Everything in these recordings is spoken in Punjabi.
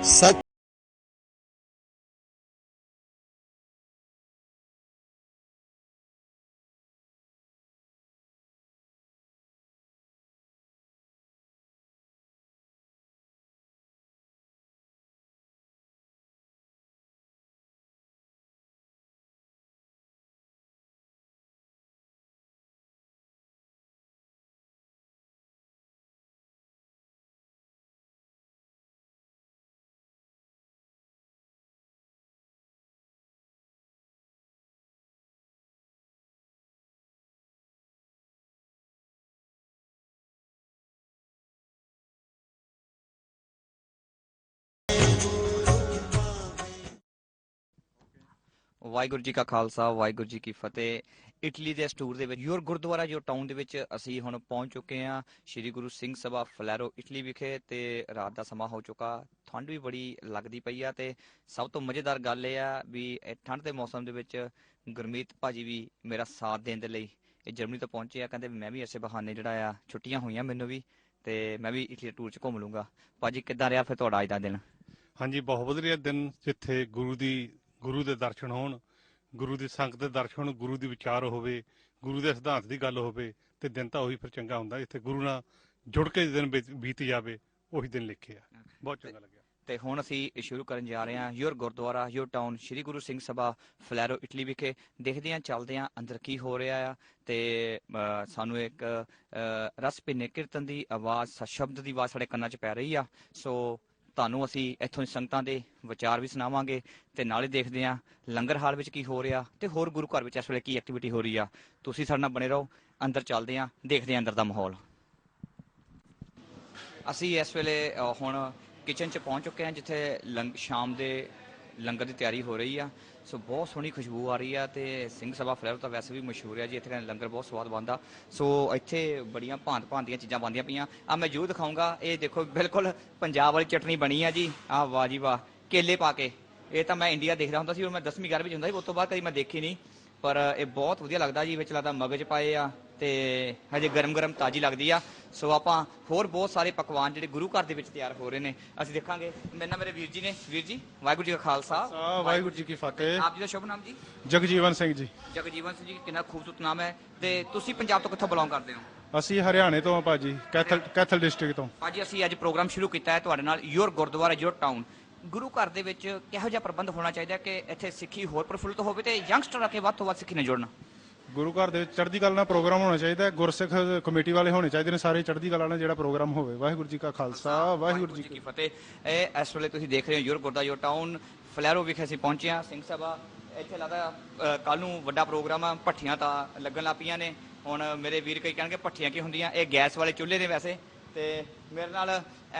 सच ਵਾਹਿਗੁਰੂ ਜੀ ਕਾ ਖਾਲਸਾ ਵਾਹਿਗੁਰੂ ਜੀ ਕੀ ਫਤਿਹ। ਇਟਲੀ ਦੇ ਸਟੂਰ ਦੇ ਵਿੱਚ ਯੂਰ ਗੁਰਦੁਆਰਾ ਜੋ ਟਾਊਨ ਦੇ ਵਿੱਚ ਅਸੀਂ ਹੁਣ ਪਹੁੰਚ ਚੁੱਕੇ ਹਾਂ ਸ਼੍ਰੀ ਗੁਰੂ ਸਿੰਘ ਸਭਾ ਫਲੈਰੋ ਇਟਲੀ ਵਿਖੇ ਤੇ ਰਾਤ ਦਾ ਸਮਾਂ ਹੋ ਚੁੱਕਾ। ਠੰਡ ਵੀ ਬੜੀ ਲੱਗਦੀ ਪਈ ਆ ਤੇ ਸਭ ਤੋਂ ਮਜ਼ੇਦਾਰ ਗੱਲ ਇਹ ਆ ਵੀ ਇਹ ਠੰਡ ਦੇ ਮੌਸਮ ਦੇ ਵਿੱਚ ਗੁਰਮੀਤ ਭਾਜੀ ਵੀ ਮੇਰਾ ਸਾਥ ਦੇਣ ਦੇ ਲਈ ਇਹ ਜਰਮਨੀ ਤੋਂ ਪਹੁੰਚੇ ਆ। ਕਹਿੰਦੇ ਮੈਂ ਵੀ ਇਸੇ ਬਹਾਨੇ ਜਿਹੜਾ ਆ ਛੁੱਟੀਆਂ ਹੋਈਆਂ ਮੈਨੂੰ ਵੀ ਤੇ ਮੈਂ ਵੀ ਇਟਲੀ ਟੂਰ 'ਚ ਘੁੰਮ ਲੂੰਗਾ। ਭਾਜੀ ਕਿੱਦਾਂ ਰਿਹਾ ਫਿਰ ਤੁਹਾਡਾ ਅੱਜ ਦਾ ਦਿਨ? ਹਾਂਜੀ, ਬਹੁਤ ਵਧੀਆ ਦਿਨ, ਜਿੱਥੇ ਗੁਰੂ ਦੇ ਦਰਸ਼ਨ ਹੋਣ, ਗੁਰੂ ਦੀ ਸੰਗਤ ਦੇ ਦਰਸ਼ਨ ਹੋਣ, ਗੁਰੂ ਦੀ ਵਿਚਾਰ ਹੋਵੇ, ਗੁਰੂ ਦੇ ਸਿਧਾਂਤ ਦੀ ਗੱਲ ਹੋਵੇ ਤੇ ਦਿਨ ਤਾਂ ਉਹੀ ਫਿਰ ਚੰਗਾ ਹੁੰਦਾ ਜਿੱਥੇ ਗੁਰੂ ਨਾਲ ਜੁੜ ਕੇ ਦਿਨ ਬੀਤ ਜਾਵੇ। ਉਹੀ ਦਿਨ ਲਿਖੇ ਆ, ਬਹੁਤ ਚੰਗਾ ਲੱਗਿਆ। ਤੇ ਹੁਣ ਅਸੀਂ ਸ਼ੁਰੂ ਕਰਨ ਜਾ ਰਹੇ ਹਾਂ your gurdwara your town Shri Guru Singh Sabha Flero Italy ਵਿਖੇ। ਦੇਖਦੇ ਹਾਂ ਚੱਲਦੇ ਹਾਂ ਅੰਦਰ ਕੀ ਹੋ ਰਿਹਾ ਆ ਤੇ ਸਾਨੂੰ ਇੱਕ ਰਸ ਭਿੰਨੇ ਕੀਰਤਨ ਦੀ ਆਵਾਜ਼, ਸ਼ਬਦ ਦੀ ਆਵਾਜ਼ ਸਾਡੇ ਕੰਨਾਂ 'ਚ ਪੈ ਰਹੀ ਆ। ਸੋ ਤੁਹਾਨੂੰ ਅਸੀਂ ਇੱਥੋਂ ਦੀ ਸੰਗਤਾਂ ਦੇ ਵਿਚਾਰ ਵੀ ਸੁਣਾਵਾਂਗੇ ਤੇ ਨਾਲੇ ਦੇਖਦੇ ਹਾਂ ਲੰਗਰ ਹਾਲ ਵਿੱਚ ਕੀ ਹੋ ਰਿਹਾ ਤੇ ਹੋਰ ਗੁਰੂ ਘਰ ਵਿੱਚ ਇਸ ਵੇਲੇ ਕੀ ਐਕਟੀਵਿਟੀ ਹੋ ਰਹੀ ਆ। ਤੁਸੀਂ ਸਾਡੇ ਨਾਲ ਬਣੇ ਰਹੋ, ਅੰਦਰ ਚੱਲਦੇ ਹਾਂ, ਦੇਖਦੇ ਹਾਂ ਅੰਦਰ ਦਾ ਮਾਹੌਲ। ਅਸੀਂ ਇਸ ਵੇਲੇ ਹੁਣ ਕਿਚਨ 'ਚ ਪਹੁੰਚ ਚੁੱਕੇ ਹਾਂ ਜਿੱਥੇ ਸ਼ਾਮ ਦੇ ਲੰਗਰ ਦੀ ਤਿਆਰੀ ਹੋ ਰਹੀ ਆ। ਸੋ ਬਹੁਤ ਸੋਹਣੀ ਖੁਸ਼ਬੂ ਆ ਰਹੀ ਆ ਤੇ ਸਿੰਘ ਸਭਾ ਫਲੈਰੋ ਤਾਂ ਵੈਸੇ ਵੀ ਮਸ਼ਹੂਰ ਆ ਜੀ, ਇੱਥੇ ਲੰਗਰ ਬਹੁਤ ਸਵਾਦ ਬਣਦਾ। ਸੋ ਇੱਥੇ ਬੜੀਆਂ ਭਾਂਤ ਦੀਆਂ ਚੀਜ਼ਾਂ ਬਣਦੀਆਂ ਪਈਆਂ ਆ। ਮੈਂ ਜ਼ਰੂਰ ਦਿਖਾਊਂਗਾ। ਇਹ ਦੇਖੋ ਬਿਲਕੁਲ ਪੰਜਾਬ ਵਾਲੀ ਚਟਨੀ ਬਣੀ ਆ ਜੀ। ਆਹ ਵਾਹ ਜੀ ਵਾਹ, ਕੇਲੇ ਪਾ ਕੇ। ਇਹ ਤਾਂ ਮੈਂ ਇੰਡੀਆ ਦੇਖਦਾ ਹੁੰਦਾ ਸੀ, ਉਹ ਮੈਂ 10ਵੀਂ 11ਵੀਂ 'ਚ ਹੁੰਦਾ ਸੀ, ਉਸ ਤੋਂ ਬਾਅਦ ਕਦੀ ਮੈਂ ਦੇਖੀ ਨਹੀਂ, ਪਰ ਇਹ ਬਹੁਤ ਵਧੀਆ ਲੱਗਦਾ ਜੀ। ਵਿੱਚ ਲੱਗਦਾ ਮਗਜ਼ ਪਾਏ ਆ ਤੇ ਹਜੇ ਗਰਮ ਗਰਮ ਤਾਜ਼ੀ ਲੱਗਦੀ ਆ। ਸੋ ਆਪਾਂ ਹੋਰ ਬਹੁਤ ਸਾਰੇ ਪਕਵਾਨ ਜਿਹੜੇ ਗੁਰੂ ਘਰ ਦੇ ਵਿੱਚ ਤਿਆਰ ਹੋ ਰਹੇ ਨੇ ਅਸੀਂ ਦੇਖਾਂਗੇ। ਮੇਰੇ ਨਾਲ ਮੇਰੇ ਵੀਰ ਜੀ ਨੇ। ਵੀਰ ਜੀ ਵਾਹਿਗੁਰੂ ਜੀ ਕਾ ਖਾਲਸਾ ਵਾਹਿਗੁਰੂ ਜੀ ਕੀ ਫਤਿਹ। ਆਪ ਜੀ ਦਾ ਸ਼ੁਭ ਨਾਮ ਜੀ? ਜਗਜੀਵਨ ਸਿੰਘ ਜੀ। ਜਗਜੀਵਨ ਸਿੰਘ ਜੀ, ਕਿੰਨਾ ਖੂਬਸੂਰਤ ਨਾਮ ਹੈ। ਤੇ ਤੁਸੀਂ ਪੰਜਾਬ ਤੋਂ ਕਿੱਥੋਂ ਬਿਲੋਂਗ ਕਰਦੇ ਹੋ? ਅਸੀਂ ਹਰਿਆਣੇ ਤੋਂ ਆ ਭਾਜੀ, ਕੈਥਲ ਡਿਸਟ੍ਰਿਕਟ ਤੋਂ। ਭਾਜੀ ਅਸੀਂ ਅੱਜ ਪ੍ਰੋਗਰਾਮ ਸ਼ੁਰੂ ਕੀਤਾ ਹੈ ਤੁਹਾਡੇ ਨਾਲ ਯੂਰ ਗੁਰਦੁਆਰਾ ਯੂਰ ਟਾਊਨ। ਗੁਰੂ ਘਰ ਦੇ ਵਿੱਚ ਕਿਹੋ ਜਿਹਾ ਪ੍ਰਬੰਧ ਹੋਣਾ ਚਾਹੀਦਾ ਕਿ ਇੱਥੇ ਸਿੱਖੀ ਹੋਰ ਪ੍ਰਫੁੱਲਤ ਹੋਵੇ ਤੇ ਯੰਗਸਟਰ ਆ ਕੇ ਵੱਧ ਤੋਂ ਵੱਧ ਸਿੱਖੀ ਨਾਲ ਜੁੜਨ? ਗੁਰੂ ਘਰ ਦੇ ਵਿੱਚ ਚੜ੍ਹਦੀ ਕਲਾ ਨਾਲ ਪ੍ਰੋਗਰਾਮ ਹੋਣਾ ਚਾਹੀਦਾ ਹੈ। ਗੁਰਸਿੱਖ ਕਮੇਟੀ ਵਾਲੇ ਹੋਣੇ ਚਾਹੀਦੇ ਨੇ ਸਾਰੇ, ਚੜ੍ਹਦੀ ਕਲਾ ਨਾਲ ਜਿਹੜਾ ਪ੍ਰੋਗਰਾਮ ਹੋਵੇ। ਵਾਹਿਗੁਰੂ ਜੀ ਕਾ ਖਾਲਸਾ ਵਾਹਿਗੁਰੂ ਜੀ ਕੀ ਫਤਿਹ। ਇਹ ਇਸ ਵੇਲੇ ਤੁਸੀਂ ਦੇਖ ਰਹੇ ਹੋ your gurdwara your town Florey ਵਿਖੇ ਅਸੀਂ ਪਹੁੰਚੇ ਹਾਂ ਸਿੰਘ ਸਭਾ। ਇੱਥੇ ਲੱਗਦਾ ਕੱਲ ਨੂੰ ਵੱਡਾ ਪ੍ਰੋਗਰਾਮ ਆ। ਭੱਠੀਆਂ ਤਾਂ ਲੱਗਣ ਲੱਗ ਪਈਆਂ ਨੇ। ਹੁਣ ਮੇਰੇ ਵੀਰ ਕਈ ਕਹਿਣਗੇ ਭੱਠੀਆਂ ਕੀ ਹੁੰਦੀਆਂ, ਇਹ ਗੈਸ ਵਾਲੇ ਚੁੱਲ੍ਹੇ ਨੇ ਵੈਸੇ। ਤੇ ਮੇਰੇ ਨਾਲ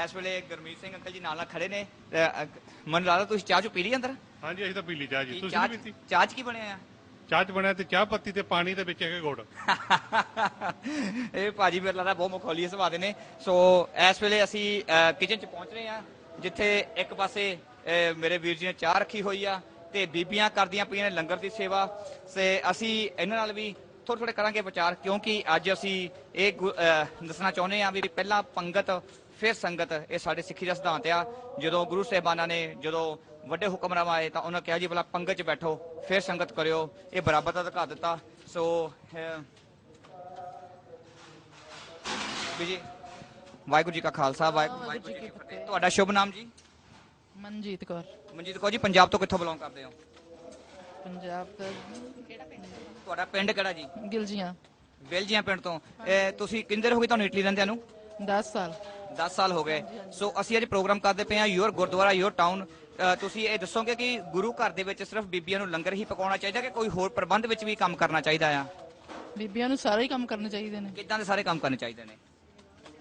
ਇਸ ਵੇਲੇ ਗੁਰਮੀਤ ਸਿੰਘ ਅੰਕਲ ਜੀ ਨਾਲ ਖੜੇ ਨੇ। ਮੈਨੂੰ ਲੱਗਦਾ ਤੁਸੀਂ ਚਾਹ ਚੁ ਪੀ ਲਈ ਅੰਦਰ? ਹਾਂਜੀ, ਅਸੀਂ ਤਾਂ ਪੀ ਲਈ ਚਾਹ ਜੀ। ਤੁਸੀਂ ਵੀ ਪੀਤੀ? ਚਾਹ 'ਚ ਕੀ ਬਣਿਆ ਆ? ਚਾਹ 'ਚ ਬਣਿਆ ਤੇ ਚਾਹ ਪੱਤੀ ਤੇ ਪਾਣੀ ਦੇ ਵਿੱਚ ਹੈਗੇ ਗੁੜ। ਇਹ ਭਾਜੀ ਮੇਰੇ ਲੱਗਦਾ ਬਹੁਤ ਮਖੌਲੀ ਸੁਭਾਅ ਦੇ ਨੇ। ਸੋ ਇਸ ਵੇਲੇ ਅਸੀਂ ਕਿਚਨ 'ਚ ਪਹੁੰਚ ਰਹੇ ਹਾਂ ਜਿੱਥੇ ਇੱਕ ਪਾਸੇ ਮੇਰੇ ਵੀਰ ਜੀ ਨੇ ਚਾਹ ਰੱਖੀ ਹੋਈ ਆ ਤੇ ਬੀਬੀਆਂ ਕਰਦੀਆਂ ਪਈਆਂ ਨੇ ਲੰਗਰ ਦੀ ਸੇਵਾ। ਤੇ ਅਸੀਂ ਇਹਨਾਂ ਨਾਲ ਵੀ ਥੋੜ੍ਹੇ ਥੋੜ੍ਹੇ ਕਰਾਂਗੇ ਵਿਚਾਰ, ਕਿਉਂਕਿ ਅੱਜ ਅਸੀਂ ਇਹ ਦੱਸਣਾ ਚਾਹੁੰਦੇ ਹਾਂ ਵੀ ਪਹਿਲਾਂ ਪੰਗਤ ਫਿਰ ਸੰਗਤ। ਇਹ ਸਾਡੇ ਸਿੱਖੀ ਦਾ ਸਿਧਾਂਤ ਆ। ਜਦੋਂ ਗੁਰੂ ਸਾਹਿਬਾਨਾਂ ਨੇ ਜਦੋਂ ਵੱਡੇ ਹੁਕਮਰਾਨ ਆਏ ਤਾਂ ਉਹਨਾਂ ਕਿਹਾ ਜੀ ਪਹਿਲਾਂ ਪੰਗਤ 'ਚ ਬੈਠੋ ਫਿਰ ਸੰਗਤ ਕਰਿਓ। ਇਹ ਬਰਾਬਰ ਦਾ ਦਿਖਾ ਦਿੱਤਾ। ਸੋ ਜੀ ਵਾਹਿਗੁਰੂ ਜੀ ਕਾ ਖਾਲਸਾ ਵਾਹਿਗੁਰੂ ਜੀ ਕੀ ਫਤਿਹ। ਤੁਹਾਡਾ ਸ਼ੁਭ ਨਾਮ ਜੀ? ਮਨਜੀਤ ਕੌਰ। ਮਨਜੀਤ ਕੌਰ ਜੀ, ਪੰਜਾਬ ਤੋਂ ਕਿੱਥੋਂ ਬਿਲੋਂਗ ਕਰਦੇ ਹੋ? ਪੰਜਾਬ ਦਾ ਤੁਹਾਡਾ ਪਿੰਡ ਕਿਹੜਾ ਜੀ? ਗਿਲਜੀਆਂ। ਗਿਲਜੀਆਂ ਪਿੰਡ ਤੋਂ। ਤੁਸੀਂ ਕਿੰਨੇ ਦਿਨ ਹੋ ਗਏ ਤੁਹਾਨੂੰ ਇਟਲੀ ਰਹਿੰਦਿਆਂ ਨੂੰ? 10 ਸਾਲ। 10 ਸਾਲ ਹੋ ਗਏ। ਸੋ ਅਸੀਂ ਅੱਜ ਪ੍ਰੋਗਰਾਮ ਕਰਦੇ ਪਏ ਹਾਂ ਯੂਰ ਗੁਰਦੁਆਰਾ ਯੂਰ ਟਾਊਨ। ਤੁਸੀਂ ਇਹ ਦੱਸੋਗੇ ਕਿ ਗੁਰੂ ਘਰ ਦੇ ਵਿੱਚ ਸਿਰਫ ਬੀਬੀਆਂ ਨੂੰ ਲੰਗਰ ਹੀ ਪਕਾਉਣਾ ਚਾਹੀਦਾ ਕਿ ਕੋਈ ਹੋਰ ਪ੍ਰਬੰਧ ਵਿੱਚ ਵੀ ਕੰਮ ਕਰਨਾ ਚਾਹੀਦਾ ਆ? ਬੀਬੀਆਂ ਨੂੰ ਸਾਰੇ ਹੀ ਕੰਮ ਕਰਨੇ ਚਾਹੀਦੇ ਨੇ। ਕਿੱਦਾਂ ਦੇ ਸਾਰੇ ਕੰਮ ਕਰਨੇ ਚਾਹੀਦੇ ਨੇ?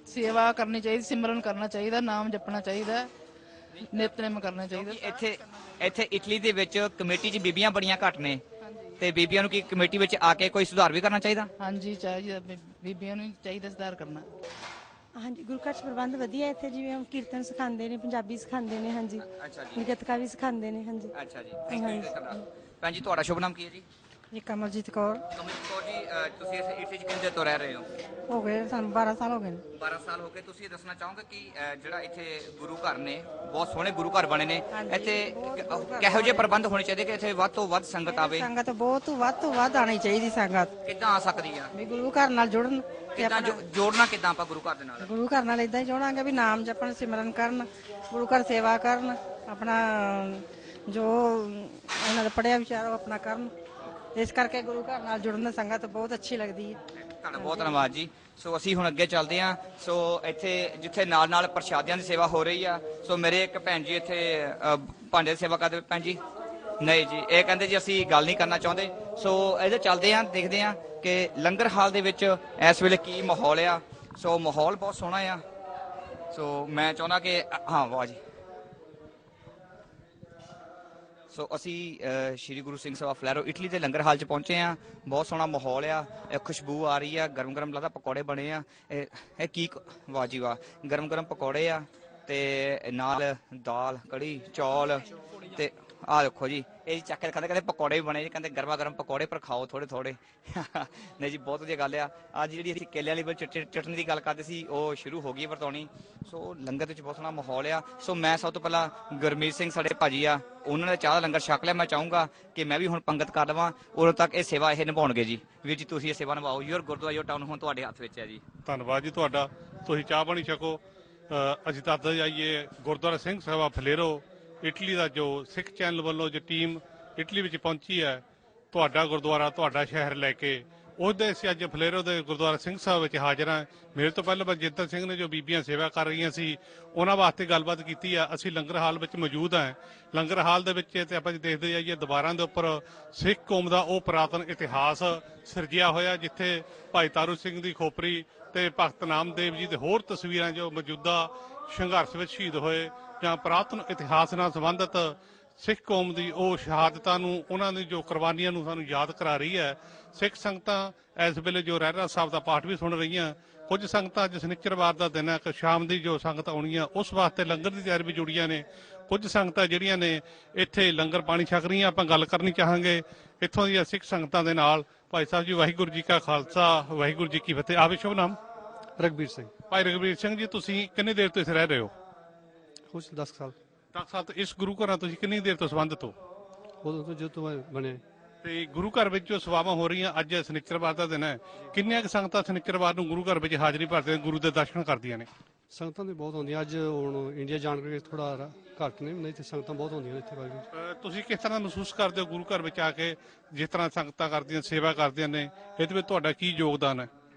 ਸੇਵਾ ਕਰਨੀ ਚਾਹੀਦੀ, ਸਿਮਰਨ ਕਰਨਾ ਚਾਹੀਦਾ, ਨਾਮ ਜਪਣਾ ਚਾਹੀਦਾ, ਨਿਤਨੇਮ ਕਰਨਾ ਚਾਹੀਦਾ। ਇੱਥੇ ਇਟਲੀ ਦੇ ਵਿੱਚ ਕਮੇਟੀ 'ਚ ਬੀਬੀਆਂ ਬੜੀਆਂ ਘੱਟ ਨੇ ਤੇ ਬੀਬੀਆਂ ਨੂੰ ਕੀ ਕਮੇਟੀ ਵਿੱਚ ਆ ਕੇ ਕੋਈ ਸੁਧਾਰ ਵੀ ਕਰਨਾ ਚਾਹੀਦਾ? ਹਾਂਜੀ ਚਾਹੀਦਾ, ਬੀਬੀਆਂ ਨੂੰ ਚਾਹੀਦਾ ਸੁਧਾਰ ਕਰਨਾ। ਹਾਂਜੀ, ਗੁਰੂ ਘਰ 'ਚ ਪ੍ਰਬੰਧ ਵਧੀਆ ਇੱਥੇ, ਜਿਵੇਂ ਕੀਰਤਨ ਸਿਖਾਉਂਦੇ ਨੇ, ਪੰਜਾਬੀ ਸਿਖਾਉਂਦੇ ਨੇ। ਹਾਂਜੀ, ਗੱਤਕਾ ਵੀ ਸਿਖਾਉਂਦੇ ਨੇ। ਹਾਂਜੀ। ਅੱਛਾ ਜੀ, ਭੈਣ ਜੀ ਤੁਹਾਡਾ ਸ਼ੁਭ ਨਾਮ ਕੀ ਹੈ ਜੀ? ਜੀ ਕਮਲਜੀਤ ਕੌਰ। ਕਮਲਜੀਤ ਕੌਰ ਜੀ, ਤੁਸੀਂ ਇਸ ਇਟਲੀ 'ਚ ਕਿੰਨੇ ਤੋਂ ਰਹਿ ਰਹੇ ਹੋ? ਗਏ ਸਾਨੂੰ 12 ਸਾਲ ਹੋ ਗਏ ਨੇ। 12 ਸਾਲ ਹੋ ਗਏ। ਤੁਸੀਂ ਇਹ ਦੱਸਣਾ ਚਾਹੋਗੇ ਕਿ ਜਿਹੜਾ ਇੱਥੇ ਗੁਰੂ ਘਰ ਨੇ, ਬਹੁਤ ਸੋਹਣੇ ਗੁਰੂ ਘਰ ਬਣੇ ਨੇ, ਇੱਥੇ ਕਿਹੋ ਜਿਹੇ ਪ੍ਰਬੰਧ ਹੋਣੇ ਚਾਹੀਦੇ ਕਿ ਇੱਥੇ ਵੱਧ ਤੋਂ ਵੱਧ ਸੰਗਤ ਆਵੇ? ਸੰਗਤ ਬਹੁਤ ਵੱਧ ਤੋਂ ਵੱਧ ਆਣੀ ਚਾਹੀਦੀ ਸੰਗਤ, ਕਿੱਦਾਂ ਆ ਸਕਦੀ ਆ? ਵੀ ਗੁਰੂ ਘਰ ਨਾਲ ਜੁੜਨ ਤੇ ਕਿੱਦਾਂ ਜੋੜਨਾ ਕਿੱਦਾਂ ਆਪਾਂ ਗੁਰੂ ਘਰ ਦੇ ਨਾਲ? ਗੁਰੂ ਘਰ ਨਾਲ ਇਦਾਂ ਹੀ ਜੋੜਾਂਗੇ ਵੀ ਨਾਮ ਜਪਣ, ਸਿਮਰਨ ਕਰਨ, ਗੁਰੂ ਘਰ ਸੇਵਾ ਕਰਨ, ਆਪਣਾ ਜੋ ਉਹਨਾਂ ਦਾ ਪੜਿਆ ਵਿਚਾਰ ਉਹ ਆਪਣਾ ਕਰਨ। ਇਸ ਕਰਕੇ ਗੁਰੂ ਘਰ ਨਾਲ ਜੁੜਨ ਦੀ ਸੰਗਤ ਬਹੁਤ ਅੱਛੀ ਲੱਗਦੀ ਹੈ। ਤੁਹਾਡਾ ਬਹੁਤ ਧੰਨਵਾਦ ਜੀ। ਸੋ ਅਸੀਂ ਹੁਣ ਅੱਗੇ ਚੱਲਦੇ ਹਾਂ। ਸੋ ਇੱਥੇ ਜਿੱਥੇ ਨਾਲ ਨਾਲ ਪ੍ਰਸ਼ਾਦਿਆਂ ਦੀ ਸੇਵਾ ਹੋ ਰਹੀ ਆ, ਸੋ ਮੇਰੇ ਇੱਕ ਭੈਣ ਜੀ ਇੱਥੇ ਭਾਂਡੇ ਦੀ ਸੇਵਾ ਕਰਦੇ। ਭੈਣ ਜੀ ਨਹੀਂ ਜੀ, ਇਹ ਕਹਿੰਦੇ ਜੀ ਅਸੀਂ ਗੱਲ ਨਹੀਂ ਕਰਨਾ ਚਾਹੁੰਦੇ। ਸੋ ਇਹਦੇ ਚੱਲਦੇ ਹਾਂ, ਦੇਖਦੇ ਹਾਂ ਕਿ ਲੰਗਰ ਹਾਲ ਦੇ ਵਿੱਚ ਇਸ ਵੇਲੇ ਕੀ ਮਾਹੌਲ ਆ। ਸੋ ਮਾਹੌਲ ਬਹੁਤ ਸੋਹਣਾ ਆ। ਸੋ ਮੈਂ ਚਾਹੁੰਦਾ ਕਿ ਹਾਂ ਵਾਹ ਜੀ। ਸੋ ਅਸੀਂ ਸ਼੍ਰੀ ਗੁਰੂ ਸਿੰਘ ਸਭਾ ਫਲੈਰੋ ਇਟਲੀ ਦੇ ਲੰਗਰ ਹਾਲ 'ਚ ਪਹੁੰਚੇ ਆ। ਬਹੁਤ ਸੋਹਣਾ ਮਾਹੌਲ ਆ, ਖੁਸ਼ਬੂ ਆ ਰਹੀ ਆ, ਗਰਮ ਗਰਮ ਲੱਗਦਾ ਪਕੌੜੇ ਬਣੇ ਆ। ਇਹ ਕੀ ਵਾਹ ਜੀ ਵਾਹ, ਗਰਮ ਗਰਮ ਪਕੌੜੇ ਆ ਤੇ ਨਾਲ ਦਾਲ ਕੜੀ ਚੌਲ ਤੇ ਆਹ ਦੇਖੋ ਜੀ, ਇਹ ਚੱਕ ਕੇ ਕਹਿੰਦੇ ਪਕੌੜੇ ਵੀ ਬਣੇ ਜੀ, ਕਹਿੰਦੇ ਗਰਮਾ ਗਰਮ ਪਕੌੜੇ ਪਰ ਖਾਓ ਥੋੜੇ ਥੋੜੇ। ਨਹੀਂ ਜੀ, ਬਹੁਤ ਵਧੀਆ ਗੱਲ ਆ। ਅੱਜ ਜਿਹੜੀ ਅਸੀਂ ਕੇਲੇ ਵਾਲੀ ਚਟਨੀ ਦੀ ਗੱਲ ਕਰਦੇ ਸੀ ਉਹ ਸ਼ੁਰੂ ਹੋ ਗਈ ਵਰਤਾਉਣੀ। ਸੋ ਲੰਗਰ ਦੇ ਵਿੱਚ ਬਹੁਤ ਸੋਹਣਾ ਮਾਹੌਲ ਆ। ਸੋ ਮੈਂ ਸਭ ਤੋਂ ਪਹਿਲਾਂ ਗੁਰਮੀਤ ਸਿੰਘ ਸਾਡੇ ਭਾਜੀ ਆ, ਉਹਨਾਂ ਨੇ ਚਾਹ ਦਾ ਲੰਗਰ ਛਕ ਲਿਆ। ਮੈਂ ਚਾਹੂੰਗਾ ਕਿ ਮੈਂ ਵੀ ਹੁਣ ਪੰਗਤ ਕਰ ਲਵਾਂ, ਉਦੋਂ ਤੱਕ ਇਹ ਸੇਵਾ ਇਹ ਨਿਭਾਉਣਗੇ ਜੀ। ਵੀਰ ਜੀ ਤੁਸੀਂ ਇਹ ਸੇਵਾ ਨਿਭਾਓ। ਯੂਰ ਗੁਰਦੁਆਰਾ ਯੂਰ ਟਾਊਨ ਹੁਣ ਤੁਹਾਡੇ ਹੱਥ ਵਿੱਚ ਹੈ ਜੀ। ਧੰਨਵਾਦ ਜੀ ਤੁਹਾਡਾ। ਤੁਸੀਂ ਚਾਹ ਪਾਣੀ ਛਕੋ। ਅਸੀਂ ਦੱਸਦੇ ਜਾਈਏ ਗੁਰਦੁਆਰਾ ਸਿੰਘ ਸਭਾ ਫਲੇਰੋ ਇਟਲੀ ਦਾ ਜੋ ਸਿੱਖ ਚੈਨਲ ਵੱਲੋਂ ਜੋ ਟੀਮ ਇਟਲੀ ਵਿੱਚ ਪਹੁੰਚੀ ਹੈ, ਤੁਹਾਡਾ ਗੁਰਦੁਆਰਾ ਤੁਹਾਡਾ ਸ਼ਹਿਰ ਲੈ ਕੇ, ਉਹਦੇ ਅਸੀਂ ਅੱਜ ਫਲੇਰੋ ਦੇ ਗੁਰਦੁਆਰਾ ਸਿੰਘ ਸਾਹਿਬ ਵਿੱਚ ਹਾਜ਼ਰ ਹਾਂ। ਮੇਰੇ ਤੋਂ ਪਹਿਲਾਂ ਬਲਜਿੰਦਰ ਸਿੰਘ ਨੇ ਜੋ ਬੀਬੀਆਂ ਸੇਵਾ ਕਰ ਰਹੀਆਂ ਸੀ ਉਹਨਾਂ ਵਾਸਤੇ ਗੱਲਬਾਤ ਕੀਤੀ ਆ। ਅਸੀਂ ਲੰਗਰ ਹਾਲ ਵਿੱਚ ਮੌਜੂਦ ਹਾਂ। ਲੰਗਰ ਹਾਲ ਦੇ ਵਿੱਚ ਤੇ ਆਪਾਂ ਦੇਖਦੇ ਜਾਈਏ ਦੀਵਾਰਾਂ ਦੇ ਉੱਪਰ ਸਿੱਖ ਕੌਮ ਦਾ ਉਹ ਪੁਰਾਤਨ ਇਤਿਹਾਸ ਸਿਰਜਿਆ ਹੋਇਆ, ਜਿੱਥੇ ਭਾਈ ਤਾਰੂ ਸਿੰਘ ਦੀ ਖੋਪਰੀ ਤੇ ਭਗਤ ਨਾਮਦੇਵ ਜੀ ਦੇ ਹੋਰ ਤਸਵੀਰਾਂ ਜੋ ਮੌਜੂਦਾ ਸੰਘਰਸ਼ ਵਿੱਚ ਸ਼ਹੀਦ ਹੋਏ ਜਾਂ ਪੁਰਾਤਨ ਇਤਿਹਾਸ ਨਾਲ ਸੰਬੰਧਿਤ ਸਿੱਖ ਕੌਮ ਦੀ ਉਹ ਸ਼ਹਾਦਤਾਂ ਨੂੰ, ਉਹਨਾਂ ਦੀ ਜੋ ਕੁਰਬਾਨੀਆਂ ਨੂੰ ਸਾਨੂੰ ਯਾਦ ਕਰਾ ਰਹੀ ਹੈ। ਸਿੱਖ ਸੰਗਤਾਂ ਇਸ ਵੇਲੇ ਜੋ ਰਹਿਰਾਸ ਸਾਹਿਬ ਦਾ ਪਾਠ ਵੀ ਸੁਣ ਰਹੀਆਂ। ਕੁਝ ਸੰਗਤਾਂ ਅੱਜ ਸ਼ਨੀਚਰਵਾਰ ਦਾ ਦਿਨ ਹੈ ਕਿ ਸ਼ਾਮ ਦੀ ਜੋ ਸੰਗਤ ਆਉਣੀ ਆ ਉਸ ਵਾਸਤੇ ਲੰਗਰ ਦੀ ਤਿਆਰੀ ਵੀ ਜੁੜੀਆਂ ਨੇ। ਕੁਝ ਸੰਗਤਾਂ ਜਿਹੜੀਆਂ ਨੇ ਇੱਥੇ ਲੰਗਰ ਪਾਣੀ ਛਕ ਰਹੀਆਂ। ਆਪਾਂ ਗੱਲ ਕਰਨੀ ਚਾਹਾਂਗੇ ਇੱਥੋਂ ਦੀਆਂ ਸਿੱਖ ਸੰਗਤਾਂ ਦੇ ਨਾਲ। ਭਾਈ ਸਾਹਿਬ ਜੀ, ਵਾਹਿਗੁਰੂ ਜੀ ਕਾ ਖਾਲਸਾ, ਵਾਹਿਗੁਰੂ ਜੀ ਕੀ ਫਤਿਹ। ਆਪ ਸ਼ੁਭ ਨਾਮ? ਰਘਬੀਰ ਸਿੰਘ। ਭਾਈ ਰਘਬੀਰ ਸਿੰਘ ਜੀ, ਤੁਸੀਂ ਕਿੰਨੀ ਦੇਰ ਤੋਂ ਇੱਥੇ ਰਹਿ ਰਹੇ ਹੋ? ਕੁਝ 10 ਸਾਲ। 10 ਸਾਲ ਤੋਂ। ਇਸ ਗੁਰੂ ਘਰ ਨਾਲ ਤੁਸੀਂ ਕਿੰਨੀ ਦੇਰ ਤੋਂ ਸੰਬੰਧਿਤ ਹੋ? ਉਦੋਂ ਤੋਂ ਜਦੋਂ ਮੈਂ ਬਣੇ। ਤੇ ਗੁਰੂ ਘਰ ਵਿੱਚ ਜੋ ਸੇਵਾਵਾਂ ਹੋ ਰਹੀਆਂ, ਅੱਜ ਸ਼ਨੀਚਰਵਾਰ ਦਾ ਦਿਨ ਹੈ, ਕਿੰਨੀਆਂ ਕੁ ਸੰਗਤਾਂ ਸ਼ਨੀਚਰਵਾਰ ਨੂੰ ਗੁਰੂ ਘਰ ਵਿੱਚ ਹਾਜ਼ਰੀ ਭਰਦੇ ਨੇ, ਗੁਰੂ ਦੇ ਦਰਸ਼ਨ ਕਰਦੀਆਂ ਨੇ? ਸੰਗਤਾਂ ਦੀ ਬਹੁਤ ਹੁੰਦੀਆਂ। ਅੱਜ ਹੁਣ ਇੰਡੀਆ ਜਾਣ ਕਰਕੇ ਥੋੜਾ ਘੱਟ ਨੇ, ਨਹੀਂ ਤੇ ਸੰਗਤਾਂ ਬਹੁਤ ਹੁੰਦੀਆਂ ਨੇ ਇੱਥੇ। ਤੁਸੀਂ ਕਿਸ ਤਰ੍ਹਾਂ ਮਹਿਸੂਸ ਕਰਦੇ ਹੋ ਗੁਰੂ ਘਰ ਵਿੱਚ ਆ ਕੇ, ਜਿਸ ਤਰ੍ਹਾਂ ਸੰਗਤਾਂ ਕਰਦੀਆਂ, ਸੇਵਾ ਕਰਦੀਆਂ ਨੇ, ਇਹਦੇ ਵਿੱਚ ਤੁਹਾਡਾ ਕੀ ਯੋਗਦਾਨ ਹੈ?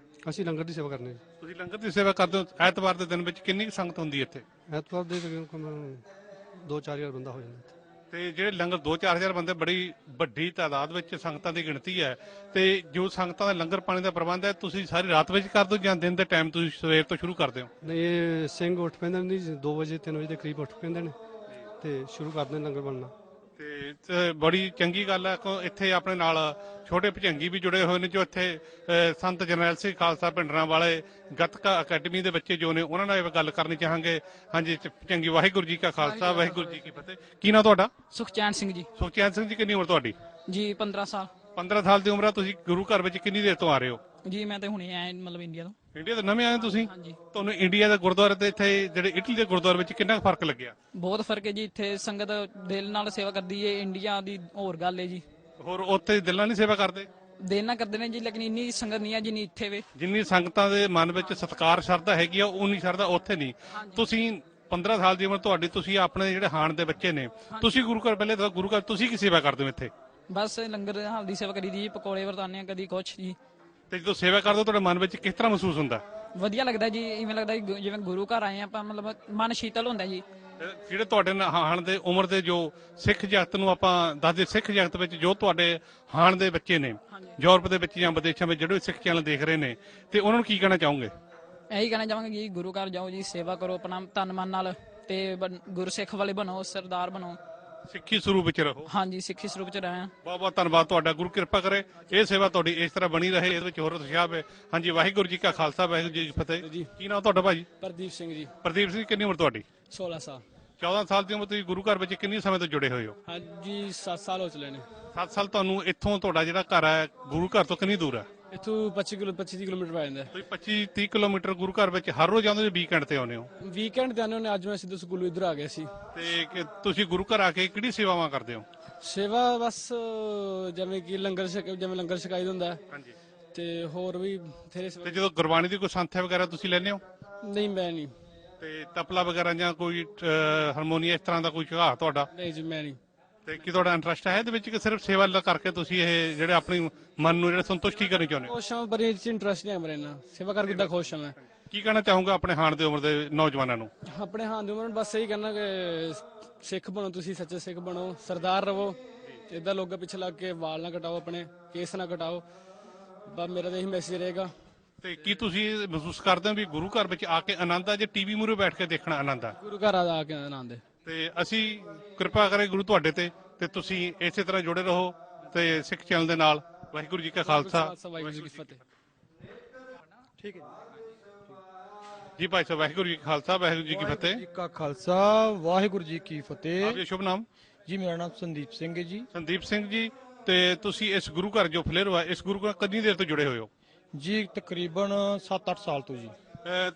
ਅਸੀਂ ਲੰਗਰ ਦੀ ਸੇਵਾ ਕਰਨੇ। ਤੁਸੀਂ ਲੰਗਰ ਦੀ ਸੇਵਾ ਕਰਦੇ ਹੋ। ਐਤਵਾਰ ਦੇ ਦਿਨ ਵਿੱਚ ਕਿੰਨੀ ਕੁ ਸੰਗਤ ਹੁੰਦੀ ਹੈ ਇੱਥੇ? ਐਤਵਾਰ ਦੇ 2-4 ਹਜ਼ਾਰ ਬੰਦਾ ਹੋ ਜਾਂਦਾ। ਤੇ ਜਿਹੜੇ ਲੰਗਰ 2-4 ਹਜ਼ਾਰ ਬੰਦੇ, ਬੜੀ ਵੱਡੀ ਤਾਦਾਦ ਵਿੱਚ ਸੰਗਤਾਂ ਦੀ ਗਿਣਤੀ ਹੈ। ਤੇ ਜੋ ਸੰਗਤਾਂ ਦਾ ਲੰਗਰ ਪਾਣੀ ਦਾ ਪ੍ਰਬੰਧ ਹੈ, ਤੁਸੀਂ ਸਾਰੀ ਰਾਤ ਵਿੱਚ ਕਰਦੇ ਹੋ ਜਾਂ ਦਿਨ ਦੇ ਟਾਈਮ ਤੁਸੀਂ ਸਵੇਰ ਤੋਂ ਸ਼ੁਰੂ ਕਰਦੇ ਹੋ? ਨਹੀਂ, ਇਹ ਸਿੰਘ ਉੱਠ ਪੈਂਦੇ ਨੇ 2 ਵਜੇ 3 ਵਜੇ ਦੇ ਕਰੀਬ ਉੱਠ ਪੈਂਦੇ ਨੇ ਤੇ ਸ਼ੁਰੂ ਕਰਦੇ ਨੇ ਲੰਗਰ ਬਣਨਾ। ਤੇ ਬੜੀ ਚੰਗੀ ਗੱਲ ਹੈ ਕਿ ਇੱਥੇ ਆਪਣੇ ਨਾਲ ਛੋਟੇ ਭਜੰਗੀ ਵੀ ਜੁੜੇ ਹੋਏ ਨੇ, ਜੋ ਇੱਥੇ ਸੰਤ ਜਰਨੈਲ ਸਿੰਘ ਖਾਲਸਾ ਭਿੰਡਰਾਂ ਵਾਲੇ ਗੱਤਕਾ ਅਕੈਡਮੀ ਦੇ ਬੱਚੇ ਜੋ ਨੇ, ਉਹਨਾਂ ਨਾਲ ਇਹ ਗੱਲ ਕਰਨੀ ਚਾਹਾਂਗੇ। ਹਾਂਜੀ ਭਜੰਗੀ, ਵਾਹਿਗੁਰੂ ਜੀ ਕਾ ਖਾਲਸਾ, ਵਾਹਿਗੁਰੂ ਜੀ ਕੀ ਫਤਿਹ। ਕੀ ਨਾਮ ਤੁਹਾਡਾ? ਸੁਖਚੈਨ ਸਿੰਘ ਜੀ। ਸੁਖਚੈਨ ਸਿੰਘ ਜੀ, ਕਿੰਨੀ ਉਮਰ ਤੁਹਾਡੀ? ਜੀ 15 ਸਾਲ। 15 ਸਾਲ ਦੀ ਉਮਰ ਆ। ਤੁਸੀਂ ਗੁਰੂ ਘਰ ਵਿੱਚ ਕਿੰਨੀ ਦੇਰ ਤੋਂ ਆ ਰਹੇ ਹੋ? ਜੀ ਮੈਂ ਤੇ ਹੁਣੇ ਆਇਆ ਮਤਲਬ ਇੰਡੀਆ ਤੋਂ। ਇੰਡੀਆ ਤੋਂ ਨਵੇਂ ਆਏ ਤੁਸੀਂ? ਹਾਂਜੀ। ਤੁਹਾਨੂੰ ਇੰਡੀਆ ਦੇ ਗੁਰਦੁਆਰੇ ਤੇ ਇੱਥੇ ਜਿਹੜੇ ਇਟਲੀ ਦੇ ਗੁਰਦੁਆਰੇ ਵਿੱਚ ਕਿੰਨਾ ਫਰਕ ਲੱਗਿਆ? ਬਹੁਤ ਫਰਕ ਹੈ ਜੀ। ਇੱਥੇ ਸੰਗਤ ਦਿਲ ਨਾਲ ਸੇਵਾ ਕਰਦੀ ਹੈ। ਇੰਡੀਆ ਦੀ ਹੋਰ ਗੱਲ ਹੈ ਜੀ। ਹੋਰ ਉੱਥੇ ਦਿਲ ਨਾਲ ਨਹੀਂ ਸੇਵਾ ਕਰਦੇ? ਦਿਲ ਨਾਲ ਕਰਦੇ ਨੇ ਜੀ, ਲੇਕਿਨ ਇੰਨੀ ਸੰਗਤ ਨਹੀਂ ਹੈ ਜਿੰਨੀ ਇੱਥੇ ਵੇ। ਜਿੰਨੀ ਸੰਗਤਾਂ ਦੇ ਮਨ ਵਿੱਚ ਸਤਿਕਾਰ ਸ਼ਰਧਾ ਹੈਗੀ ਆ, ਉਨੀ ਸ਼ਰਧਾ ਉੱਥੇ ਨਹੀਂ। ਤੁਸੀਂ 15 ਸਾਲ ਦੀ ਉਮਰ ਤੁਹਾਡੀ, ਤੁਸੀਂ ਆਪਣੇ ਜਿਹੜੇ ਹਾਣ ਦੇ ਬੱਚੇ ਨੇ, ਤੁਸੀਂ ਗੁਰੂ ਘਰ ਪਹਿਲੇ ਗੁਰੂ ਘਰ ਤੁਸੀਂ ਕੀ ਸੇਵਾ ਕਰਦੇ ਹੋ ਇੱਥੇ? ਬਸ ਲੰਗਰ ਹਾਲ ਦੀ ਸੇਵਾ ਕਰੀ ਦੀ, ਪਕੌੜੇ ਵਰਤਾਨੇ ਆ, ਕਦੀ ਕੁਛ ਜੀ। ਤੇ ਜਦੋਂ ਸੇਵਾ ਕਰਦੇ ਹੋ ਤੁਹਾਡੇ ਮਨ ਵਿੱਚ ਕਿਸ ਤਰ੍ਹਾਂ ਮਹਿਸੂਸ ਹੁੰਦਾ? ਵਧੀਆ ਲੱਗਦਾ ਜੀ। ਇਵੇਂ ਲੱਗਦਾ ਜਿਵੇਂ ਗੁਰੂ ਘਰ ਆਏ ਆਪਾਂ, ਮਤਲਬ ਮਨ ਸ਼ੀਤਲ ਹੁੰਦਾ ਜੀ। ਜਿਹੜੇ ਤੁਹਾਡੇ ਹਾਣ ਦੇ ਉਮਰ ਦੇ ਜੋ ਸਿੱਖ ਜਗਤ ਨੂੰ ਆਪਾਂ ਦੱਸਦੇ, ਸਿੱਖ ਜਗਤ ਵਿੱਚ ਜੋ ਤੁਹਾਡੇ ਹਾਣ ਦੇ ਬੱਚੇ ਨੇ, ਯੂਰਪ ਦੇ ਵਿੱਚ ਜਾਂ ਵਿਦੇਸ਼ਾਂ ਵਿੱਚ ਜਿਹੜੇ ਸਿੱਖ ਚੈਨਲ ਦੇਖ ਰਹੇ ਨੇ, ਤੇ ਉਹਨਾਂ ਨੂੰ ਕੀ ਕਹਿਣਾ ਚਾਹੋਗੇ? ਇਹੀ ਕਹਿਣਾ ਚਾਹਾਂਗੇ ਜੀ, ਗੁਰੂ ਘਰ ਜਾਓ ਜੀ, ਸੇਵਾ ਕਰੋ ਆਪਣਾ ਤਨ ਮਨ ਨਾਲ, ਤੇ ਗੁਰਸਿੱਖ ਵਾਲੇ ਬਣੋ, ਸਰਦਾਰ ਬਣੋ, ਸਿੱਖੀ ਸਰੂਪ ਵਿੱਚ ਰਹੋ। ਹਾਂਜੀ, ਸਿੱਖੀ ਸਰੂਪ ਚ ਰਹੇ। ਬਹੁਤ ਬਹੁਤ ਧੰਨਵਾਦ ਤੁਹਾਡਾ। ਗੁਰੂ ਕਿਰਪਾ ਕਰੇ ਇਹ ਸੇਵਾ ਤੁਹਾਡੀ ਇਸ ਤਰ੍ਹਾਂ ਬਣੀ ਰਹੇ, ਇਹਦੇ ਵਿੱਚ ਹੋਰ ਉਤਸ਼ਾਹ ਹੈ। ਹਾਂਜੀ, ਵਾਹਿਗੁਰੂ ਜੀ ਕਾ ਖਾਲਸਾ, ਵਾਹਿਗੁਰੂ ਜੀ ਕੀ ਫਤਿਹ। ਕੀ ਨਾਮ ਤੁਹਾਡਾ ਭਾਜੀ? ਪ੍ਰਦੀਪ ਸਿੰਘ ਜੀ। ਪ੍ਰਦੀਪ ਸਿੰਘ, ਕਿੰਨੀ ਉਮਰ ਤੁਹਾਡੀ? 16 ਸਾਲ। 14 ਸਾਲ ਦੀ ਉਮਰ ਤੁਸੀਂ ਗੁਰੂ ਘਰ ਵਿੱਚ ਕਿੰਨੇ ਸਮੇਂ ਤੋਂ ਜੁੜੇ ਹੋਏ ਹੋ? ਹਾਂਜੀ 7 ਸਾਲ ਹੋ ਚਲੇ ਨੇ। 7 ਸਾਲ। ਤੁਹਾਨੂੰ ਇੱਥੋਂ ਤੁਹਾਡਾ ਜਿਹੜਾ ਘਰ ਹੈ ਗੁਰੂ ਘਰ ਤੋਂ ਕਿੰਨੀ ਦੂਰ ਹੈ? ਇੱਥੋਂ 25 ਕਿਲੋਮੀਟਰ ਪੈ ਜਾਂਦਾ। ਤੁਸੀਂ 25-30 ਕਿਲੋਮੀਟਰ ਗੁਰੂ ਘਰ ਵਿੱਚ ਹਰ ਰੋਜ਼ ਆਉਂਦੇ ਹੋ, ਵੀਕਐਂਡ ਤੇ ਆਉਂਦੇ ਹੋ? ਵੀਕਐਂਡ ਤੇ ਆਉਂਦੇ ਨੇ। ਅੱਜ ਮੈਂ ਸਿੱਧੂ ਸਕੂਲੋਂ ਇੱਧਰ ਆ ਗਿਆ ਸੀ। ਤੇ ਤੁਸੀਂ ਗੁਰੂ ਘਰ ਆ ਕੇ ਕਿਹੜੀ ਸੇਵਾਵਾਂ ਕਰਦੇ ਹੋ? ਸੇਵਾ ਬਸ ਜਿਵੇਂ ਕਿ ਲੰਗਰ ਛਕਾਈ ਹੁੰਦਾ ਹੈ। ਹਾਂਜੀ। ਤੇ ਹੋਰ ਵੀ ਬਥੇਰੇ ਤੇ ਜਦੋਂ ਗੁਰਬਾਣੀ ਦੀ ਕੋਈ ਸੰਥਿਆ ਵਗੈਰਾ ਤੁਸੀਂ ਲੈਂਦੇ ਹੋ? ਨਹੀਂ, ਮੈਂ ਨਹੀਂ। ਤੇ ਤਪਲਾ ਵਗੈਰਾ ਜਾਂ ਕੋਈ ਹਾਰਮੋਨੀਆ ਇਸ ਤਰ੍ਹਾਂ ਦਾ ਕੋਈ ਸੁਝਾਅ ਤੁਹਾਡਾ? ਨਹੀਂ ਜੀ, ਮੈਂ ਨਹੀਂ। ਤੇ ਕੀ ਤੁਹਾਡਾ ਇੰਟਰਸਟ ਹੈ ਇਹਦੇ ਵਿੱਚ ਕਿ ਸਿਰਫ ਸੇਵਾ ਕਰਕੇ ਤੁਸੀਂ ਇਹ ਜਿਹੜੇ ਆਪਣੀ ਮਨ ਨੂੰ ਜਿਹੜੇ ਸੰਤੁਸ਼ਟੀ ਕਰਨੀ ਚਾਹੁੰਦੇ ਹੋ? ਖੁਸ਼ ਹਾਂ, ਪਰ ਇਹ ਚ ਇੰਟਰਸਟ ਨਹੀਂ ਹੈ ਮੇਰੇ ਨਾਲ। ਸੇਵਾ ਕਰਕੇ ਤਾਂ ਖੁਸ਼ ਹਾਂ ਮੈਂ। ਕੀ ਕਹਿਣਾ ਚਾਹੂੰਗਾ ਆਪਣੇ ਹਾਣ ਦੀ ਉਮਰ ਦੇ ਨੌਜਵਾਨਾਂ ਨੂੰ? ਆਪਣੇ ਹਾਂ ਦੀ ਉਮਰ ਨੂੰ ਬਸ ਇਹੀ ਕਹਿਣਾ ਕਿ ਸਿੱਖ ਬਣੋ, ਤੁਸੀਂ ਸੱਚੇ ਸਿੱਖ ਬਣੋ, ਸਰਦਾਰ ਰਵੋ। ਇਦਾਂ ਲੋਕਾਂ ਪਿੱਛੇ ਲੱਗ ਕੇ ਵਾਲ ਨਾ ਕਟਾਓ, ਆਪਣੇ ਕੇਸ ਨਾ ਕਟਾਓ। ਬਸ ਮੇਰਾ ਤਾਂ ਇਹੀ ਮੈਸੇਜ ਰਹੇਗਾ। ਤੇ ਕੀ ਤੁਸੀਂ ਮਹਿਸੂਸ ਕਰਦੇ ਹੋ ਵੀ ਗੁਰੂ ਘਰ ਵਿੱਚ ਆ ਕੇ ਆਨੰਦ ਆ, ਜੇ ਟੀਵੀ ਮੂਹਰੇ ਬੈਠ ਕੇ ਦੇਖਣਾ ਆਨੰਦ ਆ? ਗੁਰੂ ਘਰ ਆ ਕੇ ਆਨੰਦ ਹੈ। ਤੇ ਅਸੀਂ ਕਿਰਪਾ ਕਰੇ ਗੁਰੂ ਤੁਹਾਡੇ ਤੇ ਤੁਸੀਂ ਇਸੇ ਤਰ੍ਹਾਂ ਜੁੜੇ ਰਹੋ ਤੇ ਸਿੱਖ ਚੈਨਲ ਦੇ ਨਾਲ। ਵਾਹਿਗੁਰੂ ਜੀ ਕਾ ਖਾਲਸਾ, ਵਾਹਿਗੁਰੂ ਜੀ ਕੀ ਫਤਿਹ। ਠੀਕ ਹੈ जी भाई साहब, वाहिगुरु जी का खालसा वाहिगुरु जी की फतेह। जी का खालसा वाहिगुरु जी की फतेह। आपका शुभ नाम? जी मेरा नाम संदीप सिंह है जी। संदीप सिंह जी, ਤੇ ਤੁਸੀਂ ਇਸ ਗੁਰੂ ਘਰ ਜੋ ਫਲੇਰੋ ਹੈ, ਇਸ ਗੁਰੂ ਘਰ ਕਿੰਨੀ ਦੇਰ ਤੋਂ ਜੁੜੇ ਹੋਏ ਹੋ? जी तकरीबन 7-8 साल तो जी।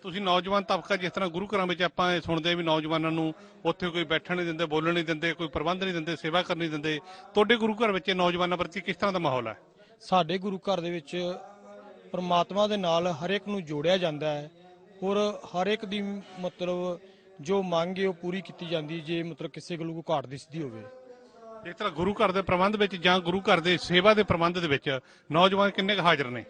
ਤੁਸੀਂ ਨੌਜਵਾਨ ਤਬਕਾ, ਜਿਸ ਤਰ੍ਹਾਂ ਗੁਰੂ ਘਰਾਂ ਵਿੱਚ ਆਪਾਂ ਇਹ ਸੁਣਦੇ ਵੀ ਨੌਜਵਾਨਾਂ ਨੂੰ ਉੱਥੇ ਕੋਈ ਬੈਠਣ ਨਹੀਂ ਦਿੰਦੇ, ਬੋਲਣ ਨਹੀਂ ਦਿੰਦੇ, ਕੋਈ ਪ੍ਰਬੰਧ ਨਹੀਂ ਦਿੰਦੇ, ਸੇਵਾ ਕਰਨ ਨਹੀਂ ਦਿੰਦੇ, ਤੁਹਾਡੇ ਗੁਰੂ ਘਰ ਵਿੱਚ ਨੌਜਵਾਨਾਂ ਪ੍ਰਤੀ ਕਿਸ ਤਰ੍ਹਾਂ ਦਾ ਮਾਹੌਲ ਹੈ? ਸਾਡੇ ਗੁਰੂ ਘਰ ਦੇ ਵਿੱਚ ਪਰਮਾਤਮਾ ਦੇ ਨਾਲ ਹਰ ਇੱਕ ਨੂੰ ਜੋੜਿਆ ਜਾਂਦਾ ਹੈ ਔਰ ਹਰ ਇੱਕ ਦੀ ਮਤਲਬ ਜੋ ਮੰਗ ਹੈ ਉਹ ਪੂਰੀ ਕੀਤੀ ਜਾਂਦੀ, ਜੇ ਮਤਲਬ ਕਿਸੇ ਕੋਲ ਕੋਈ ਘਾਟ ਦਿਸਦੀ ਹੋਵੇ। ਇਸ ਤਰ੍ਹਾਂ ਗੁਰੂ ਘਰ ਦੇ ਪ੍ਰਬੰਧ ਵਿੱਚ ਜਾਂ ਗੁਰੂ ਘਰ ਦੇ ਸੇਵਾ ਦੇ ਪ੍ਰਬੰਧ ਦੇ ਵਿੱਚ ਨੌਜਵਾਨ ਕਿੰਨੇ ਕੁ ਹਾਜ਼ਰ ਨੇ?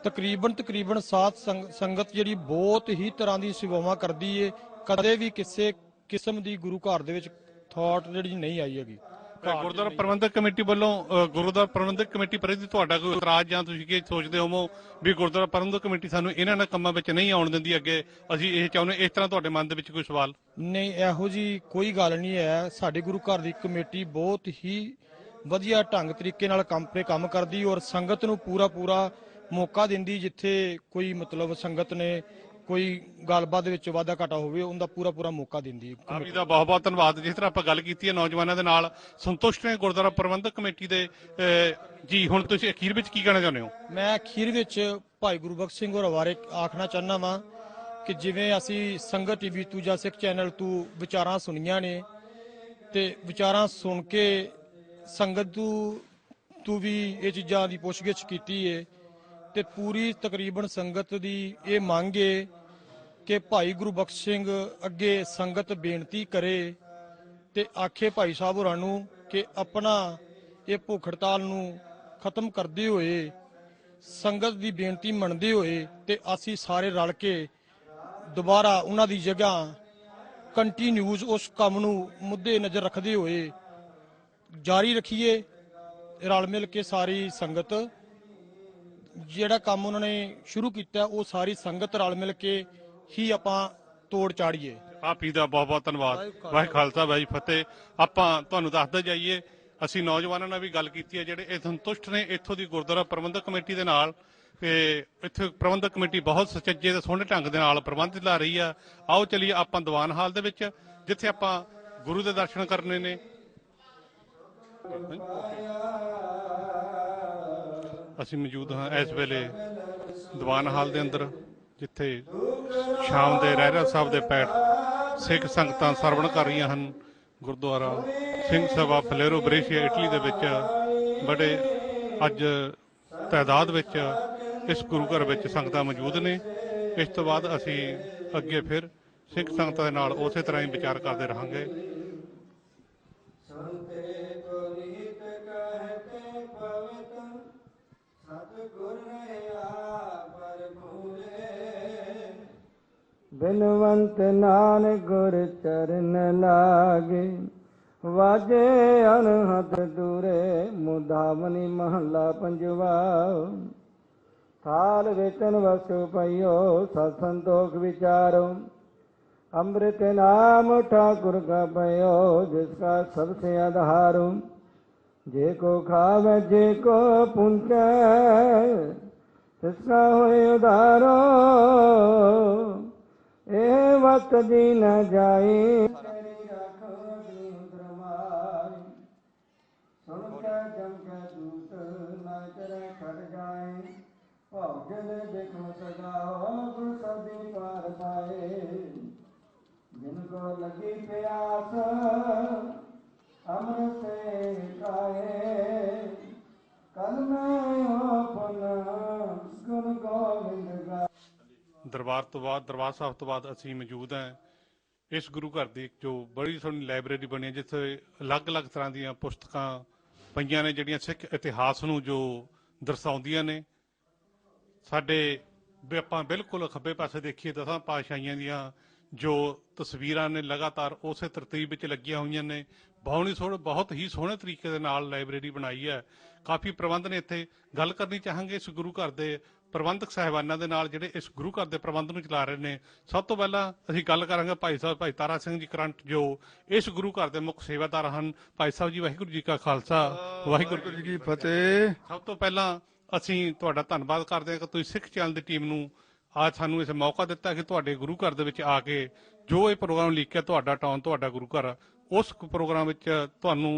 ਤਕਰੀਬਨ ਸਾਧ ਸੰਗਤ ਜਿਹੜੀ ਬਹੁਤ ਹੀ ਤਰ੍ਹਾਂ ਦੀ ਸੇਵਾਵਾਂ ਕਰਦੀ ਏ। ਕਦੇ ਵੀ ਕਿਸੇ ਕਿਸਮ ਦੀ ਗੁਰੂ ਘਰ ਦੇ ਵਿੱਚ ਥਾਟ ਜਿਹੜੀ ਨਹੀਂ ਆਈ ਹੈਗੀ। ਗੁਰਦੁਆਰਾ ਪ੍ਰਬੰਧਕ ਕਮੇਟੀ ਵੱਲੋਂ ਗੁਰਦੁਆਰਾ ਪ੍ਰਬੰਧਕ ਕਮੇਟੀ ਪ੍ਰਤੀ ਤੁਹਾਡਾ ਕੋਈ ਇਤਰਾਜ਼ ਜਾਂ ਤੁਸੀਂ ਕੀ ਸੋਚਦੇ ਹੋ ਵੀ ਗੁਰਦੁਆਰਾ ਪ੍ਰਬੰਧਕ ਕਮੇਟੀ ਸਾਨੂੰ ਇਹਨਾਂ ਕੰਮਾਂ ਵਿੱਚ ਨਹੀਂ ਆਉਣ ਦਿੰਦੀ ਅੱਗੇ, ਅਸੀਂ ਇਹ ਚਾਹੁੰਦੇ, ਇਸ ਤਰ੍ਹਾਂ ਤੁਹਾਡੇ ਮਨ ਦੇ ਵਿੱਚ ਕੋਈ ਸਵਾਲ? ਨਹੀਂ, ਇਹੋ ਜੀ ਕੋਈ ਗੱਲ ਨਹੀਂ ਹੈ। ਸਾਡੇ ਗੁਰੂ ਘਰ ਦੀ ਕਮੇਟੀ ਬਹੁਤ ਹੀ ਵਧੀਆ ਢੰਗ ਤਰੀਕੇ ਨਾਲ ਕੰਮ ਕਰਦੀ ਔਰ ਸੰਗਤ ਨੂੰ ਪੂਰਾ ਮੌਕਾ ਦਿੰਦੀ। ਜਿੱਥੇ ਕੋਈ ਮਤਲਬ ਸੰਗਤ ਨੇ ਕੋਈ ਗੱਲਬਾਤ ਦੇ ਵਿੱਚ ਵਾਧਾ ਘਾਟਾ ਹੋਵੇ, ਉਹਦਾ ਪੂਰਾ ਮੌਕਾ ਦਿੰਦੀ। ਆਪ ਜੀ ਦਾ ਬਹੁਤ ਬਹੁਤ ਧੰਨਵਾਦ। ਜਿਸ ਤਰ੍ਹਾਂ ਆਪਾਂ ਗੱਲ ਕੀਤੀ ਹੈ ਨੌਜਵਾਨਾਂ ਦੇ ਨਾਲ, ਸੰਤੁਸ਼ਟ ਨੇ ਗੁਰਦੁਆਰਾ ਪ੍ਰਬੰਧਕ ਕਮੇਟੀ ਦੇ ਜੀ। ਹੁਣ ਤੁਸੀਂ ਅਖੀਰ ਵਿੱਚ ਕੀ ਕਹਿਣਾ ਚਾਹੁੰਦੇ ਹੋ? ਮੈਂ ਅਖੀਰ ਵਿੱਚ ਭਾਈ ਗੁਰਬਖਸ਼ ਸਿੰਘ ਹੋਰਾਂ ਬਾਰੇ ਆਖਣਾ ਚਾਹੁੰਦਾ ਵਾਂ ਕਿ ਜਿਵੇਂ ਅਸੀਂ ਸੰਗਤ ਟੀਵੀ ਤੋਂ ਜਾਂ ਸਿੱਖ ਚੈਨਲ ਤੋਂ ਵਿਚਾਰਾਂ ਸੁਣੀਆਂ ਨੇ ਤੇ ਵਿਚਾਰਾਂ ਸੁਣ ਕੇ ਸੰਗਤ ਤੋਂ ਵੀ ਇਹ ਚੀਜ਼ਾਂ ਦੀ ਪੁੱਛਗਿੱਛ ਕੀਤੀ ਏ ਤੇ ਪੂਰੀ ਤਕਰੀਬਨ ਸੰਗਤ ਦੀ ਇਹ ਮੰਗ ਏ ਕਿ ਭਾਈ ਗੁਰਬਖਸ਼ ਸਿੰਘ ਅੱਗੇ ਸੰਗਤ ਬੇਨਤੀ ਕਰੇ ਤੇ ਆਖੇ ਭਾਈ ਸਾਹਿਬ ਹੋਰਾਂ ਨੂੰ ਕਿ ਆਪਣਾ ਇਹ ਭੁੱਖ ਹੜਤਾਲ ਨੂੰ ਖਤਮ ਕਰਦੇ ਹੋਏ, ਸੰਗਤ ਦੀ ਬੇਨਤੀ ਮੰਨਦੇ ਹੋਏ ਤੇ ਅਸੀਂ ਸਾਰੇ ਰਲ ਕੇ ਦੁਬਾਰਾ ਉਹਨਾਂ ਦੀ ਜਗ੍ਹਾ ਕੰਟੀਨਿਊਸ ਉਸ ਕੰਮ ਨੂੰ ਮੁੱਦੇ ਨਜ਼ਰ ਰੱਖਦੇ ਹੋਏ ਜਾਰੀ ਰੱਖੀਏ। ਰਲ ਮਿਲ ਕੇ ਸਾਰੀ ਸੰਗਤ ਜਿਹੜਾ ਕੰਮ ਉਹਨਾਂ ਨੇ ਸ਼ੁਰੂ ਕੀਤਾ ਉਹ ਸਾਰੀ ਸੰਗਤ ਰਲ ਮਿਲ ਕੇ ਹੀ ਆਪਾਂ ਤੋੜ ਚਾੜੀਏ। ਆਪ ਜੀ ਦਾ ਬਹੁਤ ਬਹੁਤ ਧੰਨਵਾਦ। ਵਾਹਿਗੁਰੂ ਖਾਲਸਾ ਵਾਹਿਗੁਰੂ ਫਤਿਹ। ਆਪਾਂ ਤੁਹਾਨੂੰ ਦੱਸਦੇ ਜਾਈਏ, ਅਸੀਂ ਨੌਜਵਾਨਾਂ ਨਾਲ ਵੀ ਗੱਲ ਕੀਤੀ ਹੈ ਜਿਹੜੇ ਇਹ ਸੰਤੁਸ਼ਟ ਨੇ ਇੱਥੋਂ ਦੀ ਗੁਰਦੁਆਰਾ ਪ੍ਰਬੰਧਕ ਕਮੇਟੀ ਦੇ ਨਾਲ। ਤੇ ਇੱਥੇ ਪ੍ਰਬੰਧਕ ਕਮੇਟੀ ਬਹੁਤ ਸੁਚੱਜੇ ਤੇ ਸੋਹਣੇ ਢੰਗ ਦੇ ਨਾਲ ਪ੍ਰਬੰਧ ਲਾ ਰਹੀ ਆ। ਆਓ ਚਲੀਏ ਆਪਾਂ ਦੀਵਾਨ ਹਾਲ ਦੇ ਵਿੱਚ, ਜਿੱਥੇ ਆਪਾਂ ਗੁਰੂ ਦੇ ਦਰਸ਼ਨ ਕਰਨੇ ਨੇ। ਅਸੀਂ ਮੌਜੂਦ ਹਾਂ ਇਸ ਵੇਲੇ ਦੀਵਾਨ ਹਾਲ ਦੇ ਅੰਦਰ, ਜਿੱਥੇ ਸ਼ਾਮ ਦੇ ਰਹਿਰਾਸ ਸਾਹਿਬ ਦੇ ਪੈਠ ਸਿੱਖ ਸੰਗਤਾਂ ਸਰਵਣ ਕਰ ਰਹੀਆਂ ਹਨ। ਗੁਰਦੁਆਰਾ ਸਿੰਘ ਸਭਾ ਫਲੇਰੋ ਬਰੇਸ਼ੀਆ ਇਟਲੀ ਦੇ ਵਿੱਚ ਬੜੇ ਅੱਜ ਤਾਦਾਦ ਵਿੱਚ ਇਸ ਗੁਰੂ ਘਰ ਵਿੱਚ ਸੰਗਤਾਂ ਮੌਜੂਦ ਨੇ। ਇਸ ਤੋਂ ਬਾਅਦ ਅਸੀਂ ਅੱਗੇ ਫਿਰ ਸਿੱਖ ਸੰਗਤਾਂ ਦੇ ਨਾਲ ਉਸੇ ਤਰ੍ਹਾਂ ਹੀ ਵਿਚਾਰ ਕਰਦੇ ਰਹਾਂਗੇ। ਬਿਨਵੰਤ ਨਾਨਕ ਗੁਰ ਚਰਨ ਲਾਗੇ, ਵਾਜੇ ਅਨਹਦ ਦੂਰੇ ਮੁਦਾਵਨੀ ਮਹੱਲਾ ਪੰਜਵਾ। ਥਾਲ ਵੇਚਨ ਵਸੁ ਪਈਓ ਸਤ ਸੰਤੋਖ ਵਿਚਾਰੋ, ਅੰਮ੍ਰਿਤ ਨਾਮ ਠਾकुर का पयो जिसका सबसे आधारो। जे को खावे जे को पुंचे तिसका होए उधारो, ए वक्त जी न जाए ਦਰਬਾਰ ਤੋਂ ਬਾਅਦ, ਦਰਬਾਰ ਸਾਹਿਬ ਤੋਂ ਬਾਅਦ ਅਸੀਂ ਮੌਜੂਦ ਹਾਂ ਇਸ ਗੁਰੂ ਘਰ ਦੀ ਜੋ ਬੜੀ ਸੋਹਣੀ ਲਾਇਬ੍ਰੇਰੀ ਬਣੀ ਹੈ, ਜਿੱਥੇ ਅਲੱਗ-ਅਲੱਗ ਤਰ੍ਹਾਂ ਦੀਆਂ ਪੁਸਤਕਾਂ ਪਈਆਂ ਨੇ ਜਿਹੜੀਆਂ ਸਿੱਖ ਇਤਿਹਾਸ ਨੂੰ ਜੋ ਦਰਸਾਉਂਦੀਆਂ ਨੇ। ਸਾਡੇ ਵੀ ਆਪਾਂ ਬਿਲਕੁਲ ਖੱਬੇ ਪਾਸੇ ਦੇਖੀਏ 10 ਪਾਤਸ਼ਾਹੀਆਂ ਦੀਆਂ ਜੋ ਤਸਵੀਰਾਂ ਨੇ ਲਗਾਤਾਰ ਉਸੇ ਤਰਤੀਬ ਵਿੱਚ ਲੱਗੀਆਂ ਹੋਈਆਂ ਨੇ। ਬਹੁਤ ਹੀ ਸੋਹਣੇ ਤਰੀਕੇ ਦੇ ਨਾਲ ਲਾਇਬ੍ਰੇਰੀ ਬਣਾਈ ਹੈ। ਕਾਫੀ ਪ੍ਰਬੰਧ ਨੇ। ਇੱਥੇ ਗੱਲ ਕਰਨੀ ਚਾਹਾਂਗੇ ਇਸ ਗੁਰੂ ਘਰ ਦੇ ਪ੍ਰਬੰਧਕ ਸਾਹਿਬਾਨਾਂ ਦੇ ਨਾਲ ਜਿਹੜੇ ਇਸ ਗੁਰੂ ਘਰ ਦੇ ਪ੍ਰਬੰਧ ਨੂੰ ਚਲਾ ਰਹੇ ਨੇ। ਸਭ ਤੋਂ ਪਹਿਲਾਂ ਅਸੀਂ ਗੱਲ ਕਰਾਂਗੇ ਭਾਈ ਤਾਰਾ ਸਿੰਘ ਜੀ ਕਰੰਟ, ਜੋ ਇਸ ਗੁਰੂ ਘਰ ਦੇ ਮੁੱਖ ਸੇਵਾਦਾਰ ਹਨ। ਭਾਈ ਸਾਹਿਬ ਜੀ, ਵਾਹਿਗੁਰੂ ਜੀ ਕਾ ਖਾਲਸਾ, ਵਾਹਿਗੁਰੂ ਜੀ ਕੀ ਫਤਿਹ। ਸਭ ਤੋਂ ਪਹਿਲਾਂ ਅਸੀਂ ਤੁਹਾਡਾ ਧੰਨਵਾਦ ਕਰਦੇ ਹਾਂ ਕਿ ਤੁਸੀਂ ਸਿੱਖ ਚੈਨਲ ਦੀ ਟੀਮ ਨੂੰ ਅੱਜ ਸਾਨੂੰ ਇਸ ਮੌਕਾ ਦਿੱਤਾ ਕਿ ਤੁਹਾਡੇ ਗੁਰੂ ਘਰ ਦੇ ਵਿੱਚ ਆ ਕੇ ਜੋ ਇਹ ਪ੍ਰੋਗਰਾਮ ਲਿਖਿਆ, ਤੁਹਾਡਾ ਟਾਊਨ, ਤੁਹਾਡਾ ਗੁਰੂ ਘਰ, ਉਸ ਪ੍ਰੋਗਰਾਮ ਵਿੱਚ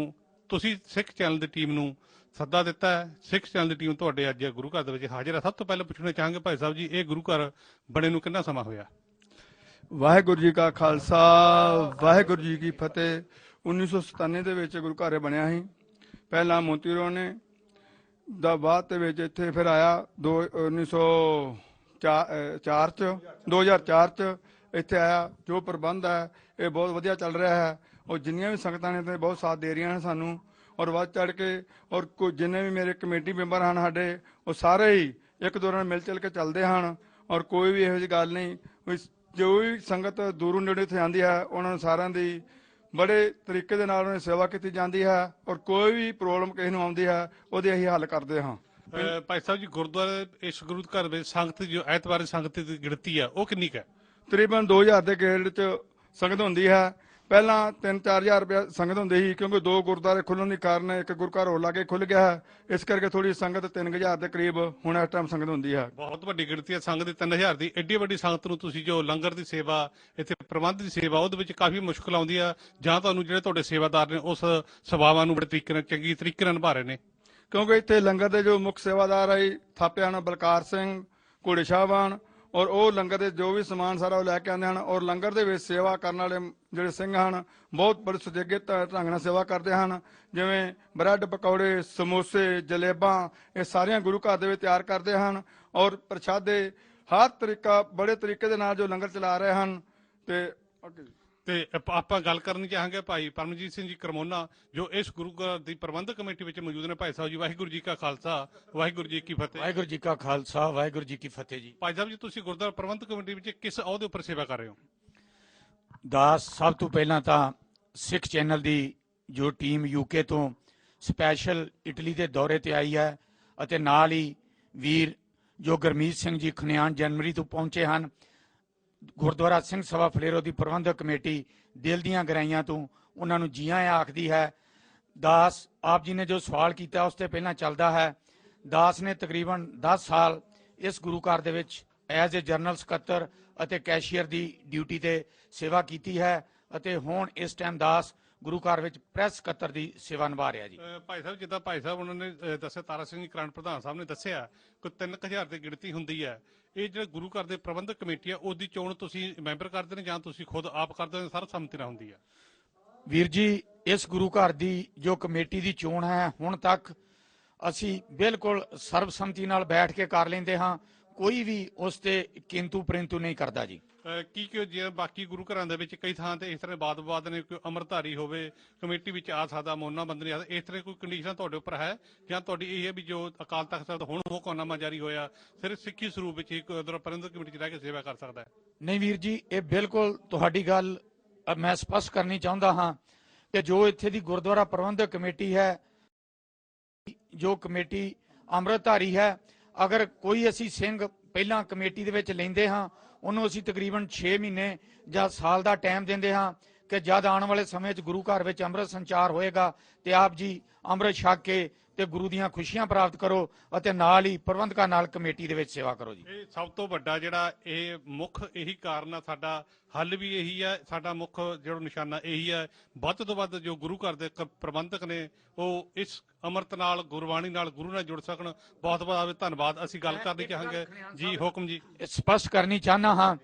ਤੁਸੀਂ ਸਿੱਖ ਚੈਨਲ ਦੀ ਟੀਮ ਨੂੰ ਸੱਦਾ ਦਿੱਤਾ ਹੈ। ਸਿੱਖ ਚੈਨਲ ਦੀ ਟੀਮ ਤੁਹਾਡੇ ਅੱਜ ਗੁਰੂ ਘਰ ਦੇ ਵਿੱਚ ਹਾਜ਼ਰ ਹੈ। ਸਭ ਤੋਂ ਪਹਿਲਾਂ ਪੁੱਛਣਾ ਚਾਹਾਂਗੇ ਭਾਈ ਸਾਹਿਬ ਜੀ, ਇਹ ਗੁਰੂ ਘਰ ਬਣੇ ਨੂੰ ਕਿੰਨਾ ਸਮਾਂ ਹੋਇਆ? ਵਾਹਿਗੁਰੂ ਜੀ ਕਾ ਖਾਲਸਾ, ਵਾਹਿਗੁਰੂ ਜੀ ਕੀ ਫਤਿਹ। 1997 ਦੇ ਵਿੱਚ ਗੁਰੂ ਘਰ ਬਣਿਆ ਸੀ। ਪਹਿਲਾਂ ਮੋਤੀ ਰੋ ਨੇ ਦਾ ਬਾਅਦ ਦੇ ਵਿੱਚ ਇੱਥੇ ਫਿਰ ਆਇਆ 2004 ਚ ਇੱਥੇ ਆਇਆ। ਜੋ ਪ੍ਰਬੰਧ ਹੈ ਇਹ ਬਹੁਤ ਵਧੀਆ ਚੱਲ ਰਿਹਾ ਹੈ। ਔਰ ਜਿੰਨੀਆਂ ਵੀ ਸੰਗਤਾਂ ਨੇ ਤੇ ਬਹੁਤ ਸਾਥ ਦੇ ਰਹੀਆਂ ਹਨ ਸਾਨੂੰ, ਔਰ ਵੱਧ ਚੜ ਕੇ। ਔਰ ਜਿੰਨੇ ਵੀ ਮੇਰੇ ਕਮੇਟੀ ਮੈਂਬਰ ਹਨ ਸਾਡੇ, ਉਹ ਸਾਰੇ ਹੀ ਇੱਕ ਦੂਜੇ ਨਾਲ ਮਿਲ ਚੁਲ ਕੇ ਚੱਲਦੇ ਹਨ। ਔਰ ਕੋਈ ਵੀ ਇਹੋ ਜਿਹੀ ਗੱਲ ਨਹੀਂ। ਜੋ ਵੀ ਸੰਗਤ ਦੂਰੋਂ ਨੇੜੇ ਇੱਥੇ ਆਉਂਦੀ ਹੈ ਉਹਨਾਂ ਨੂੰ ਸਾਰਿਆਂ ਦੀ ਬੜੇ ਤਰੀਕੇ ਦੇ ਨਾਲ ਉਹਨਾਂ ਦੀ ਸੇਵਾ ਕੀਤੀ ਜਾਂਦੀ ਹੈ। ਔਰ ਕੋਈ ਵੀ ਪ੍ਰੋਬਲਮ ਕਿਸੇ ਨੂੰ ਆਉਂਦੀ ਹੈ ਉਹਦੇ ਅਸੀਂ ਹੱਲ ਕਰਦੇ ਹਾਂ। ਭਾਈ ਸਾਹਿਬ ਜੀ, ਗੁਰਦੁਆਰੇ ਇਸ ਗੁਰੂ ਘਰ ਵਿੱਚ ਸੰਗਤ ਜੋ ਐਤਵਾਰ ਸੰਗਤ ਦੀ ਗਿਣਤੀ ਆ ਉਹ ਕਿੰਨੀ ਕੁ ਹੈ? ਤਕਰੀਬਨ 2000 ਦੇ ਗੇੜ ਚ ਸੰਗਤ ਹੁੰਦੀ ਹੈ। ਪਹਿਲਾਂ 3-4 ਹਜ਼ਾਰ ਰੁਪਇਆ ਸੰਗਤ ਹੁੰਦੀ ਸੀ, ਕਿਉਂਕਿ 2 ਗੁਰਦੁਆਰੇ ਖੁੱਲਣ ਦੇ ਕਾਰਨ ਇੱਕ ਗੁਰੂ ਘਰ ਹੋਰ ਲਾਗੇ ਖੁੱਲ ਗਿਆ ਹੈ। ਇਸ ਕਰਕੇ ਥੋੜੀ ਸੰਗਤ 3000 ਦੇ ਕਰੀਬ ਹੁਣ ਇਸ ਟਾਈਮ ਸੰਗਤ ਹੁੰਦੀ ਹੈ। ਬਹੁਤ ਵੱਡੀ ਗਿਣਤੀ ਹੈ ਸੰਗਤ ਦੀ, 3000 ਦੀ। ਐਡੀ ਵੱਡੀ ਸੰਗਤ ਨੂੰ ਤੁਸੀਂ ਜੋ ਲੰਗਰ ਦੀ ਸੇਵਾ, ਇੱਥੇ ਪ੍ਰਬੰਧ ਦੀ ਸੇਵਾ, ਉਹਦੇ ਵਿੱਚ ਕਾਫੀ ਮੁਸ਼ਕਲ ਆਉਂਦੀ ਆ, ਜਾਂ ਤੁਹਾਨੂੰ ਜਿਹੜੇ ਤੁਹਾਡੇ ਸੇਵਾਦਾਰ ਨੇ ਉਸ ਸੇਵਾਵਾਂ ਨੂੰ ਬੜੇ ਤਰੀਕੇ ਨਾਲ, ਚੰਗੀ ਤਰੀਕੇ ਨਾਲ ਨਿਭਾ ਰਹੇ ਨੇ? ਕਿਉਂਕਿ ਇੱਥੇ ਲੰਗਰ ਦੇ ਜੋ ਮੁੱਖ ਸੇਵਾਦਾਰ ਹੈ ਥਾਪੇ ਹਨ ਬਲਕਾਰ ਸਿੰਘ, ਘੋੜੇ ਸ਼ਾਹਬਾਨ, ਔਰ ਉਹ ਲੰਗਰ ਦੇ ਜੋ ਵੀ ਸਮਾਨ ਸਾਰਾ ਉਹ ਲੈ ਕੇ ਆਉਂਦੇ ਹਨ। ਔਰ ਲੰਗਰ ਦੇ ਵਿੱਚ ਸੇਵਾ ਕਰਨ ਵਾਲੇ ਜਿਹੜੇ ਸਿੰਘ ਹਨ ਬਹੁਤ ਬੜੇ ਸੁਚੱਜੇ ਢੰਗ ਨਾਲ ਸੇਵਾ ਕਰਦੇ ਹਨ। ਜਿਵੇਂ ਬ੍ਰੈਡ ਪਕੌੜੇ, ਸਮੋਸੇ, ਜਲੇਬਾਂ, ਇਹ ਸਾਰੀਆਂ ਗੁਰੂ ਘਰ ਦੇ ਵਿੱਚ ਤਿਆਰ ਕਰਦੇ ਹਨ। ਔਰ ਪ੍ਰਸ਼ਾਦੇ ਹਰ ਤਰੀਕਾ ਬੜੇ ਤਰੀਕੇ ਦੇ ਨਾਲ ਜੋ ਲੰਗਰ ਚਲਾ ਰਹੇ ਹਨ। ਤੇ ਆਪਾਂ ਗੱਲ ਕਰਨੀ ਚਾਹਾਂਗੇ ਭਾਈ ਪਰਮਜੀਤ ਸਿੰਘ ਜੀ ਕਰਮੋਨਾ, ਜੋ ਇਸ ਗੁਰੂ ਘਰ ਦੀ ਪ੍ਰਬੰਧਕ ਕਮੇਟੀ ਵਿੱਚ ਮੌਜੂਦ ਨੇ। ਭਾਈ ਸਾਹਿਬ ਜੀ, ਵਾਹਿਗੁਰੂ ਜੀ ਕਾ ਖਾਲਸਾ, ਵਾਹਿਗੁਰੂ ਜੀ ਕੀ ਫਤਿਹ। ਵਾਹਿਗੁਰੂ ਜੀ ਕਾ ਖਾਲਸਾ, ਵਾਹਿਗੁਰੂ ਜੀ ਕੀ ਫਤਿਹ ਜੀ। ਭਾਈ ਸਾਹਿਬ ਜੀ, ਤੁਸੀਂ ਗੁਰਦੁਆਰਾ ਪ੍ਰਬੰਧਕ ਕਮੇਟੀ ਵਿੱਚ ਕਿਸ ਅਹੁਦੇ ਉੱਪਰ ਸੇਵਾ ਕਰ ਰਹੇ ਹੋ? ਦਾਸ, ਸਭ ਤੋਂ ਪਹਿਲਾਂ ਤਾਂ ਸਿੱਖ ਚੈਨਲ ਦੀ ਜੋ ਟੀਮ ਯੂਕੇ ਤੋਂ ਸਪੈਸ਼ਲ ਇਟਲੀ ਦੇ ਦੌਰੇ ਤੇ ਆਈ ਹੈ, ਅਤੇ ਨਾਲ ਹੀ ਵੀਰ ਜੋ ਗੁਰਮੀਤ ਸਿੰਘ ਜੀ ਖਨਿਆਣ ਜਨਵਰੀ ਤੋਂ ਪਹੁੰਚੇ ਹਨ, ਗੁਰਦੁਆਰਾ ਸਿੰਘ ਸਭਾ ਫਲੇਰੋ ਦੀ ਪ੍ਰਬੰਧਕ ਕਮੇਟੀ ਦਿਲ ਦੀਆਂ ਗਹਿਰਾਈਆਂ ਤੋਂ ਉਹਨਾਂ ਨੂੰ ਜੀ ਆਇਆਂ ਆਖਦੀ ਹੈ। ਦਾਸ, ਆਪ ਜੀ ਨੇ ਜੋ ਸਵਾਲ ਕੀਤਾ ਉਸ ਤੇ ਪਹਿਲਾਂ ਚੱਲਦਾ ਹੈ। ਦਾਸ ਨੇ ਤਕਰੀਬਨ 10 ਸਾਲ ਇਸ ਗੁਰੂ ਘਰ ਦੇ ਵਿੱਚ ਐਜ਼ ਏ ਜਨਰਲ ਸਕੱਤਰ ਅਤੇ ਕੈਸ਼ੀਅਰ ਦੀ ਡਿਊਟੀ ਤੇ ਸੇਵਾ ਕੀਤੀ ਹੈ, ਅਤੇ ਹੁਣ ਇਸ ਟਾਈਮ ਦਾਸ ਗੁਰੂ ਘਰ ਵਿੱਚ ਪ੍ਰੈਸ ਸਕੱਤਰ ਦੀ ਸੇਵਾ ਨਿਭਾ ਰਿਹਾ ਜੀ। ਭਾਈ ਸਾਹਿਬ, ਜਿੱਦਾਂ ਭਾਈ ਸਾਹਿਬ ਉਹਨਾਂ ਨੇ ਦੱਸਿਆ, ਤਾਰਾ ਸਿੰਘ ਜੀ ਕਰੰਟ ਪ੍ਰਧਾਨ ਸਾਹਿਬ ਨੇ ਦੱਸਿਆ ਕਿ 3000 ਦੀ ਗਿਣਤੀ ਹੁੰਦੀ ਹੈ। ਇਹ ਜਿਹੜੇ ਗੁਰੂ ਘਰ ਦੇ ਪ੍ਰਬੰਧਕ ਕਮੇਟੀ ਆ ਉਹਦੀ ਚੋਣ ਤੁਸੀਂ ਮੈਂਬਰ ਕਰਦੇ ਨੇ ਜਾਂ ਤੁਸੀਂ ਖੁਦ ਆਪ ਕਰਦੇ ਹੋ? ਸਰਬਸੰਮਤੀ ਨਾਲ ਹੁੰਦੀ ਹੈ? ਵੀਰ ਜੀ, ਇਸ ਗੁਰੂ ਘਰ ਦੀ ਜੋ ਕਮੇਟੀ ਦੀ ਚੋਣ ਹੈ ਹੁਣ ਤੱਕ ਅਸੀਂ ਬਿਲਕੁਲ ਸਰਬਸੰਮਤੀ ਨਾਲ ਬੈਠ ਕੇ ਕਰ ਲੈਂਦੇ ਹਾਂ। ਕੋਈ ਵੀ ਉਸ ਤੇ ਕਿੰਤੂ ਪਰੰਤੂ ਨਹੀਂ ਕਰਦਾ ਜੀ। ਕੀ ਜੇ ਬਾਕੀ ਗੁਰੂ ਘਰਾਂ ਦੇ ਵਿੱਚ ਕਈ ਥਾਂ ਤੇ ਇਸ ਤਰ੍ਹਾਂ ਵਾਦ ਵਿਵਾਦ ਨੇ, ਕੋਈ ਅੰਮ੍ਰਿਤਧਾਰੀ ਹੋਵੇ ਕਮੇਟੀ ਵਿੱਚ ਆ ਸਕਦਾ, ਮੋਨਾ ਬੰਦ ਨਹੀਂ ਆ ਸਕਦਾ, ਇਸ ਤਰ੍ਹਾਂ ਕੋਈ ਕੰਡੀਸ਼ਨ ਤੁਹਾਡੇ ਉੱਪਰ ਹੈ ਜਾਂ ਤੁਹਾਡੀ ਇਹ ਹੈ ਵੀ ਜੋ ਅਕਾਲ ਤਖਤ ਸਾਹਿਬ ਹੁਣ ਹੁਕਮਨਾਮਾ ਜਾਰੀ ਹੋਇਆ ਸਿਰਫ ਸਿੱਖੀ ਸਰੂਪ ਵਿੱਚ ਹੀ ਪ੍ਰਬੰਧਕ ਕਮੇਟੀ 'ਚ ਰਹਿ ਕੇ ਸੇਵਾ ਕਰ ਸਕਦਾ ਹੈ? ਨਹੀਂ ਵੀਰ ਜੀ, ਇਹ ਬਿਲਕੁਲ ਤੁਹਾਡੀ ਗੱਲ ਮੈਂ ਸਪਸ਼ਟ ਕਰਨੀ ਚਾਹੁੰਦਾ ਹਾਂ ਕਿ ਜੋ ਇੱਥੇ ਦੀ ਗੁਰਦੁਆਰਾ ਪ੍ਰਬੰਧਕ ਕਮੇਟੀ ਹੈ, ਜੋ ਕਮੇਟੀ ਅੰਮ੍ਰਿਤਧਾਰੀ ਹੈ, ਅਗਰ ਕੋਈ ਅਸੀਂ ਸਿੰਘ ਪਹਿਲਾਂ ਕਮੇਟੀ ਦੇ ਵਿੱਚ ਲੈਂਦੇ ਹਾਂ ਉਹਨੂੰ ਅਸੀਂ ਤਕਰੀਬਨ 6 ਮਹੀਨੇ ਜਾਂ ਸਾਲ ਦਾ ਟਾਈਮ ਦਿੰਦੇ ਹਾਂ ਕਿ ਜਦ ਆਉਣ ਵਾਲੇ ਸਮੇਂ 'ਚ ਗੁਰੂ ਘਰ ਵਿੱਚ ਅੰਮ੍ਰਿਤ ਸੰਚਾਰ ਹੋਏਗਾ ਤੇ ਆਪ ਜੀ ਅੰਮ੍ਰਿਤ ਛਕ ਕੇ ਤੇ ਗੁਰੂ ਦੀਆਂ ਖੁਸ਼ੀਆਂ ਪ੍ਰਾਪਤ ਕਰੋ, ਅਤੇ ਨਾਲ ਹੀ ਪ੍ਰਬੰਧਕਾਂ ਨਾਲ ਕਮੇਟੀ ਦੇ ਵਿੱਚ ਸੇਵਾ ਕਰੋ ਜੀ। ਇਹ ਸਭ ਤੋਂ ਵੱਡਾ ਜਿਹੜਾ ਇਹ ਮੁੱਖ ਇਹੀ ਕਾਰਨ ਆ, ਸਾਡਾ ਹੱਲ ਵੀ ਇਹੀ ਹੈ, ਸਾਡਾ ਮੁੱਖ ਜਿਹੜਾ ਨਿਸ਼ਾਨਾ ਇਹੀ ਹੈ। ਵੱਧ ਤੋਂ ਵੱਧ ਜੋ ਗੁਰੂ ਘਰ ਦੇ ਪ੍ਰਬੰਧਕ ਨੇ ਉਹ ਇਸ ਅੰਮ੍ਰਿਤ ਨਾਲ, ਗੁਰਬਾਣੀ ਨਾਲ, ਗੁਰੂ ਨਾਲ ਜੁੜ ਸਕਣ। ਬਹੁਤ ਬਹੁਤ ਧੰਨਵਾਦ। ਅਸੀਂ ਗੱਲ ਕਰਨੀ ਚਾਹਾਂਗੇ ਜੀ। ਹੁਕਮ ਜੀ। ਸਪਸ਼ਟ ਕਰਨੀ ਚਾਹੁੰਦਾ ਹਾਂ,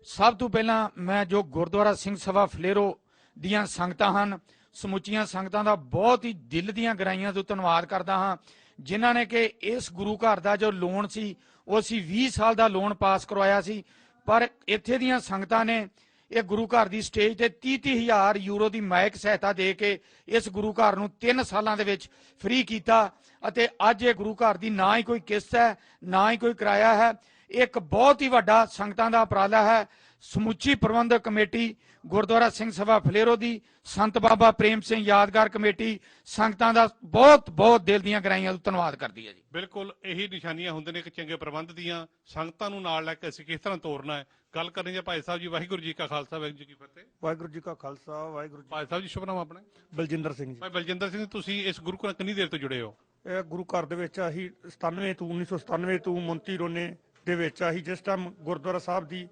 ਸਭ ਤੋਂ ਪਹਿਲਾਂ ਮੈਂ ਜੋ ਗੁਰਦੁਆਰਾ ਸਿੰਘ ਸਭਾ ਫਲੇਰੋ ਦੀਆਂ ਸੰਗਤਾਂ ਹਨ, ਸਮੁੱਚੀਆਂ ਸੰਗਤਾਂ ਦਾ ਬਹੁਤ ਹੀ ਦਿਲ ਦੀਆਂ ਗਹਿਰਾਈਆਂ ਤੋਂ ਧੰਨਵਾਦ ਕਰਦਾ ਹਾਂ, ਜਿਨ੍ਹਾਂ ਨੇ ਕਿ ਇਸ ਗੁਰੂ ਘਰ ਦਾ ਜੋ ਲੋਨ ਸੀ ਉਹ ਅਸੀਂ 20 ਸਾਲ ਦਾ ਲੋਨ ਪਾਸ ਕਰਵਾਇਆ ਸੀ। ਪਰ ਇੱਥੇ ਦੀਆਂ ਸੰਗਤਾਂ ਨੇ ਇਹ ਗੁਰੂ ਘਰ ਦੀ ਸਟੇਜ ਤੇ 30,000 ਯੂਰੋ ਦੀ ਮਾਇਕ ਸਹਾਇਤਾ ਦੇ ਕੇ ਇਸ ਗੁਰੂ ਘਰ ਨੂੰ 3 ਸਾਲਾਂ ਦੇ ਵਿੱਚ ਫ੍ਰੀ ਕੀਤਾ ਅਤੇ ਅੱਜ ਇਹ ਗੁਰੂ ਘਰ ਦੀ ਨਾ ਹੀ ਕੋਈ ਕਿਸ਼ਤ ਹੈ ਨਾ ਹੀ ਕੋਈ ਕਿਰਾਇਆ ਹੈ। ਇੱਕ ਬਹੁਤ ਹੀ ਵੱਡਾ ਸੰਗਤਾਂ ਦਾ ਉਪਰਾਲਾ ਹੈ। ਸਮੁੱਚੀ ਪ੍ਰਬੰਧਕ ਕਮੇਟੀ ਗੁਰਦੁਆਰਾ ਸਿੰਘ ਸਭਾ ਫਲੇਰੋ ਦੀ, ਸੰਤ ਬਾਬਾ ਪ੍ਰੇਮ ਸਿੰਘ ਯਾਦਗਾਰ ਕਮੇਟੀ ਸੰਗਤਾਂ ਦਾ ਬਹੁਤ ਬਹੁਤ ਦਿਲ ਦੀਆਂ ਗਹਿਰਾਈਆਂ ਤੋਂ ਧੰਨਵਾਦ ਕਰਦੀ ਹੈ ਜੀ। ਬਿਲਕੁਲ ਇਹੀ ਨਿਸ਼ਾਨੀਆਂ ਹੁੰਦੇ ਨੇ ਇੱਕ ਚੰਗੇ ਪ੍ਰਬੰਧ ਦੀਆਂ। ਸੰਗਤਾਂ ਨੂੰ ਨਾਲ ਲੈ ਕੇ ਅਸੀਂ ਕਿਸ ਤਰ੍ਹਾਂ ਤੋਰਨਾ ਹੈ, ਗੱਲ ਕਰਨੀ ਹੈ ਭਾਈ ਸਾਹਿਬ ਜੀ। ਵਾਹਿਗੁਰੂ ਜੀ ਕਾ ਖਾਲਸਾ, ਵਾਹਿਗੁਰੂ ਜੀ ਕੀ ਫਤਿਹ। ਵਾਹਿਗੁਰੂ ਜੀ ਕਾ ਖਾਲਸਾ, ਵਾਹਿਗੁਰੂ ਜੀ। ਭਾਈ ਸਾਹਿਬ ਜੀ, ਸ਼ੁਭ ਨਾਮ ਆਪਣਾ? ਬਲਜਿੰਦਰ ਸਿੰਘ ਜੀ। ਭਾਈ ਬਲਜਿੰਦਰ ਸਿੰਘ, ਤੁਸੀਂ ਇਸ ਗੁਰੂ ਘਰ ਕਿੰਨੀ ਦੇਰ ਤੋਂ ਜੁੜੇ ਹੋ? ਇਹ ਗੁਰੂ ਘਰ ਦੇ ਵਿੱਚ ਅਸੀਂ 1997 ਤੋਂ ਮੁੰਤੀ ਰੋਨੇ ਦੇ ਵਿੱਚ ਅਸੀਂ ਜਿਸ ਟਾਈਮ ਗੁਰਦੁਆਰਾ ਸਾਹਿਬ ਦੀ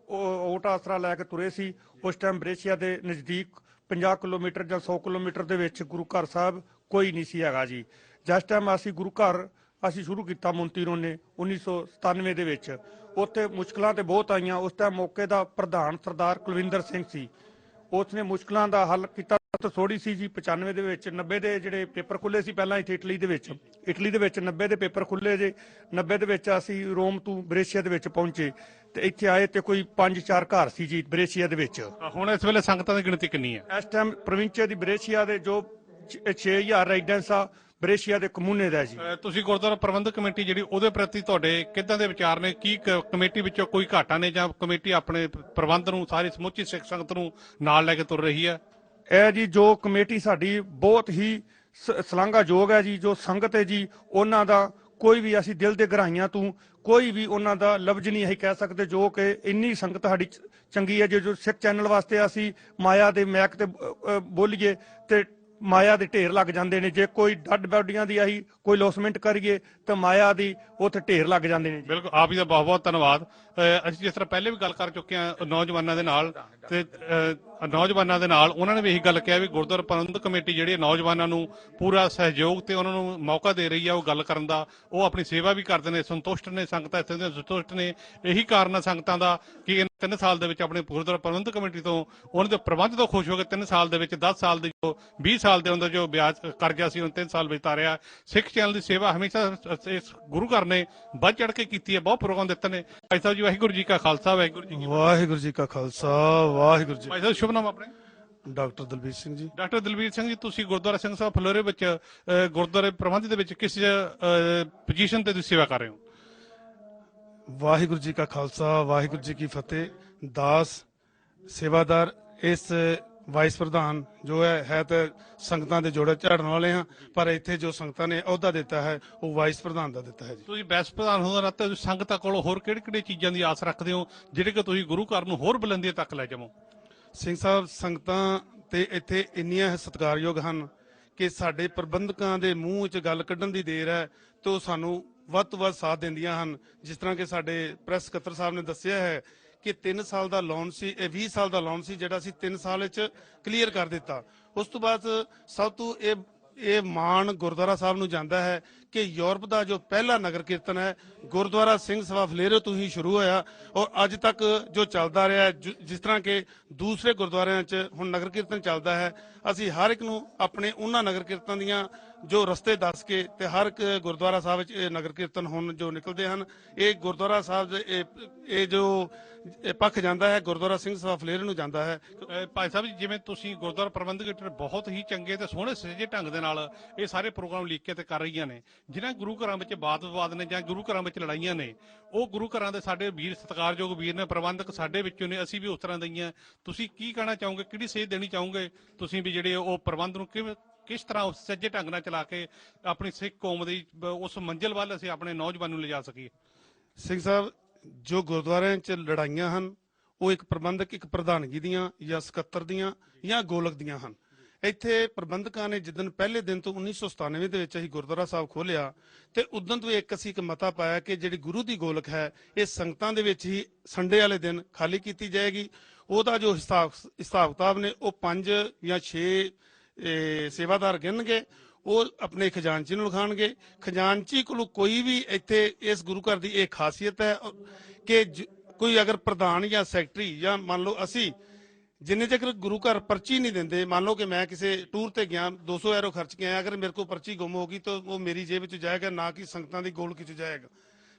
ਓਟ ਆਸਰਾ ਲੈ ਕੇ ਤੁਰੇ ਸੀ, ਉਸ ਟਾਈਮ ਬਰੇਸ਼ੀਆ ਦੇ ਨਜ਼ਦੀਕ 50 ਕਿਲੋਮੀਟਰ ਜਾਂ 100 ਕਿਲੋਮੀਟਰ ਦੇ ਵਿੱਚ ਗੁਰੂ ਘਰ ਸਾਹਿਬ ਕੋਈ ਨਹੀਂ ਸੀ ਹੈਗਾ ਜੀ। ਜਿਸ ਟਾਈਮ ਅਸੀਂ ਗੁਰੂ ਘਰ ਅਸੀਂ ਸ਼ੁਰੂ ਕੀਤਾ ਮੁੰਤੀ ਰੋਨੇ 1997 ਦੇ ਵਿੱਚ, ਉੱਥੇ ਮੁਸ਼ਕਲਾਂ ਤੇ ਬਹੁਤ ਆਈਆਂ। ਉਸ ਟਾਈਮ ਮੌਕੇ ਦਾ ਪ੍ਰਧਾਨ ਸਰਦਾਰ ਕੁਲਵਿੰਦਰ ਸਿੰਘ ਸੀ, ਉਸਨੇ ਮੁਸ਼ਕਲਾਂ ਦਾ ਹੱਲ ਕੀਤਾ ਤਾਂ ਥੋੜੀ ਸੀ ਜੀ। 95 ਦੇ ਵਿੱਚ 90 ਦੇ ਜਿਹੜੇ ਪੇਪਰ ਖੁੱਲੇ ਸੀ ਪਹਿਲਾਂ ਇੱਥੇ ਇਟਲੀ ਦੇ ਵਿੱਚ 90 ਦੇ ਪੇਪਰ ਖੁੱਲੇ ਜੇ। 90 ਦੇ ਵਿੱਚ ਅਸੀਂ ਰੋਮ ਤੋਂ ਬਰੇਸ਼ੀਆ ਦੇ ਵਿੱਚ ਪਹੁੰਚੇ ਤੇ ਇੱਥੇ ਆਏ ਤੇ ਕੋਈ 5-4 ਘਰ ਸੀ ਜੀ ਬਰੇਸ਼ੀਆ ਦੇ ਵਿੱਚ। ਹੁਣ ਇਸ ਵੇਲੇ ਸੰਗਤਾਂ ਦੀ ਗਿਣਤੀ ਕਿੰਨੀ ਹੈ? ਇਸ ਟਾਈਮ ਪ੍ਰੋਵਿੰਚੇ ਦੀ ਬਰੇਸ਼ੀਆ ਦੇ ਜੋ 6000 ਰੈਜ਼ੀਡੈਂਸ ਆ ਬਰੇਸ਼ੀਆ ਦੇ ਕਮੂਨੇ ਦਾ ਜੀ। ਤੁਸੀਂ ਗੁਰਦੁਆਰਾ ਪ੍ਰਬੰਧਕ ਕਮੇਟੀ ਜਿਹੜੀ ਉਹਦੇ ਪ੍ਰਤੀ ਤੁਹਾਡੇ ਕਿੱਦਾਂ ਦੇ ਵਿਚਾਰ ਨੇ? ਕੀ ਕਮੇਟੀ ਵਿੱਚੋਂ ਕੋਈ ਘਾਟਾ ਨੇ ਜਾਂ ਕਮੇਟੀ ਆਪਣੇ ਪ੍ਰਬੰਧ ਨੂੰ ਸਾਰੀ ਸਮੁੱਚੀ ਸਿੱਖ ਸੰਗਤ ਨੂੰ ਨਾਲ ਲੈ ਕੇ ਤੁਰ ਰਹੀ ਹੈ? ਇਹ ਜੀ ਜੋ ਕਮੇਟੀ ਸਾਡੀ ਬਹੁਤ ਹੀ ਸ਼ਲਾਘਾਯੋਗ ਹੈ ਜੀ। ਜੋ ਸੰਗਤ ਹੈ ਜੀ ਉਹਨਾਂ ਦਾ ਕੋਈ ਵੀ ਅਸੀਂ ਦਿਲ ਦੇ ਗਹਿਰਾਈਆਂ ਤੋਂ ਕੋਈ ਵੀ ਉਹਨਾਂ ਦਾ ਲਫ਼ਜ਼ ਨਹੀਂ ਅਸੀਂ ਕਹਿ ਸਕਦੇ, ਜੋ ਕਿ ਇੰਨੀ ਸੰਗਤ ਸਾਡੀ ਚੰਗੀ ਹੈ। ਜੋ ਸਿੱਖ ਚੈਨਲ ਵਾਸਤੇ ਅਸੀਂ ਮਾਇਆ ਦੇ ਮੈਕ ਤੇ ਬੋਲੀਏ ਤੇ ਮਾਇਆ ਦੇ ਢੇਰ ਲੱਗ ਜਾਂਦੇ ਨੇ। ਜੇ ਕੋਈ ਡੱਡ ਬੋਡੀਆਂ ਦੀ ਅਸੀਂ ਕੋਈ ਲੋਸਮੈਂਟ ਕਰੀਏ ਤਾਂ ਮਾਇਆ ਦੀ ਉੱਥੇ ਢੇਰ ਲੱਗ ਜਾਂਦੇ ਨੇ। ਬਿਲਕੁਲ, ਆਪ ਜੀ ਦਾ ਬਹੁਤ ਬਹੁਤ ਧੰਨਵਾਦ। ਅਸੀਂ ਜਿਸ ਤਰ੍ਹਾਂ ਪਹਿਲੇ ਵੀ ਗੱਲ ਕਰ ਚੁੱਕੇ ਹਾਂ ਨੌਜਵਾਨਾਂ ਦੇ ਨਾਲ, ਤੇ ਨੌਜਵਾਨਾਂ ਦੇ ਨਾਲ ਉਹਨਾਂ ਨੇ ਵੀ ਇਹੀ ਗੱਲ ਕਿਹਾ ਵੀ ਗੁਰਦੁਆਰਾ ਪ੍ਰਬੰਧਕ ਕਮੇਟੀ ਜਿਹੜੀ ਨੌਜਵਾਨਾਂ ਨੂੰ ਪੂਰਾ ਸਹਿਯੋਗ ਤੇ ਉਹਨਾਂ ਨੂੰ ਮੌਕਾ ਦੇ ਰਹੀ ਹੈ ਉਹ ਗੱਲ ਕਰਨ ਦਾ। ਉਹ ਆਪਣੀ ਸੇਵਾ ਵੀ ਕਰਦੇ ਨੇ, ਸੰਤੁਸ਼ਟ ਨੇ, ਸੰਗਤਾਂ ਇੱਥੇ ਦੀਆਂ ਸੰਤੁਸ਼ਟ ਨੇ। ਇਹੀ ਕਾਰਨ ਹੈ ਸੰਗਤਾਂ ਦਾ ਕਿ ਇਹਨਾਂ 3 ਸਾਲ ਦੇ ਵਿੱਚ ਆਪਣੇ ਗੁਰਦੁਆਰਾ ਪ੍ਰਬੰਧਕ ਕਮੇਟੀ ਤੋਂ ਉਹਨਾਂ ਦੇ ਪ੍ਰਬੰਧ ਤੋਂ ਖੁਸ਼ ਹੋ ਕੇ 3 ਸਾਲ ਦੇ ਵਿੱਚ 10 ਸਾਲ ਦੇ ਜੋ 20 ਸਾਲ ਦੇ ਅੰਦਰ ਜੋ ਵਿਆਜ ਕਰ ਗਿਆ ਸੀ ਉਹ 3 ਸਾਲ ਵਿੱਚ ਤਾਰਿਆ। ਸਿੱਖ ਚੈਨਲ ਦੀ ਸੇਵਾ ਹਮੇਸ਼ਾ ਇਸ ਗੁਰੂ ਘਰ ਨੇ ਵੱਧ ਚੜ ਕੇ ਕੀਤੀ ਹੈ, ਬਹੁਤ ਪ੍ਰੋਗਰਾਮ ਦਿੱਤੇ ਨੇ। ਭਾਈ ਸਾਹਿਬ ਜੀ, ਵਾਹਿਗੁਰੂ ਜੀ ਕਾ ਖਾਲਸਾ, ਵਾਹਿਗੁਰੂ ਜੀ ਕੀ ਫਤਿਹ। ਵਾਹਿਗੁਰੂ ਜੀ ਕਾ ਖਾਲਸਾ, ਵਾਹਿਗੁਰੂ ਜੀ। ਭਾਈ ਸਾਹਿਬ, ਸ਼ੁਭ ਨਾਮ ਆਪਣੇ? ਡਾਕਟਰ ਦਲਬੀਰ ਸਿੰਘ ਜੀ। ਡਾਕਟਰ ਦਲਬੀਰ ਸਿੰਘ ਜੀ, ਤੁਸੀਂ ਗੁਰਦੁਆਰਾ ਸਿੰਘ ਸਾਹਿਬ ਫਲੋਰੇ ਵਿੱਚ ਗੁਰਦੁਆਰੇ ਪ੍ਰਬੰਧ ਦੇ ਵਿੱਚ ਕਿਸ ਪੋਜੀਸ਼ਨ ਤੇ ਤੁਸੀਂ ਸੇਵਾ ਕਰ ਰਹੇ ਹੋ? ਵਾਹਿਗੁਰੂ ਜੀ ਕਾ ਖਾਲਸਾ, ਵਾਹਿਗੁਰੂ ਜੀ ਕੀ ਫਤਿਹ। ਦਾਸ ਸੇਵਾਦਾਰ ਇਸ ਵਾਈਸ ਪ੍ਰਧਾਨ ਜੋ ਹੈ ਤਾਂ ਸੰਗਤਾਂ ਦੇ ਜੋੜੇ ਝਾੜਨ ਵਾਲੇ ਹਾਂ, ਪਰ ਇੱਥੇ ਜੋ ਸੰਗਤਾਂ ਨੇ ਅਹੁਦਾ ਦਿੱਤਾ ਹੈ ਉਹ ਵਾਈਸ ਪ੍ਰਧਾਨ ਦਾ ਦਿੱਤਾ ਹੈ ਜੀ। ਤੁਸੀਂ ਵਾਈਸ ਪ੍ਰਧਾਨ ਹੋਣ ਦਾ ਨਾਤੇ ਤੁਸੀਂ ਸੰਗਤਾਂ ਕੋਲੋਂ ਹੋਰ ਕਿਹੜੇ ਚੀਜ਼ਾਂ ਦੀ ਆਸ ਰੱਖਦੇ ਹੋ ਜਿਹੜੇ ਕਿ ਤੁਸੀਂ ਗੁਰੂ ਘਰ ਨੂੰ ਹੋਰ ਬੁਲੰਦੀਆਂ ਤੱਕ ਲੈ ਜਾਵੋ? ਸਿੰਘ ਸਾਹਿਬ, ਸੰਗਤਾਂ ਤੇ ਇੱਥੇ ਇੰਨੀਆਂ ਸਤਿਕਾਰਯੋਗ ਹਨ ਕਿ ਸਾਡੇ ਪ੍ਰਬੰਧਕਾਂ ਦੇ ਮੂੰਹ 'ਚ ਗੱਲ ਕੱਢਣ ਦੀ ਦੇਰ ਹੈ ਤੇ ਉਹ ਸਾਨੂੰ ਵੱਧ ਤੋਂ ਵੱਧ ਸਾਥ ਦਿੰਦੀਆਂ ਹਨ। ਜਿਸ ਤਰ੍ਹਾਂ ਕਿ ਸਾਡੇ ਪ੍ਰੈਸ ਸਕੱਤਰ ਸਾਹਿਬ ਨੇ ਦੱਸਿਆ ਹੈ ਕਿ 3 ਸਾਲ ਦਾ ਲੋਨ ਸੀ, ਇਹ 20 ਸਾਲ ਦਾ ਲੋਨ ਸੀ ਜਿਹੜਾ ਅਸੀਂ 3 ਸਾਲ ਵਿੱਚ ਕਲੀਅਰ ਕਰ ਦਿੱਤਾ। ਉਸ ਤੋਂ ਬਾਅਦ ਸਭ ਤੋਂ ਇਹ ਮਾਣ ਗੁਰਦੁਆਰਾ ਸਾਹਿਬ ਨੂੰ ਜਾਂਦਾ ਹੈ ਕਿ ਯੂਰਪ ਦਾ ਜੋ ਪਹਿਲਾ ਨਗਰ ਕੀਰਤਨ ਹੈ ਗੁਰਦੁਆਰਾ ਸਿੰਘ ਸਭਾ ਫਲੇਰੋ ਤੋਂ ਹੀ ਸ਼ੁਰੂ ਹੋਇਆ ਔਰ ਅੱਜ ਤੱਕ ਜੋ ਚੱਲਦਾ ਰਿਹਾ। ਜਿਸ ਤਰ੍ਹਾਂ ਕਿ ਦੂਸਰੇ ਗੁਰਦੁਆਰਿਆਂ 'ਚ ਹੁਣ ਨਗਰ ਕੀਰਤਨ ਚੱਲਦਾ ਹੈ, ਅਸੀਂ ਹਰ ਇੱਕ ਨੂੰ ਆਪਣੇ ਉਹਨਾਂ ਨਗਰ ਕੀਰਤਨ ਦੀਆਂ ਜੋ ਰਸਤੇ ਦੱਸ ਕੇ ਤੇ ਹਰ ਇੱਕ ਗੁਰਦੁਆਰਾ ਸਾਹਿਬ ਵਿੱਚ ਇਹ ਨਗਰ ਕੀਰਤਨ ਹੁਣ ਜੋ ਨਿਕਲਦੇ ਹਨ, ਇਹ ਗੁਰਦੁਆਰਾ ਸਾਹਿਬ ਦੇ ਇਹ ਜੋ ਪੱਖ ਜਾਂਦਾ ਹੈ ਗੁਰਦੁਆਰਾ ਸਿੰਘ ਸਭਾ ਫਲੇਰ ਨੂੰ ਜਾਂਦਾ ਹੈ। ਭਾਈ ਸਾਹਿਬ ਜੀ, ਜਿਵੇਂ ਤੁਸੀਂ ਗੁਰਦੁਆਰਾ ਪ੍ਰਬੰਧਕ ਕਮੇਟੀ ਬਹੁਤ ਹੀ ਚੰਗੇ ਤੇ ਸੋਹਣੇ ਸੁਚੱਜੇ ਢੰਗ ਦੇ ਨਾਲ ਇਹ ਸਾਰੇ ਪ੍ਰੋਗਰਾਮ ਲਿਖ ਕੇ ਤੇ ਕਰ ਰਹੀਆਂ ਨੇ, ਜਿਨ੍ਹਾਂ ਗੁਰੂ ਘਰਾਂ ਵਿੱਚ ਵਾਦ ਵਿਵਾਦ ਨੇ ਜਾਂ ਗੁਰੂ ਘਰਾਂ ਵਿੱਚ ਲੜਾਈਆਂ ਨੇ, ਉਹ ਗੁਰੂ ਘਰਾਂ ਦੇ ਸਾਡੇ ਵੀਰ ਸਤਿਕਾਰਯੋਗ ਵੀਰ ਨੇ, ਪ੍ਰਬੰਧਕ ਸਾਡੇ ਵਿੱਚੋਂ ਨੇ, ਅਸੀਂ ਵੀ ਉਸ ਤਰ੍ਹਾਂ ਦਈਆਂ। ਤੁਸੀਂ ਕੀ ਕਹਿਣਾ ਚਾਹੋਗੇ, ਕਿਹੜੀ ਸੇਧ ਦੇਣੀ ਚਾਹੋਗੇ ਤੁਸੀਂ ਵੀ ਜਿਹੜੇ ਉਹ ਪ੍ਰਬੰਧ ਨੂੰ ਕਿਸ ਤਰ੍ਹਾਂ ਉਸ ਸੱਜੇ ਢੰਗ ਨਾਲ ਚਲਾ ਕੇ ਆਪਣੀ ਸਿੱਖ ਕੌਮ ਦੀ ਉਸ ਮੰਜ਼ਿਲ ਵੱਲ ਅਸੀਂ ਆਪਣੇ ਨੌਜਵਾਨ ਨੂੰ ਲਿਜਾ ਸਕੀਏ? ਸਿੰਘ ਸਾਹਿਬ, ਜੋ ਗੁਰਦੁਆਰਿਆਂ 'ਚ ਲੜਾਈਆਂ ਹਨ ਉਹ ਇੱਕ ਪ੍ਰਬੰਧਕ ਇੱਕ ਪ੍ਰਧਾਨਗੀ ਦੀਆਂ ਜਾਂ ਸਕੱਤਰ ਦੀਆਂ ਜਾਂ ਗੋਲਕ ਦੀਆਂ ਹਨ। ਇੱਥੇ ਪ੍ਰਬੰਧਕਾਂ ਨੇ ਜਿੱਦਣ ਪਹਿਲੇ ਦਿਨ ਤੋਂ 1997 ਦੇ ਵਿੱਚ ਅਸੀਂ ਗੁਰਦੁਆਰਾ ਸਾਹਿਬ ਖੋਲਿਆ ਤੇ ਉਦੋਂ ਤੋਂ ਅਸੀਂ ਇੱਕ ਮਤਾ ਪਾਇਆ ਕਿ ਜਿਹੜੀ ਗੁਰੂ ਦੀ ਗੋਲਕ ਹੈ ਇਹ ਸੰਗਤਾਂ ਦੇ ਵਿੱਚ ਹੀ ਸੰਡੇ ਵਾਲੇ ਦਿਨ ਖਾਲੀ ਕੀਤੀ ਜਾਏਗੀ। ਉਹਦਾ ਜੋ ਹਿਸਾਬ ਕਿਤਾਬ ਨੇ ਉਹ 5 ਜਾਂ 6 ਸੇਵਾਦਾਰ ਗਿਣਨਗੇ, ਉਹ ਆਪਣੇ ਖਜ਼ਾਨਚੀ ਨੂੰ ਲਿਖਾਉਣਗੇ। ਖਜ਼ਾਨਚੀ ਕੋਲੋਂ ਕੋਈ ਵੀ ਇੱਥੇ ਇਸ ਗੁਰੂ ਘਰ ਦੀ ਇਹ ਖਾਸੀਅਤ ਹੈ ਕਿ ਕੋਈ ਅਗਰ ਪ੍ਰਧਾਨ ਜਾਂ ਸੈਕਟਰੀ ਜਾਂ ਮੰਨ ਲਓ ਅਸੀਂ ਜਿੰਨੇ ਚਿਰ ਗੁਰੂ ਘਰ ਪਰਚੀ ਨਹੀਂ ਦਿੰਦੇ, ਮੰਨ ਲਓ ਕਿ ਮੈਂ ਕਿਸੇ ਟੂਰ ਤੇ ਗਿਆ 200 ਯੂਰੋ ਖਰਚ ਕੇ ਆਇਆ, ਅਗਰ ਮੇਰੇ ਕੋਲ ਪਰਚੀ ਗੁੰਮ ਹੋ ਗਈ ਤਾਂ ਉਹ ਮੇਰੀ ਜੇਬ ਵਿੱਚ ਜਾਏਗਾ, ਨਾ ਕਿ ਸੰਗਤਾਂ ਦੀ ਗੋਲਕ ਵਿੱਚ ਜਾਏਗਾ।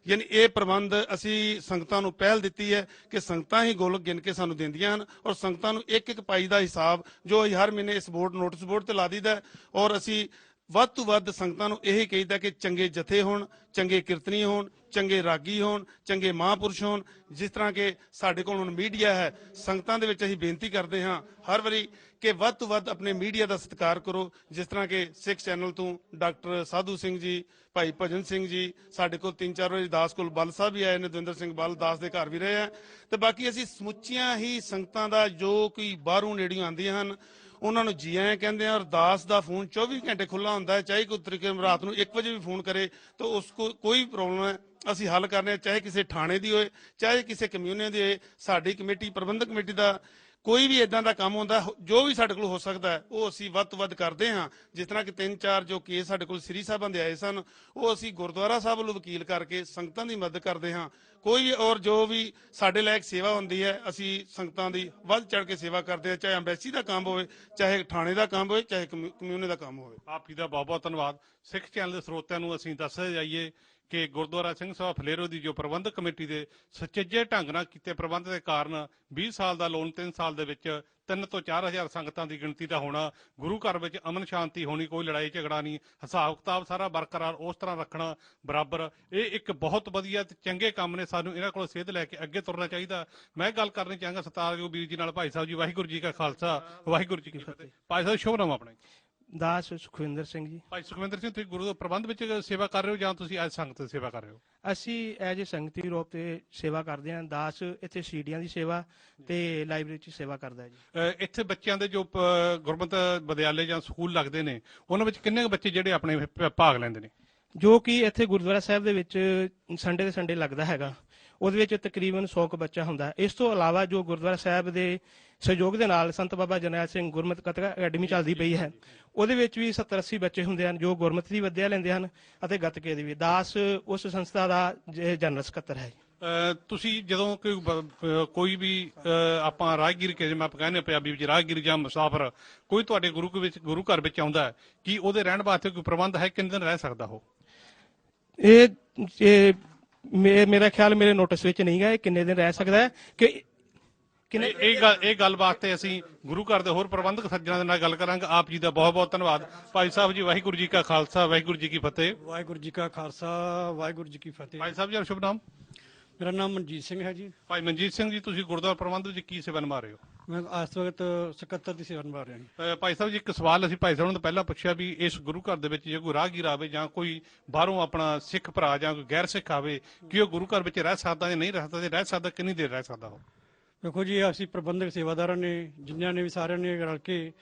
ਯਾਨੀ ਇਹ ਪ੍ਰਬੰਧ ਅਸੀਂ ਸੰਗਤਾਂ ਨੂੰ ਪਹਿਲ ਦਿੱਤੀ ਹੈ ਕਿ ਸੰਗਤਾਂ ਹੀ ਗੋਲਕ ਗਿਣ ਕੇ ਸਾਨੂੰ ਦਿੰਦੀਆਂ ਹਨ ਔਰ ਸੰਗਤਾਂ ਨੂੰ ਇੱਕ ਇੱਕ ਪਾਈ ਦਾ ਹਿਸਾਬ ਜੋ ਅਸੀਂ ਹਰ ਮਹੀਨੇ ਇਸ ਬੋਰਡ ਨੋਟਿਸ ਬੋਰਡ ਤੇ ਲਾ ਦਈਦਾ ਹੈ। ਔਰ ਅਸੀਂ ਵੱਧ ਤੋਂ ਵੱਧ ਸੰਗਤਾਂ ਨੂੰ ਇਹ ਕਹੀਦਾ ਕਿ ਚੰਗੇ ਜਥੇ ਹੋਣ, ਚੰਗੇ ਕੀਰਤਨੀ ਹੋਣ, ਚੰਗੇ ਰਾਗੀ ਹੋਣ, ਚੰਗੇ ਮਹਾਂਪੁਰਸ਼ ਹੋਣ। ਜਿਸ ਤਰ੍ਹਾਂ ਕਿ ਸਾਡੇ ਕੋਲ ਹੁਣ ਮੀਡੀਆ ਹੈ, ਸੰਗਤਾਂ ਦੇ ਵਿੱਚ ਅਸੀਂ ਬੇਨਤੀ ਕਰਦੇ ਹਾਂ ਹਰ ਵਾਰੀ ਕਿ ਵੱਧ ਤੋਂ ਵੱਧ ਆਪਣੇ ਮੀਡੀਆ ਦਾ ਸਤਿਕਾਰ ਕਰੋ। ਜਿਸ ਤਰ੍ਹਾਂ ਕਿ ਸਿੱਖ ਚੈਨਲ ਤੋਂ ਡਾਕਟਰ ਸਾਧੂ ਸਿੰਘ ਜੀ, ਭਾਈ ਭਜਨ ਸਿੰਘ ਜੀ, ਸਾਡੇ ਕੋਲ 3-4 ਵਾਰੀ ਦਾਸ ਕੋਲ ਬਲ ਸਾਹਿਬ ਵੀ ਆਏ ਨੇ, ਦਵਿੰਦਰ ਸਿੰਘ ਬਲ ਦਾਸ ਦੇ ਘਰ ਵੀ ਰਹੇ ਆ। ਤੇ ਬਾਕੀ ਅਸੀਂ ਸਮੁੱਚੀਆਂ ਹੀ ਸੰਗਤਾਂ ਦਾ ਜੋ ਕੋਈ ਬਾਹਰੋਂ ਨੇੜਿਓਂ ਆਉਂਦੀਆਂ ਹਨ ਉਹਨਾਂ ਨੂੰ ਜੀ ਆਇਆਂ ਕਹਿੰਦੇ ਆ। ਔਰ ਦਾਸ ਦਾ ਫੋਨ 24 ਘੰਟੇ ਖੁੱਲਾ ਹੁੰਦਾ ਹੈ, ਚਾਹੇ ਕੋਈ ਤਰੀਕੇ ਰਾਤ ਨੂੰ 1 ਵਜੇ ਵੀ ਫੋਨ ਕਰੇ ਤਾਂ ਉਸ ਕੋ ਕੋਈ ਪ੍ਰੋਬਲਮ ਹੈ ਅਸੀਂ ਹੱਲ ਕਰਨੇ, ਚਾਹੇ ਕਿਸੇ ਥਾਣੇ ਦੀ ਹੋਏ, ਚਾਹੇ ਕਿਸੇ ਕਮਿਊਨਿਟੀ ਦੀ ਹੋਏ। ਸਾਡੀ ਕਮੇਟੀ, ਪ੍ਰਬੰਧਕ ਕਮੇਟੀ ਦਾ ਕੋਈ ਵੀ ਇਦਾਂ ਦਾ ਕੰਮ ਹੁੰਦਾ ਜੋ ਵੀ ਸਾਡੇ ਕੋਲ ਹੋ ਸਕਦਾ ਹੈ ਉਹ ਅਸੀਂ ਵੱਧ ਤੋਂ ਵੱਧ ਕਰਦੇ ਹਾਂ। ਜਿਸ ਤਰ੍ਹਾਂ ਕਿ 3-4 ਜੋ ਕੇਸ ਸਾਡੇ ਕੋਲ ਸ੍ਰੀ ਸਾਹਿਬਾਂ ਦੇ ਆਏ ਸਨ, ਉਹ ਅਸੀਂ ਗੁਰਦੁਆਰਾ ਸਾਹਿਬ ਵੱਲੋਂ ਵਕੀਲ ਕਰਕੇ ਸੰਗਤਾਂ ਦੀ ਮਦਦ ਕਰਦੇ ਹਾਂ। ਕੋਈ ਵੀ ਔਰ ਜੋ ਵੀ ਸਾਡੇ ਲਾਇਕ ਸੇਵਾ ਹੁੰਦੀ ਹੈ ਅਸੀਂ ਸੰਗਤਾਂ ਦੀ ਵੱਧ ਚੜ ਕੇ ਸੇਵਾ ਕਰਦੇ ਹਾਂ, ਚਾਹੇ ਅੰਬੈਸੀ ਦਾ ਕੰਮ ਹੋਵੇ, ਚਾਹੇ ਥਾਣੇ ਦਾ ਕੰਮ ਹੋਵੇ, ਚਾਹੇ ਕਮਿਊਨਿਟੀ ਦਾ ਕੰਮ ਹੋਵੇ। ਆਪ ਜੀ ਦਾ ਬਹੁਤ ਬਹੁਤ ਧੰਨਵਾਦ। ਸਿੱਖ ਚੈਨਲ ਦੇ ਸਰੋਤਿਆਂ ਨੂੰ ਅਸੀਂ ਦੱਸਦੇ ਜਾਈਏ ਕਿ ਗੁਰਦੁਆਰਾ ਸਿੰਘ ਸਭਾ ਫਲੇਰੋ ਦੀ ਜੋ ਪ੍ਰਬੰਧਕ ਕਮੇਟੀ ਦੇ ਸੁਚੱਜੇ ਢੰਗ ਨਾਲ ਕੀਤੇ ਪ੍ਰਬੰਧ ਦੇ ਕਾਰਨ 20 ਸਾਲ ਦਾ ਲੋਨ 3 ਸਾਲ ਦੇ ਵਿੱਚ 3 ਤੋਂ 4 ਹਜ਼ਾਰ ਸੰਗਤਾਂ ਦੀ ਗਿਣਤੀ ਦਾ ਹੋਣਾ, ਗੁਰੂ ਘਰ ਵਿੱਚ ਅਮਨ ਸ਼ਾਂਤੀ ਹੋਣੀ, ਕੋਈ ਲੜਾਈ ਝਗੜਾ ਨਹੀਂ, ਹਿਸਾਬ ਕਿਤਾਬ ਸਾਰਾ ਬਰਕਰਾਰ ਉਸ ਤਰ੍ਹਾਂ ਰੱਖਣਾ ਬਰਾਬਰ, ਇਹ ਇੱਕ ਬਹੁਤ ਵਧੀਆ ਤੇ ਚੰਗੇ ਕੰਮ ਨੇ। ਸਾਨੂੰ ਇਹਨਾਂ ਕੋਲੋਂ ਸੇਧ ਲੈ ਕੇ ਅੱਗੇ ਤੁਰਨਾ ਚਾਹੀਦਾ। ਮੈਂ ਗੱਲ ਕਰਨੀ ਚਾਹਾਂਗਾ ਸਤਿਕਾਰਯੋਗ ਵੀਰ ਜੀ ਨਾਲ, ਭਾਈ ਸਾਹਿਬ ਜੀ। ਵਾਹਿਗੁਰੂ ਜੀ ਕਾ ਖਾਲਸਾ, ਵਾਹਿਗੁਰੂ ਜੀ ਕੀ ਫਤਿਹ। ਭਾਈ ਸਾਹਿਬ ਸ਼ੁਭ ਨਾਮ ਆਪਣਾ? ਦਾਸ ਸੁਖਵਿੰਦਰ ਸਿੰਘ ਜੀ। ਭਾਈ ਸੁਖਵਿੰਦਰ ਸਿੰਘ, ਤੁਸੀਂ ਗੁਰੂ ਦੇ ਪ੍ਰਬੰਧ ਵਿੱਚ ਸੇਵਾ ਕਰ ਰਹੇ ਹੋ ਜਾਂ ਤੁਸੀਂ ਅੱਜ ਸੰਗਤ ਦੀ ਸੇਵਾ ਕਰ ਰਹੇ ਹੋ? ਅਸੀਂ ਐਜ ਏ ਸੰਗਤੀ ਰੂਪ ਤੇ ਸੇਵਾ ਕਰਦੇ ਹਾਂ। ਦਾਸ ਇੱਥੇ ਸੀਡੀਆਂ ਦੀ ਸੇਵਾ ਤੇ ਲਾਇਬ੍ਰੇਰੀ 'ਚ ਸੇਵਾ ਕਰਦਾ ਜੀ। ਇੱਥੇ ਬੱਚਿਆਂ ਦੇ ਜੋ ਗੁਰਮਤਿ ਵਿਦਿਆਲੇ ਜਾਂ ਸਕੂਲ ਲੱਗਦੇ ਨੇ ਉਹਨਾਂ ਵਿੱਚ ਕਿੰਨੇ ਕੁ ਬੱਚੇ ਜਿਹੜੇ ਆਪਣੇ ਭਾਗ ਲੈਂਦੇ ਨੇ? ਜੋ ਕਿ ਇੱਥੇ ਗੁਰਦੁਆਰਾ ਸਾਹਿਬ ਦੇ ਵਿੱਚ ਸੰਡੇ ਦੇ ਸੰਡੇ ਲੱਗਦਾ ਹੈਗਾ, ਉਹਦੇ ਵਿੱਚ ਤਕਰੀਬਨ 100 ਕੁ ਬੱਚਾ ਹੁੰਦਾ। ਇਸ ਤੋਂ ਇਲਾਵਾ ਜੋ ਗੁਰਦੁਆਰਾ ਸਾਹਿਬ ਦੇ ਸਹਿਯੋਗ ਦੇ ਨਾਲ ਸੰਤ ਬਾਬਾ ਜਰਨੈਲ ਸਿੰਘ ਗੁਰਮਤਿ ਗੱਤਕਾ ਅਕੈਡਮੀ ਚੱਲਦੀ ਪਈ ਹੈ, ਉਹਦੇ ਵਿੱਚ ਵੀ 70-80 ਬੱਚੇ ਹੁੰਦੇ ਹਨ ਜੋ ਗੁਰਮਤਿ ਦੀ ਵਿੱਦਿਆ ਲੈਂਦੇ ਹਨ ਅਤੇ ਗੱਤਕੇ ਦੀ ਵੀ। ਦਾਸ ਉਸ ਸੰਸਥਾ ਦਾ ਜਨਰਲ ਸਕੱਤਰ ਹੈ। ਤੁਸੀਂ ਜਦੋਂ ਕੋਈ ਵੀ ਆਪਾਂ ਰਾਹਗੀਰ ਜਿਵੇਂ ਆਪਾਂ ਕਹਿੰਦੇ ਪੰਜਾਬੀ ਵਿੱਚ ਰਾਹਗੀਰ ਜਾਂ ਮੁਸਾਫਰ ਕੋਈ ਤੁਹਾਡੇ ਗੁਰੂ ਘਰ ਵਿੱਚ ਆਉਂਦਾ ਹੈ, ਕੀ ਉਹਦੇ ਰਹਿਣ ਵਾਸਤੇ ਕੋਈ ਪ੍ਰਬੰਧ ਹੈ? ਕਿੰਨੇ ਦਿਨ ਰਹਿ ਸਕਦਾ ਉਹ? ਇਹ ਮੇਰਾ ਖਿਆਲ ਮੇਰੇ ਨੋਟਿਸ ਵਿੱਚ ਨਹੀਂ ਗਾ ਕਿੰਨੇ ਦਿਨ ਰਹਿ ਸਕਦਾ ਹੈ ਕਿ ਇਹ ਗੱਲ ਵਾਸਤੇ ਅਸੀਂ ਗੁਰੂ ਘਰ ਦੇ ਹੋਰ ਪ੍ਰਬੰਧਕ ਸੱਜਣਾਂ ਦੇ ਨਾਲ ਗੱਲ ਕਰਾਂਗੇ। ਆਪ ਜੀ ਦਾ ਬਹੁਤ ਬਹੁਤ ਧੰਨਵਾਦ। ਭਾਈ ਸਾਹਿਬ ਜੀ, ਵਾਹਿਗੁਰੂ ਜੀ ਕਾ ਖਾਲਸਾ, ਵਾਹਿਗੁਰੂ ਜੀ ਕੀ ਫਤਿਹ। ਵਾਹਿਗੁਰੂ ਜੀ ਕਾ ਖਾਲਸਾ, ਵਾਹਿਗੁਰੂ ਜੀ ਕੀ ਫਤਿਹ। ਭਾਈ ਸਾਹਿਬ ਜੀ, ਸ਼ੁਭ ਨਾਮ? ਮੇਰਾ ਨਾਮ ਮਨਜੀਤ ਸਿੰਘ ਹੈ ਜੀ। ਭਾਈ ਮਨਜੀਤ ਸਿੰਘ ਜੀ, ਤੁਸੀਂ ਗੁਰਦੁਆਰਾ ਪ੍ਰਬੰਧ ਵਿੱਚ ਕੀ ਸੇਵਾ ਨਿਭਾ ਰਹੇ ਹੋ? ਮੈਂ ਇਸ ਵਕਤ ਸਕੱਤਰ ਦੀ ਸੇਵਾ ਨਿਭਾ ਰਿਹਾ ਹਾਂ। ਭਾਈ ਸਾਹਿਬ ਜੀ, ਇੱਕ ਸਵਾਲ ਅਸੀਂ ਭਾਈ ਸਾਹਿਬ ਨੂੰ ਪਹਿਲਾਂ ਪੁੱਛਿਆ ਵੀ ਇਸ ਗੁਰੂ ਘਰ ਦੇ ਵਿੱਚ ਜੇ ਕੋਈ ਰਾਹਗੀਰ ਆਵੇ ਜਾਂ ਕੋਈ ਬਾਹਰੋਂ ਆਪਣਾ ਸਿੱਖ ਭਰਾ ਜਾਂ ਕੋਈ ਗੈਰ ਸਿੱਖ ਆਵੇ, ਕੀ ਉਹ ਗੁਰੂ ਘਰ ਵਿੱਚ ਰਹਿ ਸਕਦਾ ਜਾਂ ਨਹੀਂ ਰਹਿ ਸਕਦਾ? ਜੇ ਰਹਿ ਸਕਦਾ, ਕਿੰਨੀ ਦੇਰ ਰਹਿ ਸਕਦਾ ਉਹ? ਦੇਖੋ ਜੀ, ਅਸੀਂ ਪ੍ਰਬੰਧਕ ਸੇਵਾਦਾਰਾਂ ਨੇ ਜਿਨ੍ਹਾਂ ਨੇ ਵੀ ਸਾਰਿਆਂ ਨੇ ਰਲ ਕੇ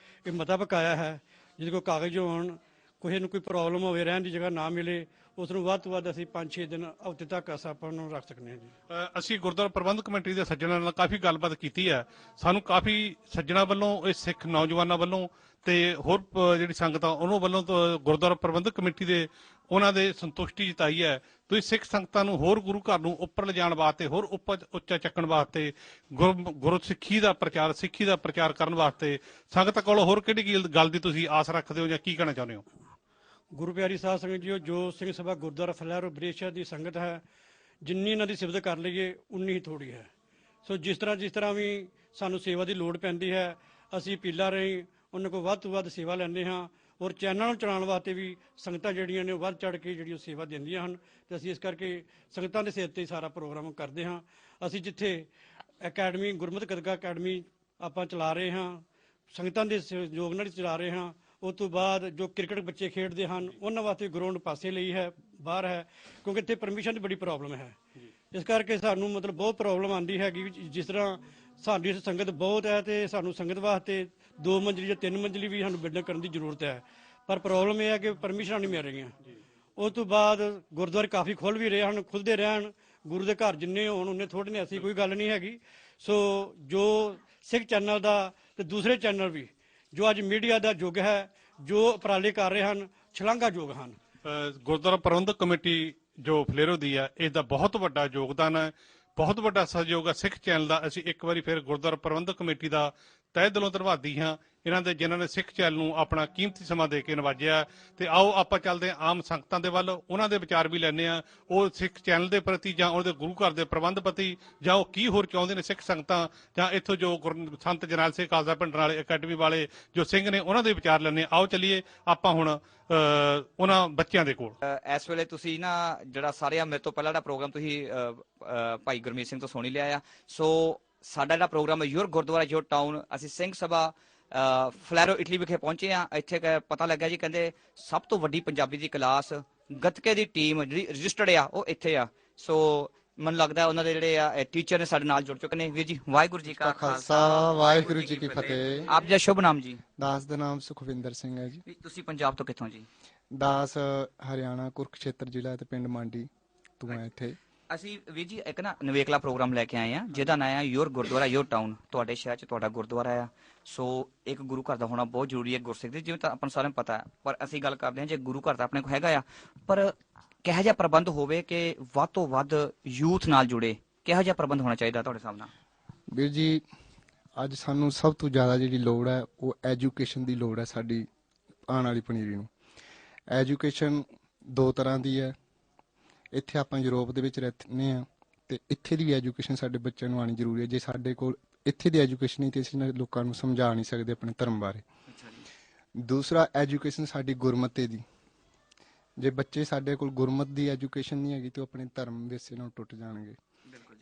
ਇਹ ਮਤਾ ਪਕਾਇਆ ਹੈ, ਜਿਹਦੇ ਕੋਲ ਕਾਗਜ਼ ਹੋਣ, ਕਿਸੇ ਨੂੰ ਕੋਈ ਪ੍ਰੋਬਲਮ ਹੋਵੇ, ਰਹਿਣ ਦੀ ਜਗ੍ਹਾ ਨਾ ਮਿਲੇ, ਉਸ ਨੂੰ ਵੱਧ ਤੋਂ ਵੱਧ ਅਸੀਂ 5-6 ਦਿਨ ਹਫ਼ਤੇ ਤੱਕ ਆਪਾਂ ਨੂੰ ਰੱਖ ਸਕਦੇ ਹਾਂ ਜੀ। ਅਸੀਂ ਗੁਰਦੁਆਰਾ ਪ੍ਰਬੰਧਕ ਕਮੇਟੀ ਦੇ ਸੱਜਣਾਂ ਨਾਲ ਕਾਫੀ ਗੱਲਬਾਤ ਕੀਤੀ ਹੈ। ਸਾਨੂੰ ਕਾਫੀ ਸੱਜਣਾਂ ਵੱਲੋਂ, ਇਹ ਸਿੱਖ ਨੌਜਵਾਨਾਂ ਵੱਲੋਂ ਤੇ ਹੋਰ ਜਿਹੜੀ ਸੰਗਤ ਆ ਉਹਨਾਂ ਵੱਲੋਂ ਗੁਰਦੁਆਰਾ ਪ੍ਰਬੰਧਕ ਕਮੇਟੀ ਦੇ ਉਹਨਾਂ ਦੇ ਸੰਤੁਸ਼ਟੀ ਜਤਾਈ ਹੈ। ਤੁਸੀਂ ਸਿੱਖ ਸੰਗਤਾਂ ਨੂੰ ਹੋਰ ਗੁਰੂ ਘਰ ਨੂੰ ਉੱਪਰ ਲਿਜਾਣ ਵਾਸਤੇ, ਹੋਰ ਉੱਚਾ ਚੱਕਣ ਵਾਸਤੇ, ਗੁਰੂ ਸਿੱਖੀ ਦਾ ਪ੍ਰਚਾਰ ਕਰਨ ਵਾਸਤੇ ਸੰਗਤ ਕੋਲ ਹੋਰ ਕਿਹੜੀ ਗੱਲ ਦੀ ਤੁਸੀਂ ਆਸ ਰੱਖਦੇ ਹੋ ਜਾਂ ਕੀ ਕਹਿਣਾ ਚਾਹੁੰਦੇ ਹੋ? ਗੁਰੂ ਪਿਆਰੀ ਸਾਧ ਸੰਗਤ ਜੀਓ, ਜੋ ਸਿੰਘ ਸਭਾ ਗੁਰਦੁਆਰਾ ਫਲੈਰੋ ਬਰੇਸ਼ਾ ਦੀ ਸੰਗਤ ਹੈ, ਜਿੰਨੀ ਇਹਨਾਂ ਦੀ ਸਿਫਤ ਕਰ ਲਈਏ ਉਨੀ ਹੀ ਥੋੜੀ ਹੈ। ਸੋ ਜਿਸ ਤਰ੍ਹਾਂ ਵੀ ਸਾਨੂੰ ਸੇਵਾ ਦੀ ਲੋੜ ਪੈਂਦੀ ਹੈ, ਅਸੀਂ ਅਪੀਲਾਂ ਰਾਹੀਂ ਉਹਨਾਂ ਕੋਲ ਵੱਧ ਤੋਂ ਵੱਧ ਸੇਵਾ ਲੈਂਦੇ ਹਾਂ। ਔਰ ਚੈਨਲ ਨੂੰ ਚਲਾਉਣ ਵਾਸਤੇ ਵੀ ਸੰਗਤਾਂ ਜਿਹੜੀਆਂ ਨੇ ਉਹ ਵੱਧ ਚੜ ਕੇ ਜਿਹੜੀ ਉਹ ਸੇਵਾ ਦਿੰਦੀਆਂ ਹਨ, ਤੇ ਅਸੀਂ ਇਸ ਕਰਕੇ ਸੰਗਤਾਂ ਦੇ ਸਿਰ ਤੇ ਸਾਰਾ ਪ੍ਰੋਗਰਾਮ ਕਰਦੇ ਹਾਂ। ਅਸੀਂ ਜਿੱਥੇ ਅਕੈਡਮੀ ਗੁਰਮਤਿ ਗੱਤਕਾ ਅਕੈਡਮੀ ਆਪਾਂ ਚਲਾ ਰਹੇ ਹਾਂ, ਸੰਗਤਾਂ ਦੇ ਸਹਿਯੋਗ ਨਾਲ ਚਲਾ ਰਹੇ ਹਾਂ। ਉਸ ਤੋਂ ਬਾਅਦ ਜੋ ਕ੍ਰਿਕਟ ਬੱਚੇ ਖੇਡਦੇ ਹਨ ਉਹਨਾਂ ਵਾਸਤੇ ਗਰਾਊਂਡ ਪਾਸੇ ਲਈ ਹੈ, ਬਾਹਰ ਹੈ, ਕਿਉਂਕਿ ਇੱਥੇ ਪਰਮਿਸ਼ਨ ਦੀ ਬੜੀ ਪ੍ਰੋਬਲਮ ਹੈ। ਇਸ ਕਰਕੇ ਸਾਨੂੰ ਮਤਲਬ ਬਹੁਤ ਪ੍ਰੋਬਲਮ ਆਉਂਦੀ ਹੈਗੀ। ਜਿਸ ਤਰ੍ਹਾਂ ਸਾਡੀ ਸੰਗਤ ਬਹੁਤ ਹੈ ਤੇ ਸਾਨੂੰ ਸੰਗਤ ਵਾਸਤੇ 2 ਮੰਜ਼ਲੀ ਜਾਂ 3 ਮੰਜ਼ਲੀ ਵੀ ਸਾਨੂੰ ਬਿਲਡਿੰਗ ਕਰਨ ਦੀ ਜ਼ਰੂਰਤ ਹੈ, ਪਰ ਪ੍ਰੋਬਲਮ ਇਹ ਹੈ ਕਿ ਪਰਮਿਸ਼ਨਾਂ ਨਹੀਂ ਮਿਲ ਰਹੀਆਂ। ਉਸ ਤੋਂ ਬਾਅਦ ਗੁਰਦੁਆਰੇ ਕਾਫੀ ਖੁੱਲ੍ਹ ਵੀ ਰਹੇ ਹਨ, ਖੁੱਲ੍ਹਦੇ ਰਹਿਣ, ਗੁਰੂ ਦੇ ਘਰ ਜਿੰਨੇ ਹੋਣ ਉਹਨੇ ਥੋੜ੍ਹੇ ਨੇ, ਐਸੀ ਕੋਈ ਗੱਲ ਨਹੀਂ ਹੈਗੀ। ਸੋ ਜੋ ਸਿੱਖ ਚੈਨਲ ਦਾ ਤੇ ਦੂਸਰੇ ਚੈਨਲ ਵੀ ਜੋ ਅੱਜ ਮੀਡੀਆ ਦਾ ਯੁੱਗ ਹੈ, ਜੋ ਉਪਰਾਲੇ ਕਰ ਰਹੇ ਹਨ, ਸ਼ਲਾਘਾਯੋਗ ਹਨ। ਗੁਰਦੁਆਰਾ ਪ੍ਰਬੰਧਕ ਕਮੇਟੀ ਜੋ ਫਲੇਰੋ ਦੀ ਹੈ, ਇਸ ਦਾ ਬਹੁਤ ਵੱਡਾ ਯੋਗਦਾਨ ਹੈ, ਬਹੁਤ ਵੱਡਾ ਸਹਿਯੋਗ ਹੈ ਸਿੱਖ ਚੈਨਲ ਦਾ। ਅਸੀਂ ਇੱਕ ਵਾਰੀ ਫਿਰ ਗੁਰਦੁਆਰਾ ਪ੍ਰਬੰਧਕ ਕਮੇਟੀ ਦਾ ਤਹਿ ਦਿਲੋਂ ਧੰਨਵਾਦੀ ਹਾਂ ਇਹਨਾਂ ਦੇ, ਜਿਨ੍ਹਾਂ ਨੇ ਸਿੱਖ ਚੈਨਲ ਨੂੰ ਆਪਣਾ ਕੀਮਤੀ ਸਮਾਂ ਦੇ ਕੇ ਨਵਾਜਿਆ। ਤੇ ਆਓ ਆਪਾਂ ਚੱਲਦੇ ਹਾਂ ਆਮ ਸੰਗਤਾਂ ਦੇ ਵੱਲ, ਉਹਨਾਂ ਦੇ ਵਿਚਾਰ ਵੀ ਲੈਂਦੇ ਆ, ਉਹ ਸਿੱਖ ਚੈਨਲ ਦੇ ਪ੍ਰਤੀ ਜਾਂ ਉਹਦੇ ਗੁਰੂ ਘਰ ਦੇ ਪ੍ਰਬੰਧ ਪ੍ਰਤੀ, ਜਾਂ ਉਹ ਕੀ ਹੋਰ ਚਾਹੁੰਦੇ ਨੇ ਸਿੱਖ ਸੰਗਤਾਂ, ਜਾਂ ਇੱਥੋਂ ਜੋ ਸੰਤ ਜਰਨੈਲ ਸਿੰਘ ਖਾਲਸਾ ਪਿੰਡ ਵਾਲੇ ਅਕੈਡਮੀ ਵਾਲੇ ਜੋ ਸਿੰਘ ਨੇ ਉਹਨਾਂ ਦੇ ਵਿਚਾਰ ਲੈਂਦੇ। ਆਓ ਚੱਲੀਏ ਆਪਾਂ ਹੁਣ ਉਹਨਾਂ ਬੱਚਿਆਂ ਦੇ ਕੋਲ। ਇਸ ਵੇਲੇ ਤੁਸੀਂ ਨਾ ਜਿਹੜਾ ਸਾਰਿਆਂ ਮੇਰੇ ਤੋਂ ਪਹਿਲਾਂ ਜਿਹੜਾ ਪ੍ਰੋਗਰਾਮ ਤੁਸੀਂ ਭਾਈ ਗੁਰਮੀਤ ਸਿੰਘ ਤੋਂ ਸੁਣ ਹੀ ਲਿਆ ਆ। ਸੋ ਸਾਡਾ ਜਿਹੜਾ ਪ੍ਰੋਗਰਾਮ ਹੈ ਯੂਰ ਗੁਰਦੁਆਰਾ ਯੂਰ ਟਾਊਨ, ਅਸੀਂ ਸਿੰਘ ਸਭਾ ਫਲੈਰੋ ਇਟਲੀ ਵਿਖੇ ਪਹੁੰਚੇ ਆ। ਇੱਥੇ ਪਤਾ ਲੱਗਾ ਜੀ, ਕਹਿੰਦੇ ਸਭ ਤੋਂ ਵੱਡੀ ਪੰਜਾਬੀ ਦੀ ਕਲਾਸ ਗੱਤਕੇ ਦੀ ਟੀਮ ਜਿਹੜੀ ਰਜਿਸਟਰਡ ਆ ਉਹ ਇੱਥੇ ਆ। ਸੋ ਮੈਨੂੰ ਲੱਗਦਾ ਉਹਨਾਂ ਦੇ ਜਿਹੜੇ ਆ ਟੀਚਰ ਨੇ ਸਾਡੇ ਨਾਲ ਜੁੜ ਚੁੱਕੇ ਨੇ। ਵੀਰ ਜੀ ਵਾਹਿਗੁਰੂ ਜੀ ਕਾ ਖਾਲਸਾ ਵਾਹਿਗੁਰੂ ਜੀ ਕੀ ਫਤਿਹ। ਆਪ ਜੀ ਦਾ ਸ਼ੁਭ ਨਾਮ ਜੀ? ਦਾਸ ਦਾ ਨਾਮ ਸੁਖਵਿੰਦਰ ਸਿੰਘ ਹੈ ਜੀ। ਤੁਸੀਂ ਪੰਜਾਬ ਤੋਂ ਕਿੱਥੋਂ ਜੀ? ਦਾਸ ਹਰਿਆਣਾ ਕੁਰੂਕਸ਼ੇਤਰ ਜ਼ਿਲ੍ਹਾ ਤੇ ਪਿੰਡ ਮੰਡੀ ਤੋਂ ਹੈ ਇੱਥੇ। ਅਸੀਂ ਵੀਰ ਜੀ ਇੱਕ ਨਾ ਨਵੇਕਲਾ ਪ੍ਰੋਗਰਾਮ ਲੈ ਕੇ ਆਏ ਆ ਜਿਹਦਾ ਨਾਂ ਆ ਯੂਰ ਗੁਰਦੁਆਰਾ ਯੂਰ ਟਾਊਨ। ਤੁਹਾਡੇ ਸ਼ਹਿਰ 'ਚ ਤੁਹਾਡਾ ਗੁਰਦੁਆਰਾ ਆ। ਸੋ ਇੱਕ ਗੁਰੂ ਘਰ ਦਾ ਹੋਣਾ ਬਹੁਤ ਜ਼ਰੂਰੀ ਹੈ ਗੁਰਸਿੱਖ ਦੀ, ਜਿਵੇਂ ਤਾਂ ਆਪਾਂ ਨੂੰ ਸਾਰਿਆਂ ਨੂੰ ਪਤਾ ਹੈ। ਪਰ ਅਸੀਂ ਗੱਲ ਕਰਦੇ ਹਾਂ ਜੇ ਗੁਰੂ ਘਰ ਦਾ ਆਪਣੇ ਕੋਲ ਹੈਗਾ ਆ, ਪਰ ਕਿਹੋ ਜਿਹਾ ਪ੍ਰਬੰਧ ਹੋਵੇ ਕਿ ਵੱਧ ਤੋਂ ਵੱਧ ਯੂਥ ਨਾਲ ਜੁੜੇ, ਕਿਹੋ ਜਿਹਾ ਪ੍ਰਬੰਧ ਹੋਣਾ ਚਾਹੀਦਾ ਤੁਹਾਡੇ ਹਿਸਾਬ ਨਾਲ? ਵੀਰ ਜੀ ਅੱਜ ਸਾਨੂੰ ਸਭ ਤੋਂ ਜ਼ਿਆਦਾ ਜਿਹੜੀ ਲੋੜ ਹੈ ਉਹ ਐਜੂਕੇਸ਼ਨ ਦੀ ਲੋੜ ਹੈ ਸਾਡੀ ਆਉਣ ਵਾਲੀ ਪਨੀਰੀ ਨੂੰ। ਐਜੂਕੇਸ਼ਨ ਦੋ ਤਰ੍ਹਾਂ ਦੀ ਹੈ। ਇੱਥੇ ਆਪਾਂ ਯੂਰਪ ਦੇ ਵਿੱਚ ਰਹਿੰਦੇ ਹਾਂ ਤੇ ਇੱਥੇ ਦੀ ਵੀ ਐਜੂਕੇਸ਼ਨ ਸਾਡੇ ਬੱਚਿਆਂ ਨੂੰ ਆਉਣੀ ਜ਼ਰੂਰੀ ਹੈ। ਜੇ ਸਾਡੇ ਕੋਲ ਇੱਥੇ ਦੀ ਐਜੂਕੇਸ਼ਨ ਨਹੀਂ ਤੇ ਅਸੀਂ ਲੋਕਾਂ ਨੂੰ ਸਮਝਾ ਨਹੀਂ ਸਕਦੇ ਆਪਣੇ ਧਰਮ ਬਾਰੇ। ਦੂਸਰਾ ਐਜੂਕੇਸ਼ਨ ਸਾਡੀ ਗੁਰਮਤਿ ਦੀ। ਜੇ ਬੱਚੇ ਸਾਡੇ ਕੋਲ ਗੁਰਮਤ ਦੀ ਐਜੂਕੇਸ਼ਨ ਨਹੀਂ ਹੈਗੀ ਤੇ ਉਹ ਆਪਣੇ ਧਰਮ ਵਿਰਸੇ ਨਾਲ ਟੁੱਟ ਜਾਣਗੇ।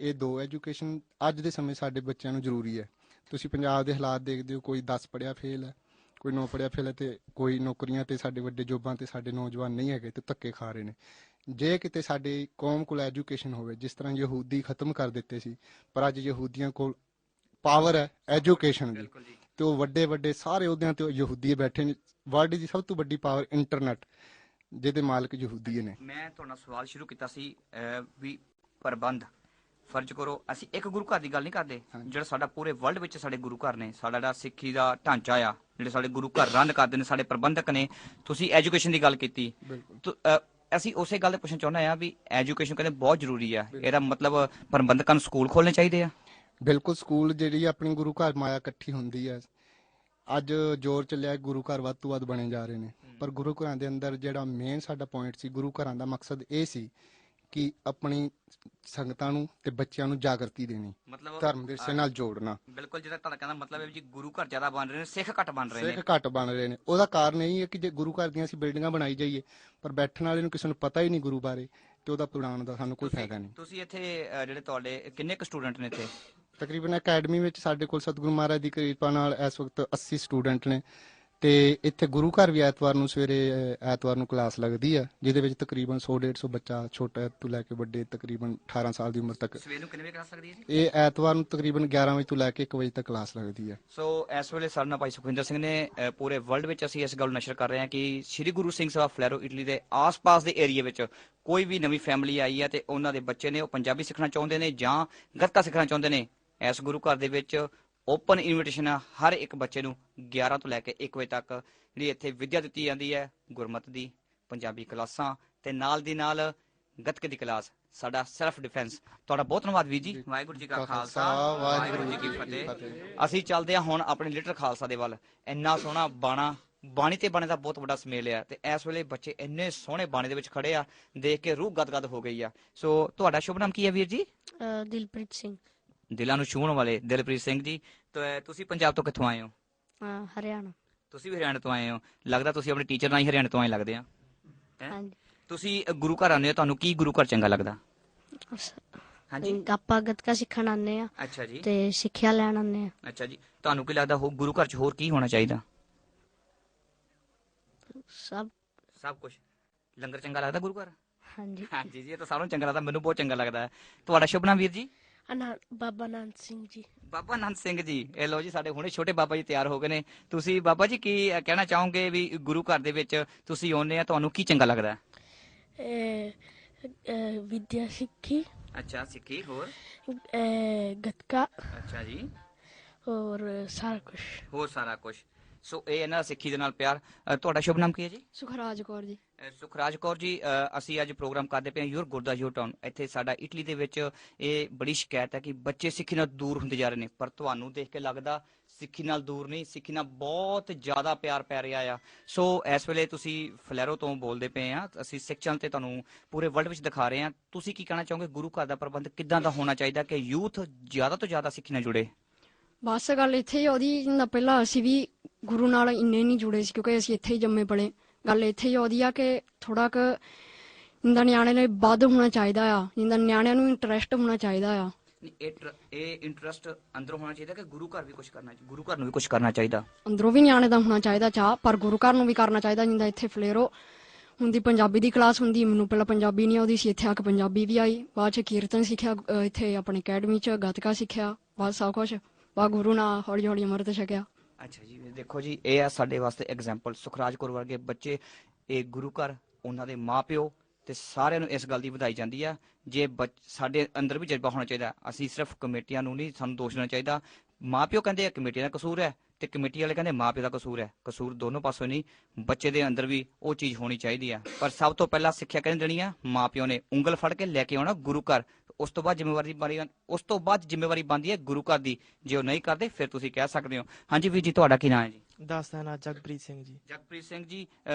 ਇਹ ਦੋ ਐਜੂਕੇਸ਼ਨ ਅੱਜ ਦੇ ਸਮੇਂ ਸਾਡੇ ਬੱਚਿਆਂ ਨੂੰ ਜ਼ਰੂਰੀ ਹੈ। ਤੁਸੀਂ ਪੰਜਾਬ ਦੇ ਹਾਲਾਤ ਦੇਖਦੇ ਹੋ, ਕੋਈ 10 ਪੜ੍ਹਿਆ ਫੇਲ ਹੈ, ਕੋਈ 9 ਪੜ੍ਹਿਆ ਫੇਲ ਹੈ ਤੇ ਕੋਈ ਨੌਕਰੀਆਂ ਤੇ ਸਾਡੇ ਵੱਡੇ ਜੋਬਾਂ ਤੇ ਸਾਡੇ ਨੌਜਵਾਨ ਨਹੀਂ ਹੈਗੇ ਤੇ ਧੱਕੇ ਖਾ ਰਹੇ ਨੇ। ਜੇ ਕਿਤੇ ਸਾਡੀ ਕੌਮ ਕੋਲ ਐਜੂਕੇਸ਼ਨ ਹੋਵੇ, ਜਿਸ ਤਰ੍ਹਾਂ ਯਹੂਦੀ ਖਤਮ ਕਰ ਦਿੱਤੇ ਸੀ, ਪਰ ਅੱਜ ਯਹੂਦੀਆਂ ਕੋਲ ਪਾਵਰ ਹੈ ਐਜੂਕੇਸ਼ਨ ਦੀ ਤੇ ਉਹ ਵੱਡੇ ਵੱਡੇ ਸਾਰੇ ਅਹੁਦਿਆਂ ਤੇ ਯਹੂਦੀ ਬੈਠੇ ਨੇ। ਵਰਲਡ ਦੀ ਸਭ ਤੋਂ ਵੱਡੀ ਪਾਵਰ ਇੰਟਰਨੈਟ, ਜਿਹਦੇ ਮਾਲਕ ਯਹੂਦੀ ਨੇ। ਮੈਂ ਤੁਹਾਡਾ ਸਵਾਲ ਸ਼ੁਰੂ ਕੀਤਾ ਸੀ ਵੀ ਪ੍ਰਬੰਧ ਫਰਜ਼ ਕਰੋ, ਅਸੀਂ ਇੱਕ ਗੁਰੂ ਘਰ ਦੀ ਗੱਲ ਨਹੀਂ ਕਰਦੇ, ਜਿਹੜਾ ਸਾਡਾ ਪੂਰੇ ਵਰਲਡ ਵਿੱਚ ਸਾਡੇ ਗੁਰੂ ਘਰ ਨੇ, ਸਾਡਾ ਜਿਹੜਾ ਸਿੱਖੀ ਦਾ ਢਾਂਚਾ ਆ, ਜਿਹੜੇ ਸਾਡੇ ਗੁਰੂ ਘਰ ਰਨ ਕਰਦੇ ਨੇ, ਸਾਡੇ ਪ੍ਰਬੰਧਕ ਨੇ। ਤੁਸੀਂ ਐਜੂਕੇਸ਼ਨ ਦੀ ਗੱਲ ਕੀਤੀ, ਅਸੀਂ ਉਸੇ ਗੱਲ ਤੇ ਪੁੱਛਣਾ ਚਾਹੁੰਦੇ ਆ ਵੀ ਐਜੂਕੇਸ਼ਨ ਕਹਿੰਦੇ ਬਹੁਤ ਜ਼ਰੂਰੀ ਆ, ਇਹਦਾ ਮਤਲਬ ਪ੍ਰਬੰਧਕਾਂ ਨੂੰ ਸਕੂਲ ਖੋਲਣੇ ਚਾਹੀਦੇ ਆ? ਬਿਲਕੁਲ, ਸਕੂਲ ਜਿਹੜੀ ਆਪਣੀ ਗੁਰੂ ਘਰ ਮਾਇਆ ਇਕੱਠੀ ਹੁੰਦੀ ਹੈ। ਅੱਜ ਜ਼ੋਰ ਚੱਲਿਆ ਗੁਰੂ ਘਰ ਵੱਧ ਤੋਂ ਵੱਧ ਬਣੇ ਜਾ ਰਹੇ ਨੇ, ਪਰ ਗੁਰੂ ਘਰਾਂ ਦੇ ਅੰਦਰ ਜਿਹੜਾ ਮੇਨ ਸਾਡਾ ਪੁਆਇੰਟ ਸੀ, ਗੁਰੂ ਘਰਾਂ ਦਾ ਮਕਸਦ ਇਹ ਸੀ ਕਿ ਆਪਣੀ ਸੰਗਤਾਂ ਨੂੰ ਤੇ ਬੱਚਿਆਂ ਨੂੰ ਜਾਗਰਤੀ ਦੇਣੀ, ਧਰਮ ਵਿਰਸੇ ਨਾਲ ਜੋੜਨਾ। ਬਿਲਕੁਲ, ਜਿਹੜਾ ਤੁਹਾਡਾ ਕਹਿੰਦਾ ਮਤਲਬ ਹੈ ਜੀ ਗੁਰੂ ਘਰ ਜ਼ਿਆਦਾ ਬਣ ਰਹੇ ਨੇ, ਸਿੱਖ ਘੱਟ ਬਣ ਰਹੇ ਨੇ। ਸਿੱਖ ਘੱਟ ਬਣ ਰਹੇ ਨੇ, ਉਹਦਾ ਕਾਰਨ ਇਹ ਹੈ ਕਿ ਜੇ ਗੁਰੂ ਘਰ ਦੀਆਂ ਅਸੀਂ ਬਿਲਡਿੰਗਾਂ ਬਣਾਈ ਜਾਈਏ ਪਰ ਬੈਠਣ ਵਾਲੇ ਨੂੰ ਕਿਸੇ ਨੂੰ ਪਤਾ ਹੀ ਨਹੀਂ ਗੁਰੂ ਬਾਰੇ, ਤੇ ਉਹਦਾ ਪੜਾਉਣ ਦਾ ਸਾਨੂੰ ਕੋਈ ਫਾਇਦਾ ਨਹੀਂ। ਤੁਸੀਂ ਇੱਥੇ ਜਿਹੜੇ ਤੁਹਾਡੇ ਕਿੰਨੇ ਕੁ ਸਟੂਡੈਂਟ ਨੇ ਇੱਥੇ? ਤਕਰੀਬਨ ਅਕੈਡਮੀ ਵਿੱਚ ਸਾਡੇ ਕੋਲ ਸਤਿਗੁਰੂ ਮਹਾਰਾਜ ਦੀ ਕਿਰਪਾ ਨਾਲ ਇਸ ਵਕਤ 80 ਸਟੂਡੈਂਟ ਨੇ ਤੇ ਇੱਥੇ ਗੁਰੂ ਘਰ ਵੀ ਐਤਵਾਰ ਨੂੰ ਸਵੇਰੇ ਐਤਵਾਰ ਨੂੰ ਕਲਾਸ ਲੱਗਦੀ ਆ, ਜਿਹਦੇ ਵਿੱਚ ਤਕਰੀਬਨ 100-150 ਬੱਚਾ ਛੋਟਾ ਤੋਂ ਲੈ ਕੇ ਵੱਡੇ ਤਕਰੀਬਨ 18 ਸਾਲ ਦੀ ਉਮਰ ਤੱਕ। ਸਵੇਰ ਨੂੰ ਕਿੰਨੇ ਵਜੇ ਕਲਾਸ ਲੱਗਦੀ ਹੈ ਜੀ? ਇਹ ਐਤਵਾਰ ਨੂੰ ਤਕਰੀਬਨ 11 ਵਜੇ ਤੋਂ ਲੈ ਕੇ 1 ਵਜੇ ਤੱਕ ਕਲਾਸ ਲੱਗਦੀ ਹੈ। ਸੋ ਇਸ ਵੇਲੇ ਸਾਡੇ ਨਾਲ ਭਾਈ ਸੁਖਵਿੰਦਰ ਸਿੰਘ ਨੇ ਪੂਰੇ ਵਰਲਡ ਵਿੱਚ ਅਸੀਂ ਇਸ ਗੱਲ ਨਸ਼ਰ ਕਰ ਰਹੇ ਹਾਂ ਕਿ ਸ੍ਰੀ ਗੁਰੂ ਸਿੰਘ ਸਭਾ ਫਲੈਰੋ ਇਟਲੀ ਦੇ ਆਸ-ਪਾਸ ਦੇ ਏਰੀਆ ਵਿੱਚ ਕੋਈ ਵੀ ਨਵੀਂ ਫੈਮਿਲੀ ਆਈ ਹੈ ਤੇ ਉਹਨਾਂ ਦੇ ਬੱਚੇ ਨੇ ਉਹ ਪੰਜਾਬੀ ਸਿੱਖਣਾ ਚਾਹੁੰਦੇ ਨੇ ਜਾਂ ਗੱਤਕਾ ਸਿੱਖਣਾ ਚਾਹੁੰਦੇ ਨੇ, ਇਸ ਗੁਰੂ ਘਰ ਦੇ ਵਿੱਚ ਓਪਨ ਇਨਵੀਟੇਸ਼ਨ ਆ ਹਰ ਇੱਕ ਬੱਚੇ ਨੂੰ 11 ਤੋਂ ਲੈ ਕੇ 1 ਵਜੇ ਤੱਕ ਜਿਹੜੀ ਇੱਥੇ ਵਿੱਦਿਆ ਦਿੱਤੀ ਜਾਂਦੀ ਹੈ, ਗੁਰਮਤ ਦੀ, ਪੰਜਾਬੀ ਕਲਾਸਾਂ ਤੇ ਨਾਲ ਦੀ ਨਾਲ ਗੱਤਕੇ ਦੀ ਕਲਾਸ, ਸਾਡਾ ਸੈਲਫ ਡਿਫੈਂਸ। ਤੁਹਾਡਾ ਬਹੁਤ ਧੰਨਵਾਦ ਵੀਰ ਜੀ। ਵਾਹਿਗੁਰੂ ਜੀ ਕਾ ਖਾਲਸਾ ਵਾਹਿਗੁਰੂ ਜੀ ਕੀ ਫਤਿਹ। ਅਸੀਂ ਚੱਲਦੇ ਹਾਂ ਹੁਣ ਆਪਣੇ ਲਿਟਲ ਖਾਲਸਾ ਦੇ ਵੱਲ। ਇੰਨਾ ਸੋਹਣਾ ਬਾਣੀ ਤੇ ਬਾਣੇ ਦਾ ਬਹੁਤ ਵੱਡਾ ਸਮੇਲ ਆ ਤੇ ਇਸ ਵੇਲੇ ਬੱਚੇ ਇੰਨੇ ਸੋਹਣੇ ਬਾਣੇ ਦੇ ਵਿੱਚ ਖੜੇ ਆ, ਦੇਖ ਕੇ ਰੂਹ ਗਦਗਦ ਹੋ ਗਈ ਆ। ਸੋ ਤੁਹਾਡਾ ਸ਼ੁਭ ਨਾਮ ਕੀ ਹੈ ਵੀਰ ਜੀ? ਦਿਲਪ੍ਰੀਤ ਸਿੰਘ। ਦਿਲਾਂ ਨੂੰ ਛੂਹਣ ਵਾਲੇ ਦਿਲਪ੍ਰੀਤ ਸਿੰਘ ਜੀ। ਤੁਸੀਂ ਪੰਜਾਬ ਤੋਂ ਕਿੱਥੋਂ ਆਏ ਹੋ? ਹਰਿਆਣਾ। ਤੁਸੀਂ ਵੀ ਹਰਿਆਣਾ ਤੋਂ ਆਏ ਹੋ, ਲੱਗਦਾ ਤੁਸੀਂ ਆਪਣੇ ਟੀਚਰ ਨਾਲ ਹੀ ਹਰਿਆਣਾ ਤੋਂ ਆਏ ਲੱਗਦੇ ਆ। ਹਾਂਜੀ। ਤੁਸੀਂ ਗੁਰੂ ਘਰ ਆਉਂਦੇ ਹੋ, ਤੁਹਾਨੂੰ ਕੀ ਗੁਰੂ ਘਰ ਚੰਗਾ ਲੱਗਦਾ? ਹਾਂਜੀ, ਆਪਾਂ ਗੱਤਕਾ ਸਿੱਖਣ ਆਉਂਦੇ ਆ। ਅੱਛਾ ਜੀ। ਤੇ ਸਿੱਖਿਆ ਲੈਣ ਆਉਂਦੇ ਆ। ਅੱਛਾ ਜੀ, ਤੁਹਾਨੂੰ ਕੀ ਲੱਗਦਾ ਗੁਰੂ ਘਰ ਚ ਹੋਰ ਕੀ ਹੋਣਾ ਚਾਹੀਦਾ? ਸਭ ਕੁਝ। ਲੰਗਰ ਚੰਗਾ ਲੱਗਦਾ ਗੁਰੂ ਘਰ? ਹਾਂਜੀ ਹਾਂਜੀ ਜੀ, ਇਹ ਤਾਂ ਸਾਰਿਆਂ ਨੂੰ ਚੰਗਾ ਲੱਗਦਾ, ਮੈਨੂੰ ਬਹੁਤ ਚੰਗਾ ਲੱਗਦਾ ਹੈ। ਤੁਹਾਡਾ ਸ਼ੁਭ ਨਾਮ ਵੀਰ ਜੀ? ਬਾਬਾ ਆਨੰਦ ਸਿੰਘ ਜੀ। ਬਾਬਾ ਆਨੰਦ ਸਿੰਘ ਜੀ, ਇਹ ਲੋ ਜੀ ਸਾਡੇ ਹੁਣੇ ਛੋਟੇ ਬਾਬਾ ਜੀ ਤਿਆਰ ਹੋ ਗਏ ਨੇ। ਤੁਸੀਂ ਬਾਬਾ ਜੀ ਕੀ ਕਹਿਣਾ ਚਾਹੋਗੇ ਵੀ ਗੁਰੂ ਘਰ ਦੇ ਵਿੱਚ ਤੁਸੀਂ ਆਉਂਦੇ ਆ, ਤੁਹਾਨੂੰ ਕੀ ਚੰਗਾ ਲੱਗਦਾ? ਵਿਦਿਆ ਸਿੱਖੀ। ਅੱਛਾ, ਸਿੱਖੀ, ਹੋਰ? ਗੱਤਕਾ। ਅੱਛਾ ਜੀ, ਹੋਰ ਸਾਰਾ ਕੁਝ। ਹੋਰ ਸਾਰਾ ਕੁਝ। ਸੋ ਇਹ ਇਹਨਾਂ ਸਿੱਖੀ ਦੇ ਨਾਲ ਪਿਆਰ। ਤੁਹਾਡਾ ਸ਼ੁਭ ਨਾਮ ਕੀ ਹੈ ਜੀ? ਸੁਖਰਾਜ ਕੌਰ ਜੀ। ਸੁਖਰਾਜ ਕੌਰ ਜੀ, ਅਸੀਂ ਅੱਜ ਪ੍ਰੋਗਰਾਮ ਕਰਦੇ ਪਏ ਹਾਂ ਯੂਰ ਗੁਰਦੁਆਰਾ ਯੂਰ ਟਾਊਨ। ਇੱਥੇ ਸਾਡਾ ਇਟਲੀ ਦੇ ਵਿੱਚ ਇਹ ਬੜੀ ਸ਼ਿਕਾਇਤ ਹੈ ਕਿ ਬੱਚੇ ਸਿੱਖੀ ਨਾਲ ਦੂਰ ਹੁੰਦੇ ਜਾ ਰਹੇ ਨੇ, ਪਰ ਤੁਹਾਨੂੰ ਦੇਖ ਕੇ ਲੱਗਦਾ ਸਿੱਖੀ ਨਾਲ ਦੂਰ ਨਹੀਂ, ਸਿੱਖੀ ਨਾਲ ਬਹੁਤ ਜ਼ਿਆਦਾ ਪਿਆਰ ਪੈ ਰਿਹਾ ਆ। ਸੋ ਇਸ ਵੇਲੇ ਤੁਸੀਂ ਫਲੈਰੋ ਤੋਂ ਬੋਲਦੇ ਪਏ ਆ, ਅਸੀਂ ਸਿੱਖ ਚੈਨਲ ਤੇ ਤੁਹਾਨੂੰ ਪੂਰੇ ਵਰਲਡ ਵਿੱਚ ਦਿਖਾ ਰਹੇ ਆ। ਤੁਸੀਂ ਕੀ ਕਹਿਣਾ ਚਾਹੋਗੇ, ਗੁਰੂ ਘਰ ਦਾ ਪ੍ਰਬੰਧ ਕਿੱਦਾਂ ਦਾ ਹੋਣਾ ਚਾਹੀਦਾ ਕਿ ਯੂਥ ਜ਼ਿਆਦਾ ਤੋਂ ਜ਼ਿਆਦਾ ਸਿੱਖੀ ਨਾਲ ਜੁੜੇ? ਬਸ ਗੱਲ ਇੱਥੇ ਹੀ ਉਹਦੀ ਜਿੰਨਾ ਪਹਿਲਾਂ ਅਸੀਂ ਵੀ ਗੁਰੂ ਨਾਲ ਇੰਨੇ ਨਹੀਂ ਜੁੜੇ ਸੀ ਕਿਉਂਕਿ ਅਸੀਂ ਇੱਥੇ ਹੀ ਜੰਮੇ ਪਲੇ। ਗੱਲ ਇੱਥੇ ਹੀ ਉਹਦੀ ਆ ਕਿ ਥੋੜਾ ਕੁ ਜਿੰਦਾ ਨਿਆਣੇ ਨੇ ਵੱਧ ਹੋਣਾ ਚਾਹੀਦਾ ਆ, ਜਿੰਦਾ ਨਿਆਣਿਆਂ ਨੂੰ ਇੰਟਰਸਟ ਹੋਣਾ ਚਾਹੀਦਾ ਆ। ਇਹ ਇੰਟਰਸਟ ਅੰਦਰੋਂ ਹੋਣਾ ਚਾਹੀਦਾ ਕਿ ਗੁਰੂ ਘਰ ਵੀ ਕੁਝ ਕਰਨਾ, ਗੁਰੂ ਘਰ ਨੂੰ ਵੀ ਕੁਝ ਕਰਨਾ ਚਾਹੀਦਾ? ਅੰਦਰੋਂ ਵੀ ਨਿਆਣੇ ਦਾ ਹੋਣਾ ਚਾਹੀਦਾ ਚਾਹ, ਪਰ ਗੁਰੂ ਘਰ ਨੂੰ ਵੀ ਕਰਨਾ ਚਾਹੀਦਾ। ਜਿੰਦਾ ਇੱਥੇ ਫਲੇਰੋ ਹੁੰਦੀ ਪੰਜਾਬੀ ਦੀ ਕਲਾਸ ਹੁੰਦੀ, ਮੈਨੂੰ ਪਹਿਲਾਂ ਪੰਜਾਬੀ ਨਹੀਂ ਆਉਂਦੀ ਸੀ, ਇੱਥੇ ਆ ਕੇ ਪੰਜਾਬੀ ਵੀ ਆਈ। ਬਾਅਦ 'ਚ ਕੀਰਤਨ ਸਿੱਖਿਆ, ਇੱਥੇ ਆਪਣੀ ਅਕੈਡਮੀ 'ਚ ਗੱਤਕਾ ਸਿੱਖਿਆ, ਬਸ ਸਭ ਕੁਛ ਬਾ ਗੁਰੂ ਨਾਲ ਹੌਲੀ ਹੌਲੀ ਅੰਮ੍ਰਿਤ ਛਕਿਆ। ਅੱਛਾ ਜੀ, ਦੇਖੋ ਜੀ, ਇਹ ਆ ਸਾਡੇ ਵਾਸਤੇ ਐਗਜ਼ਾਮਪਲ। ਸੁਖਰਾਜ ਕੌਰ ਵਰਗੇ ਬੱਚੇ, ਇਹ ਗੁਰੂ ਘਰ, ਉਹਨਾਂ ਦੇ ਮਾਪਿਓ ਤੇ ਸਾਰਿਆਂ ਨੂੰ ਇਸ ਗੱਲ ਦੀ ਵਧਾਈ ਜਾਂਦੀ ਆ। ਜੇ ਸਾਡੇ ਅੰਦਰ ਵੀ ਜਜ਼ਬਾ ਹੋਣਾ ਚਾਹੀਦਾ, ਅਸੀਂ ਸਿਰਫ ਕਮੇਟੀਆਂ ਨੂੰ ਨਹੀਂ ਸਾਨੂੰ ਦੋਸ਼ ਦੇਣਾ ਚਾਹੀਦਾ। ਮਾਪਿਓ ਕਹਿੰਦੇ ਆ ਕਮੇਟੀਆਂ ਦਾ ਕਸੂਰ ਹੈ ਤੇ ਕਮੇਟੀ ਵਾਲੇ ਕਹਿੰਦੇ ਮਾਪਿਓ ਦਾ ਕਸੂਰ ਹੈ। ਕਸੂਰ ਦੋਨੋਂ ਪਾਸੋਂ ਨਹੀਂ, ਬੱਚੇ ਦੇ ਅੰਦਰ ਵੀ ਉਹ ਚੀਜ਼ ਹੋਣੀ ਚਾਹੀਦੀ ਆ। ਪਰ ਸਭ ਤੋਂ ਪਹਿਲਾਂ ਸਿੱਖਿਆ ਕਿਹਨੇ ਦੇਣੀ ਆ? ਮਾਪਿਓ ਨੇ। ਉਂਗਲ ਫੜ ਕੇ ਲੈ ਕੇ ਆਉਣਾ ਗੁਰੂ ਘਰ, ਉਸ ਤੋਂ ਬਾਅਦ ਜ਼ਿੰਮੇਵਾਰੀ ਬਣਦੀ ਹੈ ਗੁਰੂ ਘਰ ਦੀ। ਜੇ ਉਹ ਨਹੀਂ ਕਰਦੇ ਫਿਰ ਤੁਸੀਂ ਕਹਿ ਸਕਦੇ ਹੋ। ਹਾਂਜੀ ਵੀਰ ਜੀ, ਤੁਹਾਡਾ ਕੀ ਨਾਮ ਹੈ ਜੀ? ਦੱਸਦਾ ਨਾ, ਜਗਪ੍ਰੀਤ ਸਿੰਘ ਜੀ। ਜਗਪ੍ਰੀਤ ਸਿੰਘ ਜੀ,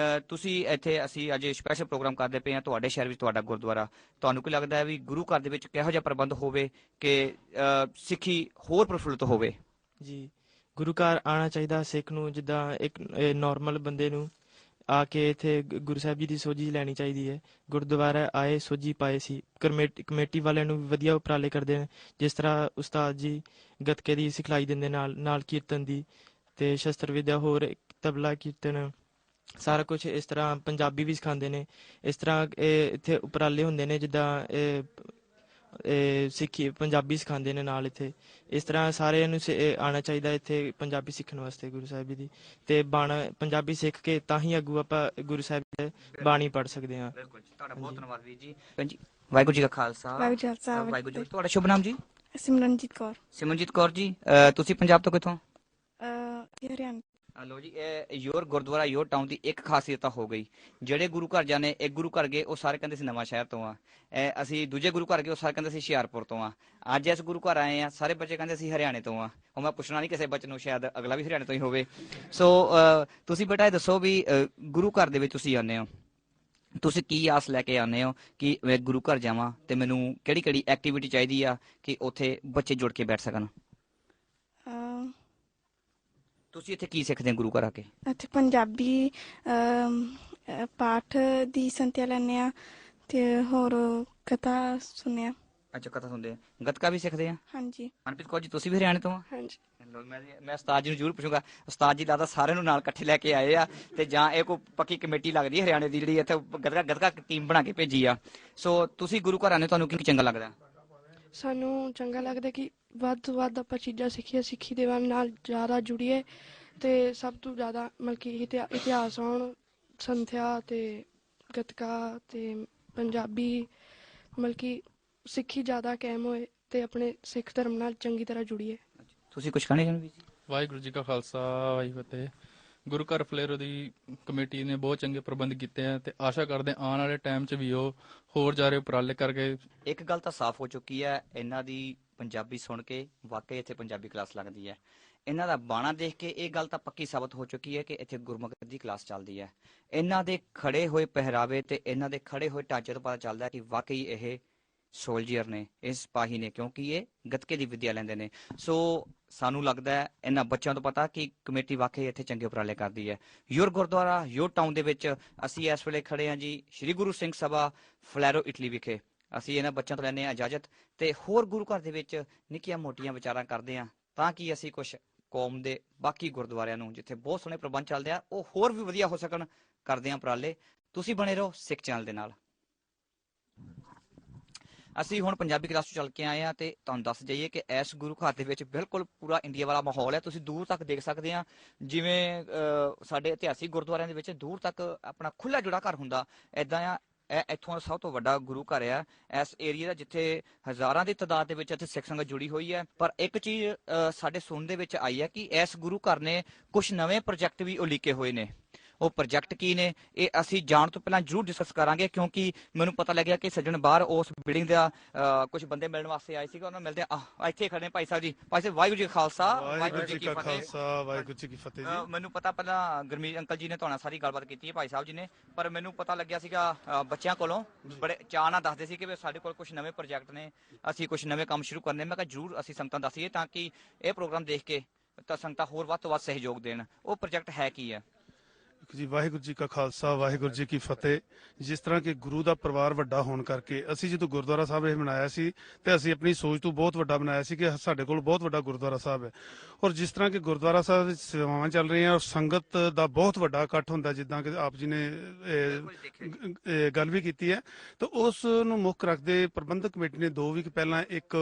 ਤੁਸੀਂ ਇੱਥੇ, ਅਸੀਂ ਅੱਜ ਸਪੈਸ਼ਲ ਪ੍ਰੋਗਰਾਮ ਕਰਦੇ ਪਏ ਹਾਂ ਤੁਹਾਡੇ ਸ਼ਹਿਰ ਵਿੱਚ, ਤੁਹਾਡਾ ਗੁਰਦੁਆਰਾ। ਤੁਹਾਨੂੰ ਕੀ ਲੱਗਦਾ ਹੈ ਵੀ ਗੁਰੂ ਘਰ ਦੇ ਵਿੱਚ ਕਿਹੋ ਜਿਹਾ ਪ੍ਰਬੰਧ ਹੋਵੇ ਕਿ ਸਿੱਖੀ ਹੋਰ ਪ੍ਰਫੁੱਲਿਤ ਹੋਵੇ? ਜੀ, ਗੁਰੂ ਘਰ ਆਉਣਾ ਚਾਹੀਦਾ ਸਿੱਖ ਨੂੰ, ਜਿੱਦਾਂ ਇੱਕ ਨੋਰਮਲ ਬੰਦੇ ਨੂੰ ਆ ਕੇ ਇੱਥੇ ਗੁਰੂ ਸਾਹਿਬ ਜੀ ਦੀ ਸੋਝੀ ਲੈਣੀ ਚਾਹੀਦੀ ਹੈ। ਗੁਰਦੁਆਰਾ ਆਏ ਸੋਝੀ ਪਾਏ ਸੀ। ਕਮੇਟੀ ਵਾਲਿਆਂ ਨੂੰ ਵੀ ਵਧੀਆ ਉਪਰਾਲੇ ਕਰਦੇ ਨੇ, ਜਿਸ ਤਰ੍ਹਾਂ ਉਸਤਾਦ ਜੀ ਗੱਤਕੇ ਦੀ ਸਿਖਲਾਈ ਦਿੰਦੇ, ਨਾਲ ਕੀਰਤਨ ਦੀ ਤੇ ਸ਼ਸਤਰ ਵਿਦਿਆ, ਹੋਰ ਤਬਲਾ, ਕੀਰਤਨ, ਸਾਰਾ ਕੁਝ। ਇਸ ਤਰ੍ਹਾਂ ਪੰਜਾਬੀ ਵੀ ਸਿਖਾਉਂਦੇ ਨੇ। ਇਸ ਤਰ੍ਹਾਂ ਇੱਥੇ ਉਪਰਾਲੇ ਹੁੰਦੇ ਨੇ, ਜਿੱਦਾਂ ਸਿੱਖੀ ਪੰਜਾਬੀ ਸਿਖਾਉਂਦੇ ਨੇ ਨਾਲ ਇੱਥੇ। ਇਸ ਤਰ੍ਹਾਂ ਸਾਰਿਆਂ ਨੂੰ ਆਉਣਾ ਚਾਹੀਦਾ ਇੱਥੇ ਪੰਜਾਬੀ ਸਿੱਖਣ ਵਾਸਤੇ ਗੁਰੂ ਸਾਹਿਬ ਜੀ ਦੀ, ਤੇ ਪੰਜਾਬੀ ਸਿੱਖ ਕੇ ਤਾਂ ਹੀ ਅੱਗੂ ਆਪਾਂ ਗੁਰੂ ਸਾਹਿਬ ਦੀ ਬਾਣੀ ਪੜ੍ਹ ਸਕਦੇ ਹਾਂ। ਬਿਲਕੁਲ, ਤੁਹਾਡਾ ਬਹੁਤ ਧੰਨਵਾਦ ਵੀਰ ਜੀ। ਵਾਹਿਗੁਰੂ ਜੀ ਕਾ ਖਾਲਸਾ, ਵਾਹਿਗੁਰੂ ਜੀ। ਤੁਹਾਡਾ ਸ਼ੁਭ ਨਾਮ ਜੀ? ਸਿਮਰਨਜੀਤ ਕੌਰ। ਸਿਮਰਨਜੀਤ ਕੌਰ ਜੀ, ਤੁਸੀਂ ਪੰਜਾਬ ਤੋਂ ਕਿੱਥੋਂ? ਹਰਿਆਣਾ। ਲੋ ਜੀ, ਇਹ ਯੋਰ ਗੁਰਦੁਆਰਾ, ਯੋਰ ਟਾਊਨ ਦੀ ਇੱਕ ਖਾਸੀਅਤ ਤਾਂ ਹੋ ਗਈ। ਜਿਹੜੇ ਗੁਰੂ ਘਰ ਜਾਣੇ, ਇੱਕ ਗੁਰੂ ਘਰ ਗਏ ਉਹ ਸਾਰੇ ਕਹਿੰਦੇ ਸੀ ਨਵਾਂ ਸ਼ਹਿਰ ਤੋਂ ਆ। ਅਸੀਂ ਦੂਜੇ ਗੁਰੂ ਘਰ ਗਏ ਉਹ ਸਾਰੇ ਕਹਿੰਦੇ ਸੀ ਹੁਸ਼ਿਆਰਪੁਰ ਤੋਂ ਆ। ਅੱਜ ਇਸ ਗੁਰੂ ਘਰ ਆਏ ਆ, ਸਾਰੇ ਬੱਚੇ ਕਹਿੰਦੇ ਸੀ ਹਰਿਆਣੇ ਤੋਂ ਆ। ਉਹ ਮੈਂ ਪੁੱਛਣਾ ਨਹੀਂ ਕਿਸੇ ਬੱਚੇ ਨੂੰ, ਸ਼ਾਇਦ ਅਗਲਾ ਵੀ ਹਰਿਆਣੇ ਤੋਂ ਹੀ ਹੋਵੇ। ਸੋ ਤੁਸੀਂ ਬੇਟਾ ਇਹ ਦੱਸੋ ਵੀ ਗੁਰੂ ਘਰ ਦੇ ਵਿੱਚ ਤੁਸੀਂ ਆਉਂਦੇ ਹੋ, ਤੁਸੀਂ ਕੀ ਆਸ ਲੈ ਕੇ ਆਉਂਦੇ ਹੋ ਕਿ ਮੈਂ ਗੁਰੂ ਘਰ ਜਾਵਾਂ ਤੇ ਮੈਨੂੰ ਕਿਹੜੀ ਕਿਹੜੀ ਐਕਟੀਵਿਟੀ ਚਾਹੀਦੀ ਆ ਕਿ ਉੱਥੇ ਬੱਚੇ ਜੁੜ ਕੇ ਬੈਠ ਸਕਣ? ਤੁਸੀਂ ਇੱਥੇ ਕੀ ਸਿੱਖਦੇ ਹੋ ਗੁਰੂ ਘਰ ਆ ਕੇ? ਇੱਥੇ ਪੰਜਾਬੀ ਪਾਠ ਦੀ ਸੰਥਿਆ ਲੈਂਦੇ ਆ ਤੇ ਹੋਰ ਕਥਾ ਸੁਣਿਆ। ਅੱਛਾ, ਕਥਾ ਸੁਣਦੇ ਆ, ਗੱਤਕਾ ਵੀ ਸਿੱਖਦੇ ਆ? ਹਾਂਜੀ। ਮਨਪ੍ਰੀਤ ਕੌਰ ਜੀ, ਤੁਸੀਂ ਵੀ ਹਰਿਆਣੇ ਤੋਂ ਆ? ਹਾਂਜੀ। ਮੈਂ ਉਸਤਾਦ ਜੀ ਨੂੰ ਜ਼ਰੂਰ ਪੁੱਛੂੰਗਾ। ਉਸਤਾਦ ਜੀ ਲੱਗਦਾ ਸਾਰਿਆਂ ਨੂੰ ਨਾਲ ਇਕੱਠੇ ਲੈ ਕੇ ਆਏ ਆ, ਤੇ ਜਾਂ ਇਹ ਕੋਈ ਪੱਕੀ ਕਮੇਟੀ ਲੱਗਦੀ ਹੈ ਹਰਿਆਣੇ ਦੀ ਜਿਹੜੀ ਇੱਥੇ ਗੱਤਕਾ ਟੀਮ ਬਣਾ ਕੇ ਭੇਜੀ ਆ। ਸੋ ਤੁਸੀਂ ਗੁਰੂ ਘਰ ਆਉਂਦੇ, ਤੁਹਾਨੂੰ ਕੀ ਚੰਗਾ ਲੱਗਦਾ? ਸਾਨੂੰ ਚੰਗਾ ਲੱਗਦਾ ਕਿ ਵੱਧ ਤੋਂ ਵੱਧ ਆਪਾਂ ਚੀਜ਼ਾਂ ਸਿੱਖੀਏ, ਸਿੱਖੀ ਦੇ ਨਾਲ ਜ਼ਿਆਦਾ ਜੁੜੀਏ, ਤੇ ਸਭ ਤੋਂ ਜ਼ਿਆਦਾ ਮਤਲਬ ਕਿ ਇਤਿਹਾਸ ਆਉਣ, ਸੰਥਿਆ ਤੇ ਗੱਤਕਾ ਤੇ ਪੰਜਾਬੀ, ਮਤਲਬ ਕਿ ਸਿੱਖੀ ਜ਼ਿਆਦਾ ਕਾਇਮ ਹੋਏ ਤੇ ਆਪਣੇ ਸਿੱਖ ਧਰਮ ਨਾਲ ਚੰਗੀ ਤਰ੍ਹਾਂ ਜੁੜੀਏ। ਤੁਸੀਂ ਕੁਝ ਕਹਿਣਾ ਚਾਹੁੰਦੇ ਜੀ? ਵਾਹਿਗੁਰੂ ਜੀ ਕਾ ਖਾਲਸਾ, ਵਾਹਿਗੁਰੂ ਫਤਿਹ। ਗੁਰੂ ਘਰ ਫਲੇਰੋ ਦੀ ਕਮੇਟੀ ਨੇ ਬਹੁਤ ਚੰਗੇ ਪ੍ਰਬੰਧ ਕੀਤੇ ਆ ਤੇ ਆਸ਼ਾ ਕਰਦੇ ਆਉਣ ਵਾਲੇ ਟਾਈਮ 'ਚ ਵੀ ਉਹ ਹੋਰ ਜ਼ਿਆਦਾ ਉਪਰਾਲੇ ਕਰਕੇ। ਇੱਕ ਗੱਲ ਤਾਂ ਸਾਫ਼ ਹੋ ਚੁੱਕੀ ਹੈ, ਇਹਨਾਂ ਦੀ ਪੰਜਾਬੀ ਸੁਣ ਕੇ ਵਾਕਈ ਇੱਥੇ ਪੰਜਾਬੀ ਕਲਾਸ ਲੱਗਦੀ ਹੈ। ਇਹਨਾਂ ਦਾ ਬਾਣਾ ਦੇਖ ਕੇ ਇਹ ਗੱਲ ਤਾਂ ਪੱਕੀ ਸਾਬਤ ਹੋ ਚੁੱਕੀ ਹੈ ਕਿ ਇੱਥੇ ਗੁਰਮੁਖੀ ਦੀ ਕਲਾਸ ਚੱਲਦੀ ਹੈ। ਇਹਨਾਂ ਦੇ ਖੜੇ ਹੋਏ ਪਹਿਰਾਵੇ ਤੇ ਇਹਨਾਂ ਦੇ ਖੜੇ ਹੋਏ ਢਾਂਚੇ ਤੋਂ ਪਤਾ ਚੱਲਦਾ ਕਿ ਵਾਕਈ ਇਹ ਸੋਲਜਰ ਨੇ, ਇਹ ਸਿਪਾਹੀ ਨੇ, ਕਿਉਂਕਿ ਇਹ ਗੱਤਕੇ ਦੀ ਵਿੱਦਿਆ ਲੈਂਦੇ ਨੇ। ਸੋ ਸਾਨੂੰ ਲੱਗਦਾ ਹੈ ਇਹਨਾਂ ਬੱਚਿਆਂ ਤੋਂ ਪਤਾ ਕਿ ਕਮੇਟੀ ਵਾਕਈ ਇੱਥੇ ਚੰਗੇ ਉਪਰਾਲੇ ਕਰਦੀ ਹੈ। ਯੋਰ ਗੁਰਦੁਆਰਾ, ਯੋਰ ਟਾਊਨ ਦੇ ਵਿੱਚ ਅਸੀਂ ਇਸ ਵੇਲੇ ਖੜੇ ਹਾਂ ਜੀ ਸ੍ਰੀ ਗੁਰੂ ਸਿੰਘ ਸਭਾ ਫਲੈਰੋ ਇਟਲੀ ਵਿਖੇ। ਅਸੀਂ ਇਹਨਾਂ ਬੱਚਿਆਂ ਤੋਂ ਲੈਂਦੇ ਹਾਂ ਇਜਾਜ਼ਤ ਤੇ ਹੋਰ ਗੁਰੂ ਘਰ ਦੇ ਵਿੱਚ ਨਿੱਕੀਆਂ ਮੋਟੀਆਂ ਵਿਚਾਰਾਂ ਕਰਦੇ ਹਾਂ ਤਾਂ ਕਿ ਅਸੀਂ ਕੁਝ ਕੌਮ ਦੇ ਬਾਕੀ ਗੁਰਦੁਆਰਿਆਂ ਨੂੰ, ਜਿੱਥੇ ਬਹੁਤ ਸੋਹਣੇ ਪ੍ਰਬੰਧ ਚੱਲਦੇ ਆ, ਉਹ ਹੋਰ ਵੀ ਵਧੀਆ ਹੋ ਸਕਣ, ਕਰਦੇ ਹਾਂ ਉਪਰਾਲੇ। ਤੁਸੀਂ ਬਣੇ ਰਹੋ ਸਿੱਖ ਚੈਨਲ ਦੇ ਨਾਲ। ਅਸੀਂ ਹੁਣ ਪੰਜਾਬੀ ਕਲਾਸ ਤੋਂ ਚੱਲ ਕੇ ਆਏ ਹਾਂ ਤੇ ਤੁਹਾਨੂੰ ਦੱਸ ਜਾਈਏ ਕਿ ਇਸ ਗੁਰੂ ਘਰ ਦੇ ਵਿੱਚ ਬਿਲਕੁਲ ਪੂਰਾ ਇੰਡੀਆ ਵਾਲਾ ਮਾਹੌਲ ਹੈ। ਤੁਸੀਂ ਦੂਰ ਤੱਕ ਦੇਖ ਸਕਦੇ ਆ, ਜਿਵੇਂ ਸਾਡੇ ਇਤਿਹਾਸਿਕ ਗੁਰਦੁਆਰਿਆਂ ਦੇ ਵਿੱਚ ਦੂਰ ਤੱਕ ਆਪਣਾ ਖੁੱਲਾ ਜੁੜਾ ਘਰ ਹੁੰਦਾ, ਏਦਾਂ ਆ। ਇਹ ਇੱਥੋਂ ਸਭ ਤੋਂ ਵੱਡਾ ਗੁਰੂ ਘਰ ਆ ਇਸ ਏਰੀਆ ਦਾ, ਜਿੱਥੇ ਹਜ਼ਾਰਾਂ ਦੀ ਤਾਦਾਦ ਦੇ ਵਿੱਚ ਇੱਥੇ ਸਿੱਖ ਸੰਗਤ ਜੁੜੀ ਹੋਈ ਹੈ। ਪਰ ਇੱਕ ਚੀਜ਼ ਸਾਡੇ ਸੁਣਨ ਦੇ ਵਿੱਚ ਆਈ ਹੈ ਕਿ ਇਸ ਗੁਰੂ ਘਰ ਨੇ ਕੁਝ ਨਵੇਂ ਪ੍ਰੋਜੈਕਟ ਵੀ ਉਲੀਕੇ ਹੋਏ ਨੇ। ਉਹ ਪ੍ਰੋਜੈਕਟ ਕੀ ਨੇ, ਇਹ ਅਸੀਂ ਜਾਣ ਤੋਂ ਪਹਿਲਾਂ ਜ਼ਰੂਰ ਡਿਸਕਸ ਕਰਾਂਗੇ, ਕਿਉਂਕਿ ਮੈਨੂੰ ਪਤਾ ਲੱਗਿਆ ਕਿ ਸੱਜਣ ਬਾਹਰ ਉਸ ਬਿਲਡਿੰਗ ਦਾ ਕੁਝ ਬੰਦੇ ਮਿਲਣ ਵਾਸਤੇ ਆਏ ਸੀਗੇ। ਉਹਨਾਂ ਨੂੰ ਮਿਲਦੇ ਆ ਇੱਥੇ ਖੜੇ ਭਾਈ ਸਾਹਿਬ ਜੀ। ਭਾਈ ਸਾਹਿਬ ਵਾਹਿਗੁਰੂ ਜੀ ਕਾ ਖਾਲਸਾ ਵਾਹਿਗੁਰੂ ਜੀ ਕੀ ਫਤਿਹ। ਵਾਹਿਗੁਰੂ ਜੀ ਕੀ ਫਤਿਹ ਜੀ। ਮੈਨੂੰ ਪਤਾ ਪਹਿਲਾਂ ਗੁਰਮੀਤ ਅੰਕਲ ਜੀ ਨੇ ਤੁਹਾਡੇ ਨਾਲ ਸਾਰੀ ਗੱਲਬਾਤ ਕੀਤੀ ਹੈ, ਭਾਈ ਸਾਹਿਬ ਜੀ ਨੇ, ਪਰ ਮੈਨੂੰ ਪਤਾ ਲੱਗਿਆ ਸੀਗਾ ਬੱਚਿਆਂ ਕੋਲੋਂ ਬੜੇ ਚਾਅ ਨਾਲ ਦੱਸਦੇ ਸੀ ਕਿ ਵੀ ਸਾਡੇ ਕੋਲ ਕੁਝ ਨਵੇਂ ਪ੍ਰੋਜੈਕਟ ਨੇ, ਅਸੀਂ ਕੁਝ ਨਵੇਂ ਕੰਮ ਸ਼ੁਰੂ ਕਰਨੇ। ਮੈਂ ਕਿਹਾ ਜ਼ਰੂਰ ਅਸੀਂ ਸੰਗਤਾਂ ਦੱਸੀਏ ਤਾਂ ਕਿ ਇਹ ਪ੍ਰੋਗਰਾਮ ਦੇਖ ਕੇ ਤਾਂ ਸੰਗਤਾਂ ਹੋਰ ਵੱਧ ਤੋਂ ਵੱਧ ਸਹਿਯੋਗ ਦੇਣ। ਉਹ ਪ੍ਰੋਜੈਕਟ ਹੈ ਕੀ ਹੈ ਜੀ? ਵਾਹਿਗੁਰੂ ਜੀ ਕਾ ਖਾਲਸਾ ਵਾਹਿਗੁਰੂ ਜੀ ਕੀ ਫਤਿਹ। ਜਿਸ ਤਰ੍ਹਾਂ ਕਿ ਗੁਰੂ ਦਾ ਪਰਿਵਾਰ ਵੱਡਾ ਹੋਣ ਕਰਕੇ ਅਸੀਂ ਜਦੋਂ ਗੁਰਦੁਆਰਾ ਸਾਹਿਬ ਇਹ ਬਣਾਇਆ ਸੀ ਤੇ ਅਸੀਂ ਆਪਣੀ ਸੋਚ ਤੋਂ ਬਹੁਤ ਵੱਡਾ ਬਣਾਇਆ ਸੀ ਕਿ ਸਾਡੇ ਕੋਲ ਬਹੁਤ ਵੱਡਾ ਗੁਰਦੁਆਰਾ ਸਾਹਿਬ ਹੈ। ਔਰ ਜਿਸ ਤਰ੍ਹਾਂ ਕਿ ਗੁਰਦੁਆਰਾ ਸਾਹਿਬ ਵਿੱਚ ਸੇਵਾਵਾਂ ਚੱਲ ਰਹੀਆਂ ਔਰ ਸੰਗਤ ਦਾ ਬਹੁਤ ਵੱਡਾ ਇਕੱਠ ਹੁੰਦਾ, ਜਿੱਦਾਂ ਕਿ ਆਪ ਜੀ ਨੇ ਗੱਲ ਵੀ ਕੀਤੀ ਹੈ, ਤਾਂ ਉਸ ਨੂੰ ਮੁੱਖ ਰੱਖਦੇ ਪ੍ਰਬੰਧਕ ਕਮੇਟੀ ਨੇ 2 ਵੀਕ ਪਹਿਲਾਂ ਇੱਕ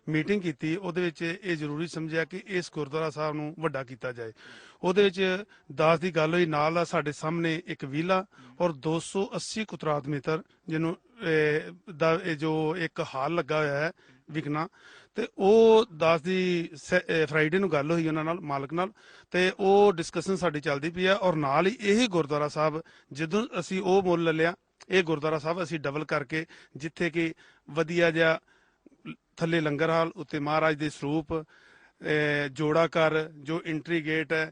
ਮੀਟਿੰਗ ਕੀਤੀ। ਉਹਦੇ ਵਿੱਚ ਇਹ ਜ਼ਰੂਰੀ ਸਮਝਿਆ ਕਿ ਇਸ ਗੁਰਦੁਆਰਾ ਸਾਹਿਬ ਨੂੰ ਵੱਡਾ ਕੀਤਾ ਜਾਏ। ਉਹਦੇ ਵਿੱਚ ਦਾਸ ਦੀ ਗੱਲ ਹੋਈ, ਨਾਲ ਸਾਡੇ ਸਾਹਮਣੇ ਇੱਕ ਵਿਲਾ ਔਰ 280 ਕੁਤਰਾਤ ਮੀਟਰ ਜਿਹਨੂੰ ਦਾ ਜੋ ਇੱਕ ਹਾਲ ਲੱਗਾ ਹੋਇਆ ਹੈ ਵਿਕਣਾ, ਤੇ ਉਹ ਦਾਸ ਦੀ ਫਰਾਈਡੇ ਨੂੰ ਗੱਲ ਹੋਈ ਉਹਨਾਂ ਨਾਲ, ਮਾਲਕ ਨਾਲ, ਤੇ ਉਹ ਡਿਸਕਸ਼ਨ ਸਾਡੀ ਚੱਲਦੀ ਪਈ ਹੈ। ਔਰ ਨਾਲ ਹੀ ਇਹ ਗੁਰਦੁਆਰਾ ਸਾਹਿਬ ਜਦੋਂ ਅਸੀਂ ਉਹ ਮੁੱਲ ਲੈ ਲਿਆ, ਇਹ ਗੁਰਦੁਆਰਾ ਸਾਹਿਬ ਅਸੀਂ ਡਬਲ ਕਰਕੇ, ਜਿੱਥੇ ਕਿ ਵਧੀਆ ਜਿਹਾ ਥੱਲੇ ਲੰਗਰ ਹਾਲ, ਉੱਤੇ ਮਹਾਰਾਜ ਦੇ ਸਰੂਪ, ਜੋੜਾ ਘਰ, ਜੋ ਐਂਟਰੀ ਗੇਟ ਹੈ,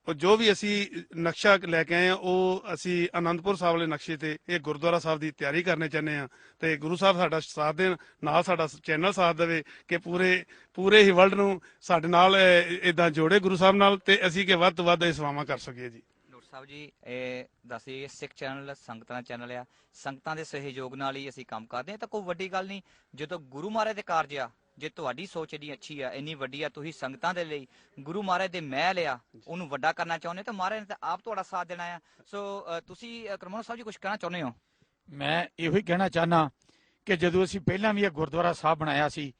ਉਹ ਜੋ ਵੀ ਅਸੀਂ ਨਕਸ਼ਾ ਲੈ ਕੇ ਆਏ ਆ, ਉਹ ਅਸੀਂ ਆਨੰਦਪੁਰ ਸਾਹਿਬ ਵਾਲੇ ਨਕਸ਼ੇ ਤੇ ਇਹ ਗੁਰਦੁਆਰਾ ਸਾਹਿਬ ਦੀ ਤਿਆਰੀ ਕਰਨੇ ਚਾਹੁੰਦੇ ਆ। ਤੇ ਗੁਰੂ ਸਾਹਿਬ ਸਾਡਾ ਸਾਥ ਦੇਣ, ਨਾਲ ਸਾਡਾ ਚੈਨਲ ਸਾਥ ਦੇਵੇ ਕਿ ਪੂਰੇ ਹੀ ਵਰਲਡ ਨੂੰ ਸਾਡੇ ਨਾਲ ਇਦਾਂ ਜੋੜੇ ਗੁਰੂ ਸਾਹਿਬ ਨਾਲ, ਤੇ ਅਸੀਂ ਕਿ ਵੱਧ ਤੋਂ ਵੱਧ ਇਹ ਸੇਵਾਵਾਂ ਕਰ ਸਕੀਏ ਜੀ। ਡਾਕਟਰ ਸਾਹਿਬ ਜੀ, ਇਹ ਦੱਸੀਏ ਸਿੱਖ ਚੈਨਲ ਸੰਗਤਾਂ ਦਾ ਚੈਨਲ ਆ, ਸੰਗਤਾਂ ਦੇ ਸਹਿਯੋਗ ਨਾਲ ਹੀ ਅਸੀਂ ਕੰਮ ਕਰਦੇ ਆ, ਤਾਂ ਕੋਈ ਵੱਡੀ ਗੱਲ ਨਹੀਂ। ਜਦੋਂ ਗੁਰੂ ਮਹਾਰਾਜ ਦੇ ਕਾਰਜ ਆ, ਜੇ ਤੁਹਾਡੀ ਸੋਚ ਇੰਨੀ ਅੱਛੀ ਆ, ਇੰਨੀ ਵੱਡੀ ਆ, ਤੁਸੀਂ ਸੰਗਤਾਂ ਦੇ ਲਈ ਗੁਰੂ ਮਹਾਰਾਜ ਦੇ ਮਹਿਲ ਆ ਉਹਨੂੰ ਵੱਡਾ ਕਰਨਾ ਚਾਹੁੰਦੇ, ਤਾਂ ਮਹਾਰਾਜ ਨੇ ਤਾਂ ਆਪ ਤੁਹਾਡਾ ਸਾਥ ਦੇਣਾ ਆ। ਸੋ ਤੁਸੀਂ ਕਰਮੋਨਾ ਸਾਹਿਬ ਜੀ ਕੁਝ ਕਹਿਣਾ ਚਾਹੁੰਦੇ ਹੋ? ਮੈਂ ਇਹੋ ਹੀ ਕਹਿਣਾ ਚਾਹਨਾ ਕਿ ਜਦੋਂ ਅਸੀਂ ਪਹਿਲਾਂ ਵੀ ਇਹ ਗੁਰਦੁਆਰਾ ਸਾਹਿਬ ਬਣਾਇਆ ਸੀ,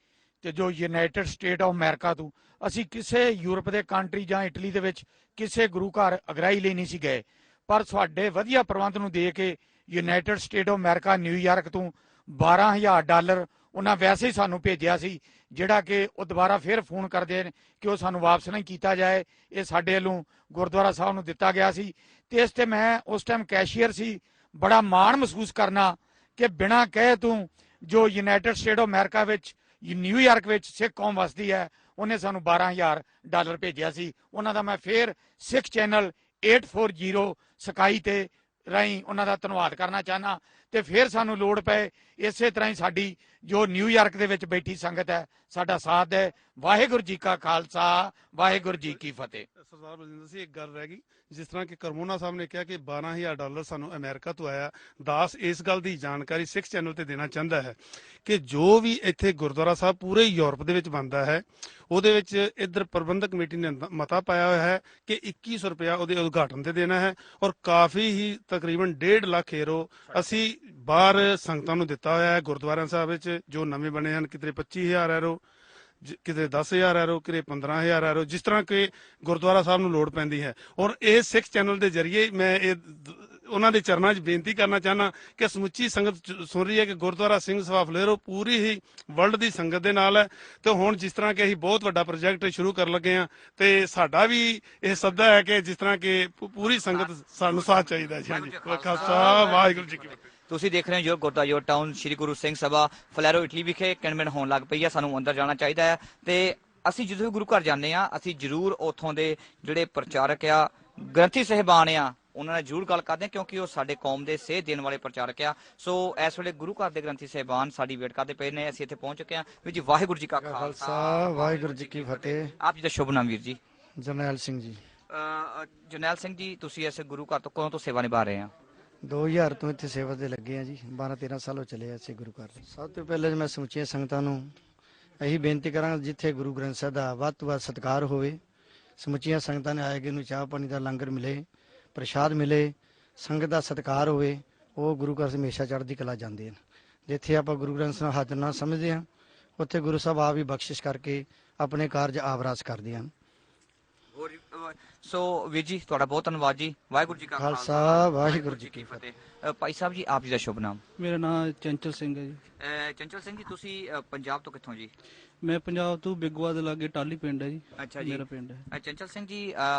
ਤੇ ਜੋ ਯੂਨਾਈਟਿਡ ਸਟੇਟ ਆਫ ਅਮਰੀਕਾ ਤੋਂ ਅਸੀਂ ਕਿਸੇ ਯੂਰਪ ਦੇ ਕੰਟਰੀ ਜਾਂ ਇਟਲੀ ਦੇ ਵਿੱਚ ਕਿਸੇ ਗੁਰੂ ਘਰ ਅਗਰਾਈ ਲਈ ਨਹੀਂ ਸੀ ਗਏ, ਪਰ ਸਾਡੇ ਵਧੀਆ ਪ੍ਰਬੰਧ ਨੂੰ ਦੇ ਕੇ United State of America New York ਤੋਂ $12,000 ਉਹਨਾਂ ਵੈਸੇ ਹੀ ਸਾਨੂੰ ਭੇਜਿਆ ਸੀ, ਜਿਹੜਾ ਕਿ ਉਹ ਦੁਬਾਰਾ ਫਿਰ ਫੋਨ ਕਰਦੇ ਨੇ ਕਿ ਉਹ ਸਾਨੂੰ ਵਾਪਸ ਨਹੀਂ ਕੀਤਾ ਜਾਏ। ਇਹ ਸਾਡੇ ਵੱਲੋਂ ਗੁਰਦੁਆਰਾ ਸਾਹਿਬ ਨੂੰ ਦਿੱਤਾ ਗਿਆ ਸੀ। ਤੇ ਇਸ ਤੇ ਮੈਂ ਉਸ ਟਾਈਮ ਕੈਸ਼ੀਅਰ ਸੀ, ਬੜਾ ਮਾਣ ਮਹਿਸੂਸ ਕਰਨਾ ਕਿ ਬਿਨਾਂ ਕਹੇ ਤੂੰ ਜੋ ਯੂਨਾਈਟਿਡ ਸਟੇਟ ਆਫ ਅਮਰੀਕਾ ਵਿੱਚ ਨਿਊਯਾਰਕ ਵਿੱਚ ਸਿੱਖ ਕੌਮ ਵਸਦੀ ਹੈ, ਉਹਨੇ ਸਾਨੂੰ $12,000 ਭੇਜਿਆ ਸੀ। ਉਹਨਾਂ ਦਾ ਮੈਂ ਫਿਰ ਸਿੱਖ ਚੈਨਲ 840 ਸਕਾਈ ਤੇ ਰਾਹੀਂ ਉਹਨਾਂ ਦਾ ਧੰਨਵਾਦ ਕਰਨਾ ਚਾਹਨਾ। ਤੇ ਫਿਰ ਸਾਨੂੰ ਲੋੜ ਪਏ ਇਸੇ ਤਰ੍ਹਾਂ ਹੀ ਸਾਡੀ ਜੋ ਨਿਊਯਾਰਕ ਦੇ ਵਿੱਚ ਬੈਠੀ ਸੰਗਤ ਹੈ ਸਾਡਾ ਸਾਥ ਹੈ। ਵਾਹਿਗੁਰੂ ਜੀ ਕਾ ਖਾਲਸਾ ਵਾਹਿਗੁਰੂ ਜੀ ਕੀ ਫਤਿਹ। ਸਰਦਾਰ ਬਲਜਿੰਦਰ ਸਿੰਘ, ਇੱਕ ਗੱਲ ਰਹਿ ਗਈ, ਜਿਸ ਤਰ੍ਹਾਂ ਕਿ ਕਰਮੋਨਾ ਸਾਹਿਬ ਨੇ ਕਿਹਾ ਕਿ $12,000 ਸਾਨੂੰ ਅਮਰੀਕਾ ਤੋਂ ਆਇਆ। ਦਾਸ ਇਸ ਗੱਲ ਦੀ ਜਾਣਕਾਰੀ ਸਿੱਖ ਚੈਨਲ ਤੇ ਦੇਣਾ ਚਾਹੁੰਦਾ ਹੈ ਕਿ ਜੋ ਵੀ ਇੱਥੇ ਗੁਰਦੁਆਰਾ ਸਾਹਿਬ ਪੂਰੇ ਯੂਰਪ ਦੇ ਵਿੱਚ ਬਣਦਾ ਹੈ, ਉਹਦੇ ਵਿੱਚ ਇੱਧਰ ਪ੍ਰਬੰਧਕ ਕਮੇਟੀ ਨੇ ਮਤਾ ਪਾਇਆ ਹੋਇਆ ਹੈ ਕਿ $2100 ਉਹਦੇ ਉਦਘਾਟਨ ਤੇ ਦੇਣਾ ਹੈ, ਔਰ ਕਾਫੀ ਹੀ ਤਕਰੀਬਨ 1.5 ਲੱਖ ਯੂਰੋ ਅਸੀਂ ਬਾਹਰ ਸੰਗਤਾਂ ਨੂੰ ਦਿੱਤਾ ਹੋਇਆ ਹੈ। ਗੁਰਦੁਆਰਾ ਸਾਹਿਬ ਵਿੱਚ ਜੋ ਨਵੇਂ ਬਣੇ ਹਨ, ਕਿਤੇ 25,000 ਯੂਰੋ, ਕਿਤੇ 10,000 ਯੂਰੋ, ਕਿਤੇ 15,000 ਯੂਰੋ, ਜਿਸ ਤਰ੍ਹਾਂ ਕਿ ਗੁਰਦੁਆਰਾ ਸਾਹਿਬ ਨੂੰ ਲੋੜ ਪੈਂਦੀ ਹੈ। ਔਰ ਇਹ ਸਿੱਖ ਚੈਨਲ ਦੇ ਜ਼ਰੀਏ ਮੈਂ ਇਹ ਉਹਨਾਂ ਦੇ ਚਰਨਾਂ 'ਚ ਬੇਨਤੀ ਕਰਨਾ ਚਾਹੁੰਦਾ ਕਿ ਸਮੁੱਚੀ ਸੰਗਤ ਸੁਣ ਰਹੀ ਹੈ ਕਿ ਗੁਰਦੁਆਰਾ ਸਿੰਘ ਸਭਾ ਫਲੇਰੋ ਪੂਰੀ ਹੀ ਵਰਲਡ ਦੀ ਸੰਗਤ ਦੇ ਨਾਲ ਹੈ। ਤੇ ਹੁਣ ਜਿਸ ਤਰ੍ਹਾਂ ਕਿ ਅਸੀਂ ਬਹੁਤ ਵੱਡਾ ਪ੍ਰੋਜੈਕਟ ਸ਼ੁਰੂ ਕਰਨ ਲੱਗੇ ਹਾਂ, ਤੇ ਸਾਡਾ ਵੀ ਇਹ ਸੱਦਾ ਹੈ ਕਿ ਜਿਸ ਤਰ੍ਹਾਂ ਕਿ ਪੂਰੀ ਸੰਗਤ ਸਾਨੂੰ ਸਾਥ ਚਾਹੀਦਾ ਜੀ। ਹਾਂਜੀ, ਖਾਲਸਾ ਵਾਹਿਗੁਰੂ ਜੀ ਕੀ ਫਤਿਹ। ਤੁਸੀਂ ਦੇਖ ਰਹੇ ਹੋ ਗੁਰਦੁਆਰਾ ਟਾਊਨ ਸ੍ਰੀ ਗੁਰੂ ਸਿੰਘ ਸਭਾ ਫਲੈਰੋ ਇਟਲੀ ਵਿਖੇ ਕਿਣਮਿਣ ਹੋਣ ਲੱਗ ਪਈ ਹੈ। ਸਾਨੂੰ ਅੰਦਰ ਜਾਣਾ ਚਾਹੀਦਾ ਹੈ, ਤੇ ਅਸੀਂ ਜਦੋਂ ਵੀ ਗੁਰੂ ਘਰ ਜਾਂਦੇ ਆ, ਅਸੀਂ ਜ਼ਰੂਰ ਉੱਥੋਂ ਦੇ ਜਿਹੜੇ ਪ੍ਰਚਾਰਕ ਆ, ਗ੍ਰੰਥੀ ਸਾਹਿਬਾਨ ਆ, ਉਹਨਾਂ ਨਾਲ ਜ਼ਰੂਰ ਗੱਲ ਕਰਦੇ, ਕਿਉਂਕਿ ਉਹ ਸਾਡੇ ਕੌਮ ਦੇ ਸੇਧ ਦੇਣ ਵਾਲੇ ਪ੍ਰਚਾਰਕ ਆ। ਸੋ ਇਸ ਵੇਲੇ ਗੁਰੂ ਘਰ ਦੇ ਗ੍ਰੰਥੀ ਸਾਹਿਬਾਨ ਸਾਡੀ ਵੇਟ ਕਰਦੇ ਪਏ ਨੇ। ਅਸੀਂ ਇੱਥੇ ਪਹੁੰਚ ਚੁੱਕੇ ਹਾਂ। ਵੀਰ ਜੀ, ਵਾਹਿਗੁਰੂ ਜੀ ਕਾ ਖਾਲਸਾ ਵਾਹਿਗੁਰੂ ਜੀ ਕੀ ਫਤਿਹ। ਆਪ ਜੀ ਦਾ ਸ਼ੁਭ ਨਾਮ? ਵੀਰ ਜੀ ਜਰਨੈਲ ਸਿੰਘ ਜੀ। ਜਰਨੈਲ ਸਿੰਘ ਜੀ, ਤੁਸੀਂ ਇਸ ਗੁਰੂ ਘਰ ਤੋਂ ਕਦੋਂ ਤੋਂ ਸੇਵਾ ਨਿਭਾ ਰਹੇ ਆ? 2000 ਤੋਂ ਇੱਥੇ ਸੇਵਾ ਤੇ ਲੱਗੇ ਆ ਜੀ। 12-13 ਸਾਲ ਹੋ ਚਲੇ ਆ ਇਸੇ ਗੁਰੂ ਘਰ ਦੇ। ਸਭ ਤੋਂ ਪਹਿਲੇ ਮੈਂ ਸਮੁੱਚੀਆਂ ਸੰਗਤਾਂ ਨੂੰ ਇਹੀ ਬੇਨਤੀ ਕਰਾਂਗਾ, ਜਿੱਥੇ ਗੁਰੂ ਗ੍ਰੰਥ ਸਾਹਿਬ ਦਾ ਵੱਧ ਤੋਂ ਵੱਧ ਸਤਿਕਾਰ ਹੋਵੇ, ਸਮੁੱਚੀਆਂ ਸੰਗਤਾਂ ਨੇ ਆਏ ਕਿ ਨੂੰ ਚਾਹ ਪਾਣੀ ਦਾ ਲੰਗਰ ਮਿਲੇ, ਪ੍ਰਸ਼ਾਦ ਮਿਲੇ, ਸੰਗਤ ਦਾ ਸਤਿਕਾਰ ਹੋਵੇ, ਉਹ ਗੁਰੂ ਘਰ ਹਮੇਸ਼ਾ ਚੜ੍ਹਦੀ ਕਲਾ ਜਾਂਦੇ ਹਨ। ਜਿੱਥੇ ਆਪਾਂ ਗੁਰੂ ਗ੍ਰੰਥ ਸਾਹਿਬ ਹਾਜ਼ਰ ਨਾ ਸਮਝਦੇ ਹਾਂ, ਉੱਥੇ ਗੁਰੂ ਸਾਹਿਬ ਆਪ ਹੀ ਬਖਸ਼ਿਸ਼ ਕਰਕੇ ਆਪਣੇ ਕਾਰਜ ਆਵਰਾਸ ਕਰਦੇ ਹਨ। ਸੋ ਵੀਰ ਜੀ ਤੁਹਾਡਾ ਬਹੁਤ ਧੰਨਵਾਦ ਜੀ। ਵਾਹਿਗੁਰੂ ਜੀ ਕਾ ਖਾਲਸਾ ਵਾਹਿਗੁਰੂ ਜੀ ਕੀ ਫਤਿਹ। ਭਾਈ ਸਾਹਿਬ ਜੀ ਆਪ ਜੀ ਦਾ ਸ਼ੁਭ ਨਾਮ? ਮੇਰਾ ਨਾਮ ਚੰਚਲ ਸਿੰਘ ਹੈ ਜੀ। ਚੰਚਲ ਸਿੰਘ ਜੀ ਤੁਸੀਂ ਪੰਜਾਬ ਤੋਂ ਕਿੱਥੋਂ ਜੀ? ਮੈਂ ਪੰਜਾਬ ਤੋਂ ਬਿਗਵਾ ਦੇ ਲਾਗੇ ਟਾਹਲੀ ਪਿੰਡ ਹੈ ਜੀ। ਅੱਛਾ ਜੀ, ਮੇਰਾ ਪਿੰਡ ਹੈ। ਚੰਚਲ ਸਿੰਘ ਜੀ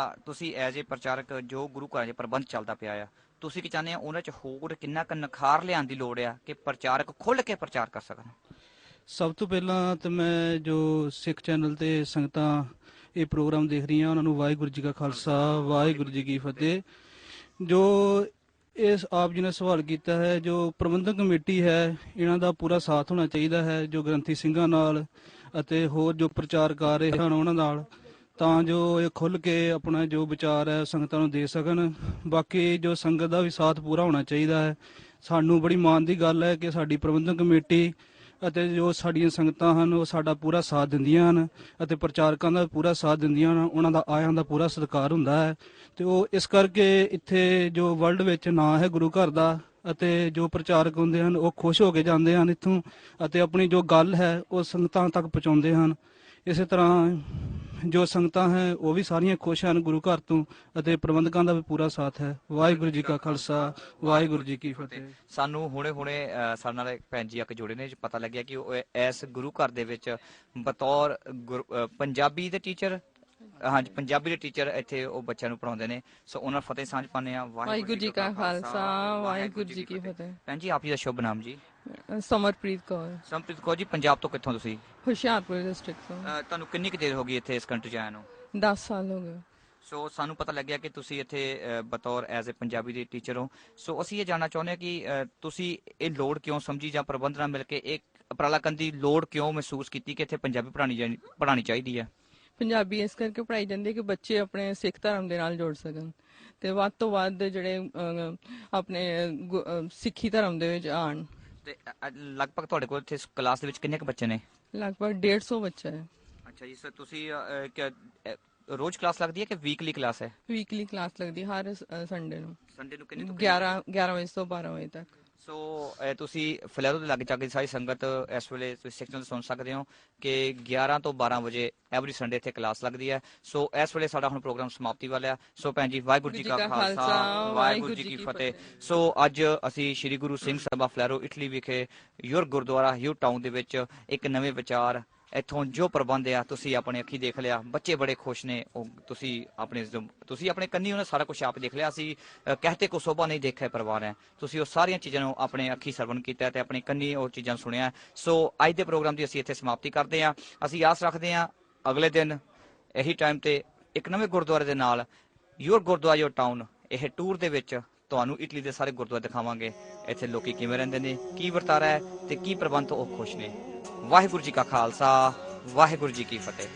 ਤੁਸੀਂ ਐਜ਼ ਏ ਪ੍ਰਚਾਰਕ ਜੋ ਗੁਰੂ ਘਰਾਂ 'ਚ ਪ੍ਰਬੰਧ ਚੱਲਦਾ ਪਿਆ ਆ, ਤੁਸੀਂ ਕੀ ਚਾਹੁੰਦੇ ਆ ਉਹਨਾਂ 'ਚ ਹੋਰ ਕਿੰਨਾ ਕੁ ਨਿਖਾਰ ਲਿਆਉਣ ਦੀ ਲੋੜ ਆ ਕਿ ਪ੍ਰਚਾਰਕ ਖੁੱਲ੍ਹ ਕੇ ਪ੍ਰਚਾਰ ਕਰ ਸਕਣ? ਸਭ ਤੋਂ ਪਹਿਲਾਂ ਤਾਂ ਮੈਂ ਜੋ ਸਿੱਖ ਚੈਨਲ ਤੇ ਸੰਗਤਾਂ ਇਹ ਪ੍ਰੋਗਰਾਮ ਦੇਖ ਰਹੀਆਂ ਉਹਨਾਂ ਨੂੰ ਵਾਹਿਗੁਰੂ ਜੀ ਕਾ ਖਾਲਸਾ ਵਾਹਿਗੁਰੂ ਜੀ ਕੀ ਫਤਿਹ। ਜੋ ਇਸ ਆਪ ਜੀ ਨੇ ਸਵਾਲ ਕੀਤਾ ਹੈ, ਜੋ ਪ੍ਰਬੰਧਕ ਕਮੇਟੀ ਹੈ ਇਹਨਾਂ ਦਾ ਪੂਰਾ ਸਾਥ ਹੋਣਾ ਚਾਹੀਦਾ ਹੈ, ਜੋ ਗ੍ਰੰਥੀ ਸਿੰਘਾਂ ਨਾਲ ਅਤੇ ਹੋਰ ਜੋ ਪ੍ਰਚਾਰ ਕਰ ਰਹੇ ਹਨ ਉਹਨਾਂ ਨਾਲ, ਤਾਂ ਜੋ ਇਹ ਖੁੱਲ੍ਹ ਕੇ ਆਪਣਾ ਜੋ ਵਿਚਾਰ ਹੈ ਸੰਗਤਾਂ ਨੂੰ ਦੇ ਸਕਣ। ਬਾਕੀ ਜੋ ਸੰਗਤ ਦਾ ਵੀ ਸਾਥ ਪੂਰਾ ਹੋਣਾ ਚਾਹੀਦਾ ਹੈ। ਸਾਨੂੰ ਬੜੀ ਮਾਣ ਦੀ ਗੱਲ ਹੈ ਕਿ ਸਾਡੀ ਪ੍ਰਬੰਧਕ ਕਮੇਟੀ ਅਤੇ ਜੋ ਸਾਡੀਆਂ ਸੰਗਤਾਂ ਹਨ ਉਹ ਸਾਡਾ ਪੂਰਾ ਸਾਥ ਦਿੰਦੀਆਂ ਹਨ ਅਤੇ ਪ੍ਰਚਾਰਕਾਂ ਦਾ ਪੂਰਾ ਸਾਥ ਦਿੰਦੀਆਂ ਹਨ। ਉਹਨਾਂ ਦਾ ਆਇਆਂ ਦਾ ਪੂਰਾ ਸਤਿਕਾਰ ਹੁੰਦਾ ਹੈ ਤੇ ਉਹ ਇਸ ਕਰਕੇ ਇੱਥੇ ਜੋ ਵਰਲਡ ਵਿੱਚ ਨਾਂ ਹੈ ਗੁਰੂ ਘਰ ਦਾ ਅਤੇ ਜੋ ਪ੍ਰਚਾਰਕ ਹੁੰਦੇ ਹਨ ਉਹ ਖੁਸ਼ ਹੋ ਕੇ ਜਾਂਦੇ ਹਨ ਇੱਥੋਂ ਅਤੇ ਆਪਣੀ ਜੋ ਗੱਲ ਹੈ ਉਹ ਸੰਗਤਾਂ ਤੱਕ ਪਹੁੰਚਾਉਂਦੇ ਹਨ। ਇਸੇ ਤਰ੍ਹਾਂ ਜੋ ਸੰਗਤਾਂ ਹੈ ਉਹ ਵੀ ਸਾਰੀਆਂ ਖੁਸ਼ ਹਨ ਗੁਰੂ ਘਰ ਤੋਂ ਅਤੇ ਪ੍ਰਬੰਧਕਾਂ ਦਾ ਵੀ ਪੂਰਾ ਸਾਥ ਹੈ। ਵਾਹਿਗੁਰੂ ਜੀ ਕਾ ਖਾਲਸਾ ਵਾਹਿਗੁਰੂ ਜੀ ਕੀ ਫਤਿਹ। ਸਾਨੂੰ ਹੁਣੇ ਸਾਡੇ ਨਾਲ ਭੈਣ ਜੀ ਆ ਕੇ ਜੁੜੇ ਨੇ, ਪਤਾ ਲੱਗਿਆ ਕਿ ਉਹ ਇਸ ਗੁਰੂ ਘਰ ਦੇ ਵਿੱਚ ਬਤੌਰ ਪੰਜਾਬੀ ਦੇ ਟੀਚਰ, ਹਾਂਜੀ ਪੰਜਾਬੀ ਦੇ ਟੀਚਰ ਇੱਥੇ ਉਹ ਬੱਚਿਆਂ ਨੂੰ ਪੜ੍ਹਾਉਂਦੇ ਨੇ। ਸੋ ਉਹਨਾਂ ਫਤਿਹ ਸਾਂਝ ਪਾਉਂਦੇ ਆ। ਵਾਹਿਗੁਰੂ ਜੀ ਕਾ ਖਾਲਸਾ ਵਾਹਿਗੁਰੂ ਜੀ ਕੀ ਫਤਿਹ। ਭੈਣ ਜੀ ਆਪ ਜੀ ਦਾ ਸ਼ੁਭ ਨਾਮ ਜੀ? ਸਮਰਪ੍ਰੀਤ ਕੌਰ। ਸਮਰਪ੍ਰੀਤ ਕੌਰ ਜੀ ਪੰਜਾਬ ਤੋਂ ਕਿੱਥੋਂ ਤੁਸੀਂ? ਹੁਸ਼ਿਆਰਪੁਰ ਡਿਸਟ੍ਰਿਕਟ ਤੋਂ। ਤੁਹਾਨੂੰ ਕਿੰਨੀ ਕੁ ਦੇਰ ਹੋ ਗਈ ਇੱਥੇ ਇਸ ਕੰਟਰੀ 'ਚ ਆਇਆ ਨੂੰ? 10 ਸਾਲ ਹੋ ਗਏ। ਸੋ ਸਾਨੂੰ ਪਤਾ ਲੱਗਿਆ ਕਿ ਤੁਸੀਂ ਇੱਥੇ ਬਤੌਰ ਐਜ਼ ਏ ਪੰਜਾਬੀ ਦੇ ਟੀਚਰ ਹੋ। ਸੋ ਅਸੀਂ ਇਹ ਜਾਣਨਾ ਚਾਹੁੰਦੇ ਹਾਂ ਕਿ ਤੁਸੀਂ ਇਹ ਲੋੜ ਕਿਉਂ ਸਮਝੀ ਜਾਂ ਪ੍ਰਬੰਧ ਨਾਲ ਮਿਲ ਕੇ ਇੱਕ ਉਪਰਾਲਾ ਕਰਨ ਦੀ ਲੋੜ ਕਿਉਂ ਮਹਿਸੂਸ ਕੀਤੀ ਕਿ ਇੱਥੇ ਪੰਜਾਬੀ ਪੜ੍ਹਾਉਣੀ ਚਾਹੀਦੀ ਹੈ? ਪੰਜਾਬੀ ਇਸ ਕਰਕੇ ਪੜ੍ਹਾਈ ਜਾਂਦੀ ਹੈ ਕਿ ਬੱਚੇ ਆਪਣੇ ਸਿੱਖ ਧਰਮ ਦੇ ਨਾਲ ਜੁੜ ਸਕਣ ਤੇ ਵੱਧ ਤੋਂ ਵੱਧ ਜਿਹੜੇ ਆਪਣੇ ਸਿੱਖੀ ਧਰਮ ਦੇ ਵਿੱਚ ਆਣ। ਤੇ ਲਗਭਗ ਤੁਹਾਡੇ ਕੋਲ ਇੱਥੇ ਕਲਾਸ ਦੇ ਵਿੱਚ ਕਿੰਨੇ ਕੁ ਬੱਚੇ ਨੇ? ਲਗਭਗ 150 ਬੱਚਾ ਹੈ। ਅੱਛਾ ਜੀ। ਸਰ ਤੁਸੀਂ ਰੋਜ਼ ਕਲਾਸ ਲੱਗਦੀ ਹੈ ਕਿ ਵੀਕਲੀ ਕਲਾਸ ਹੈ? ਵੀਕਲੀ ਕਲਾਸ ਲੱਗਦੀ ਹੈ ਹਰ ਸੰਡੇ ਨੂੰ। ਸੰਡੇ ਨੂੰ ਕਿੰਨੇ ਤੋਂ 11 ਵਜੇ ਤੋਂ 12 ਵਜੇ ਤੱਕ। ਸੋ ਤੁਸੀਂ ਫਲੈਰੋ ਦੇ ਲਾਗੇ ਚਾਗੇ ਸਾਰੀ ਸੰਗਤ ਇਸ ਵੇਲੇ ਤੁਸੀਂ ਸੈਕਸ਼ਨ ਸੁਣ ਸਕਦੇ ਹੋ ਕਿ 11 ਤੋਂ 12 ਵਜੇ ਐਵਰੀ ਸੰਡੇ ਇੱਥੇ ਕਲਾਸ ਲੱਗਦੀ ਹੈ। ਸੋ ਇਸ ਵੇਲੇ ਸਾਡਾ ਹੁਣ ਪ੍ਰੋਗਰਾਮ ਸਮਾਪਤੀ ਵਾਲਾ ਹੈ। ਸੋ ਭੈਣ ਜੀ ਵਾਹਿਗੁਰੂ ਜੀ ਕਾ ਖਾਲਸਾ ਵਾਹਿਗੁਰੂ ਜੀ ਕੀ ਫਤਿਹ। ਸੋ ਅੱਜ ਅਸੀਂ ਸ੍ਰੀ ਗੁਰੂ ਸਿੰਘ ਸਭਾ ਫਲੈਰੋ ਇਟਲੀ ਵਿਖੇ ਯੂਰ ਗੁਰਦੁਆਰਾ ਯੂ ਟਾਊਨ ਦੇ ਵਿੱਚ ਇੱਕ ਨਵੇਂ ਵਿਚਾਰ ਇੱਥੋਂ ਜੋ ਪ੍ਰਬੰਧ ਆ ਤੁਸੀਂ ਆਪਣੇ ਅੱਖੀ ਦੇਖ ਲਿਆ। ਬੱਚੇ ਬੜੇ ਖੁਸ਼ ਨੇ। ਉਹ ਤੁਸੀਂ ਆਪਣੇ ਕੰਨੀ ਉਹਨਾਂ ਸਾਰਾ ਕੁਝ ਆਪ ਦੇਖ ਲਿਆ। ਅਸੀਂ ਕਹਤੇ ਕੋ ਸੋਭਾ ਨਹੀਂ ਦੇਖਿਆ ਪਰਿਵਾਰ ਹੈ। ਤੁਸੀਂ ਉਹ ਸਾਰੀਆਂ ਚੀਜ਼ਾਂ ਨੂੰ ਆਪਣੇ ਅੱਖੀ ਸਰਵਣ ਕੀਤਾ ਤੇ ਆਪਣੇ ਕੰਨੀ ਉਹ ਚੀਜ਼ਾਂ ਸੁਣਿਆ। ਸੋ ਅੱਜ ਦੇ ਪ੍ਰੋਗਰਾਮ ਦੀ ਅਸੀਂ ਇੱਥੇ ਸਮਾਪਤੀ ਕਰਦੇ ਹਾਂ। ਅਸੀਂ ਆਸ ਰੱਖਦੇ ਹਾਂ ਅਗਲੇ ਦਿਨ ਇਹੀ ਟਾਈਮ ਤੇ ਇੱਕ ਨਵੇਂ ਗੁਰਦੁਆਰੇ ਦੇ ਨਾਲ ਯੂਰ ਗੁਰਦੁਆਰਾ ਯੂਰ ਟਾਊਨ ਇਹ ਟੂਰ ਦੇ ਵਿੱਚ ਤੁਹਾਨੂੰ ਇਟਲੀ ਦੇ ਸਾਰੇ ਗੁਰਦੁਆਰੇ ਦਿਖਾਵਾਂਗੇ। ਇੱਥੇ ਲੋਕੀ ਕਿਵੇਂ ਰਹਿੰਦੇ ਨੇ, ਕੀ ਵਰਤਾਰਾ ਹੈ ਤੇ ਕੀ ਪ੍ਰਬੰਧ ਉਹ ਖੁਸ਼ ਨੇ। ਵਾਹਿਗੁਰੂ ਜੀ ਕਾ ਖਾਲਸਾ ਵਾਹਿਗੁਰੂ ਜੀ ਕੀ ਫਤਿਹ।